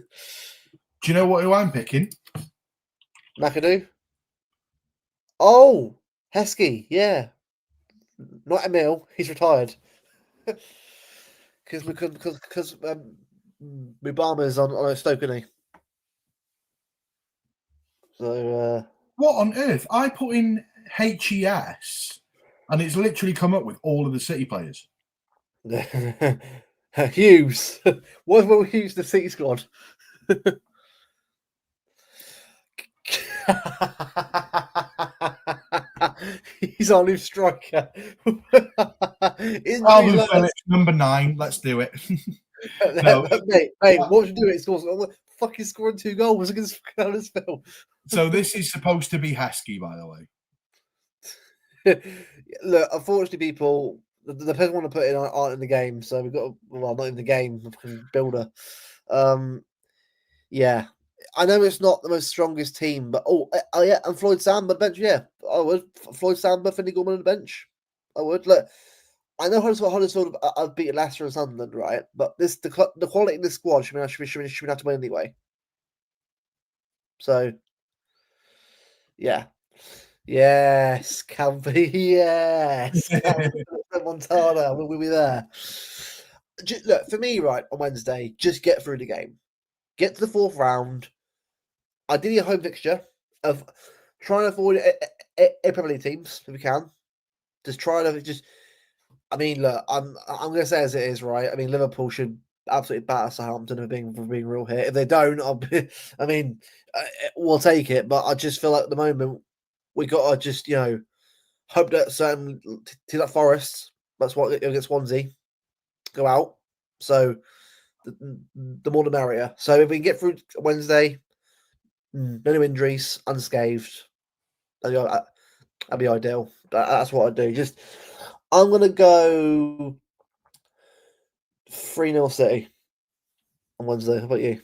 you know who I'm picking? McAdoo. Oh, Heskey. Yeah, not Emil. He's retired. Because Mubama's on a Stoke, isn't he? So What on earth? I put in HES, and it's literally come up with all of the City players. Hughes. What will Hughes the City squad? He's our new striker. Calvin Phillips, number 9. Let's do it. No, mate, what should do it? Scores fucking scoring 2 goals against Huddersfield. So this is supposed to be Heskey, by the way. Look, unfortunately, people, the players want to put in aren't in the game, so we've got not in the game, builder. Yeah, I know it's not the most strongest team, but yeah, and Floyd Samba bench, yeah, I would. Floyd Samba, Finley Gorman on the bench, I would. Look, I know Huddersfield I've beaten Leicester and Sunderland, right? But the quality in this squad should we have to win anyway. So, yeah. Yes, Campy, yes. Montana, we'll be there. Look, for me, right, on Wednesday, just get through the game. Get to the 4th round. Ideally a home fixture of trying to avoid a Premier League teams if we can. Just try to I mean, look, I'm going to say as it is, right? I mean, Liverpool should absolutely batter Southampton for being real here. If they don't, we'll take it. But I just feel like at the moment we got to just hope that certain teams like Forest, that's what against Swansea, go out. So the more the merrier. So if we can get through Wednesday, no injuries, unscathed, that'd be ideal. That's what I'd do. I'm going to go 3-0 City on Wednesday. How about you?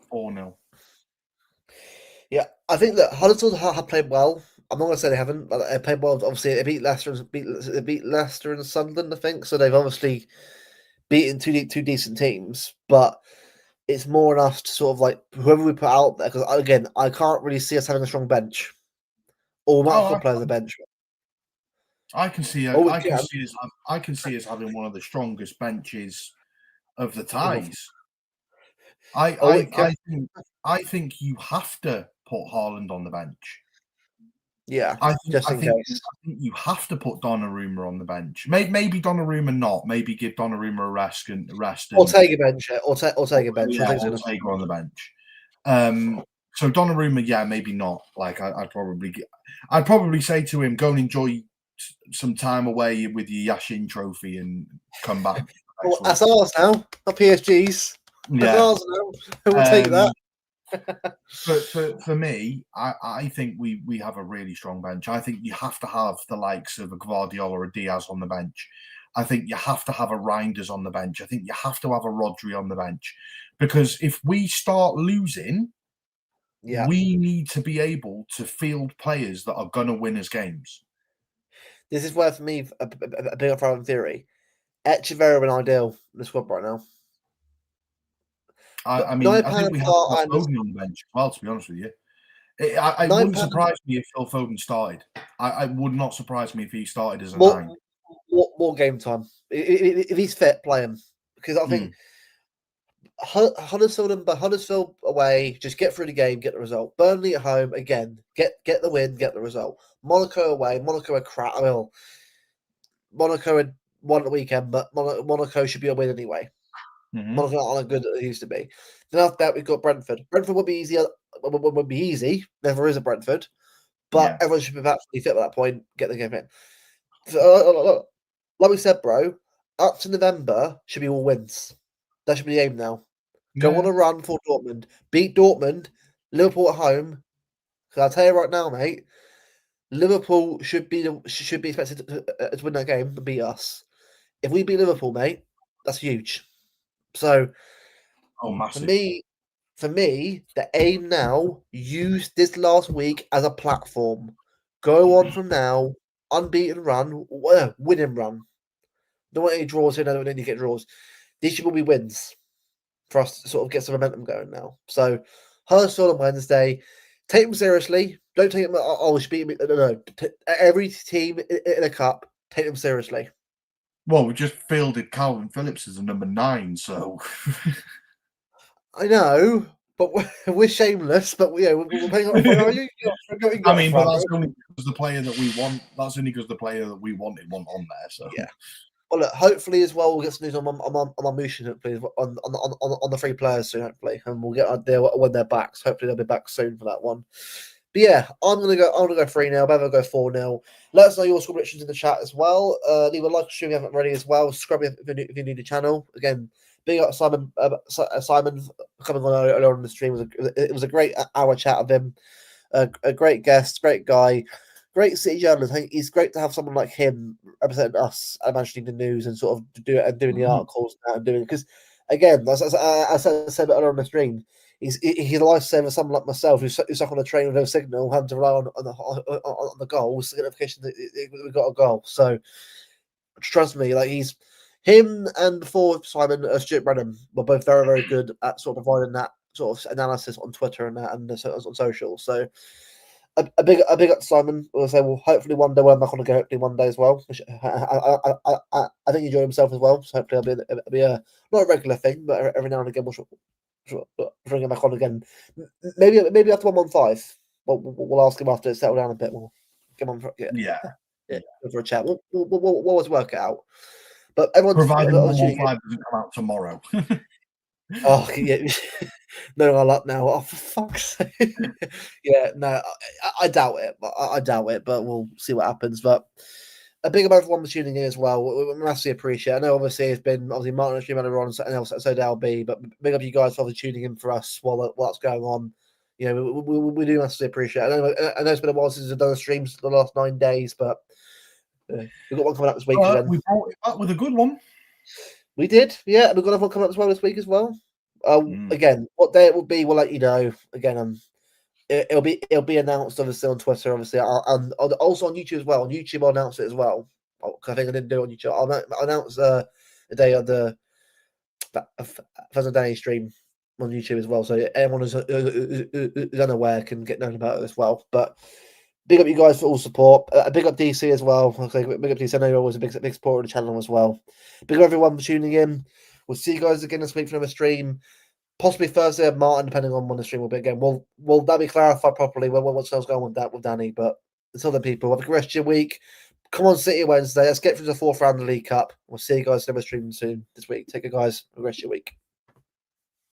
Or no. Yeah, I think that Huddersfield have played well. I'm not going to say they haven't, but they played well. Obviously, they beat Leicester and Sunderland, I think. So they've obviously beaten two decent teams, but it's more enough to sort of like whoever we put out there. Because again, I can't really see us having a strong bench or multiple players on the bench. I can see us having one of the strongest benches of the ties. I think you have to put Haaland on the bench. Yeah, I think you have to put Donnarumma on the bench. Maybe Donnarumma not. Maybe give Donnarumma a rest. Ortega bench. Ortega bench. Yeah, Ortega on the bench. So Donnarumma, yeah, maybe not. Like I'd probably say to him, go and enjoy some time away with your Yashin trophy and come back. Well, that's ours now. Not PSG's. Yeah, that's ours now. We'll take that. For me, I think we have a really strong bench. I think you have to have the likes of a Guardiola or a Diaz on the bench. I think you have to have a Reinders on the bench. I think you have to have a Rodri on the bench. Because if we start losing, we need to be able to field players that are going to win us games. This is where, for me, a big up theory. Echeverria and ideal in the squad right now. I think we have Foden on the bench as well, to be honest with you. It wouldn't surprise me if Phil Foden started. I would not surprise me if he started as a 9. More game time. If he's fit, play him. Because I think Huddersfield away, just get through the game, get the result. Burnley at home, again, get the win, get the result. Monaco away, Monaco are crap. Monaco had won at the weekend, but Monaco should be a win anyway. Monaco aren't as good as they used to be. Then after that, we've got Brentford. Brentford would be easy. Would be easy. Never is a Brentford, but everyone should be absolutely fit at that point. Get the game in. So, like we said, bro, up to November should be all wins. That should be the aim now. Go on a run for Dortmund. Beat Dortmund. Liverpool at home. Because I'll tell you right now, mate, Liverpool should be expected to win that game and beat us. If we beat Liverpool, mate, that's huge. So, massive. For me, the aim now, use this last week as a platform. Go on from now, unbeaten run, winning run. Don't want any draws here, don't need to get draws. These should all be wins for us to sort of get some momentum going now. So, Huddersfield on Wednesday. Take them seriously. Don't take them, we should beat them. No. Every team in a cup, take them seriously. Well, we just fielded Calvin Phillips as a number 9, so I know, but we're shameless. But we're paying up for you. I mean, but that's only because the player that we want. That's only because the player that we wanted wasn't on there. So yeah. Well, look, hopefully as well, we'll get some news on Mushin, hopefully, on the 3 players soon, hopefully, and we'll get an idea when they're back. So hopefully they'll be back soon for that one. But yeah, I'm gonna go 3-0. Better go 4-0. Let us know your score predictions in the chat as well. Leave a like, stream if you haven't already as well. Subscribe if you're new to the channel. Again, big up Simon. Simon coming on earlier on the stream. It was a great hour chat of him. A great guest, great guy. Great city journalist. I think it's great to have someone like him representing us and managing the news and sort of doing the articles and doing, because again, as I said earlier on the stream, he's a lifesaver for someone like myself who's stuck on a train with no signal, having to rely on the goals, the notification that we got a goal. So trust me, like him and before Simon, Stuart Brennan were both very, very good at sort of providing that sort of analysis on Twitter and that and on social. So a big up to Simon. We'll say, well, hopefully one day we're back on the go. Hopefully one day as well. I think he enjoyed himself as well. So hopefully it'll be a not a regular thing, but every now and again we'll bring him back on again. Maybe after 115. We'll ask him after it's settled down a bit. We'll come on for for a chat. We'll always work it out. But everyone's provided 115 doesn't come out tomorrow. Oh yeah, no, I luck now. Oh, for fuck's sake! Yeah, no, I doubt it. I doubt it, but we'll see what happens. But a big amount of one for tuning in as well. We massively appreciate it. I know obviously it's been Martin and Stream earlier on, and else so they'll be. But big up you guys for obviously tuning in for us while that's going on. You know, we do massively appreciate it. I know it's been a while since we've done streams the last 9 days, but we've got one coming up this week again. We brought it back with a good one. We did, yeah. We've got another one coming up as well this week as well. Again, what day it will be, we'll let you know. Again, it'll be announced obviously on Twitter, obviously, and also on YouTube as well. On YouTube, I'll announce it as well. I think I didn't do it on YouTube. I'll announce the day of the Pheasant Danny stream on YouTube as well. So anyone who's unaware can get known about it as well. But big up you guys for all support. Big up DC as well. Okay, big up DC. I know you're always a big supporter of the channel as well. Big up everyone for tuning in. We'll see you guys again this week for another stream. Possibly Thursday of Martin, depending on when the stream will be again. Will that be clarified properly what's going with that with Danny? But until then, people, have a good rest of your week. Come on, City Wednesday. Let's get through the 4th round of the League Cup. We'll see you guys in the stream soon this week. Take care, guys. Have a good rest of your week.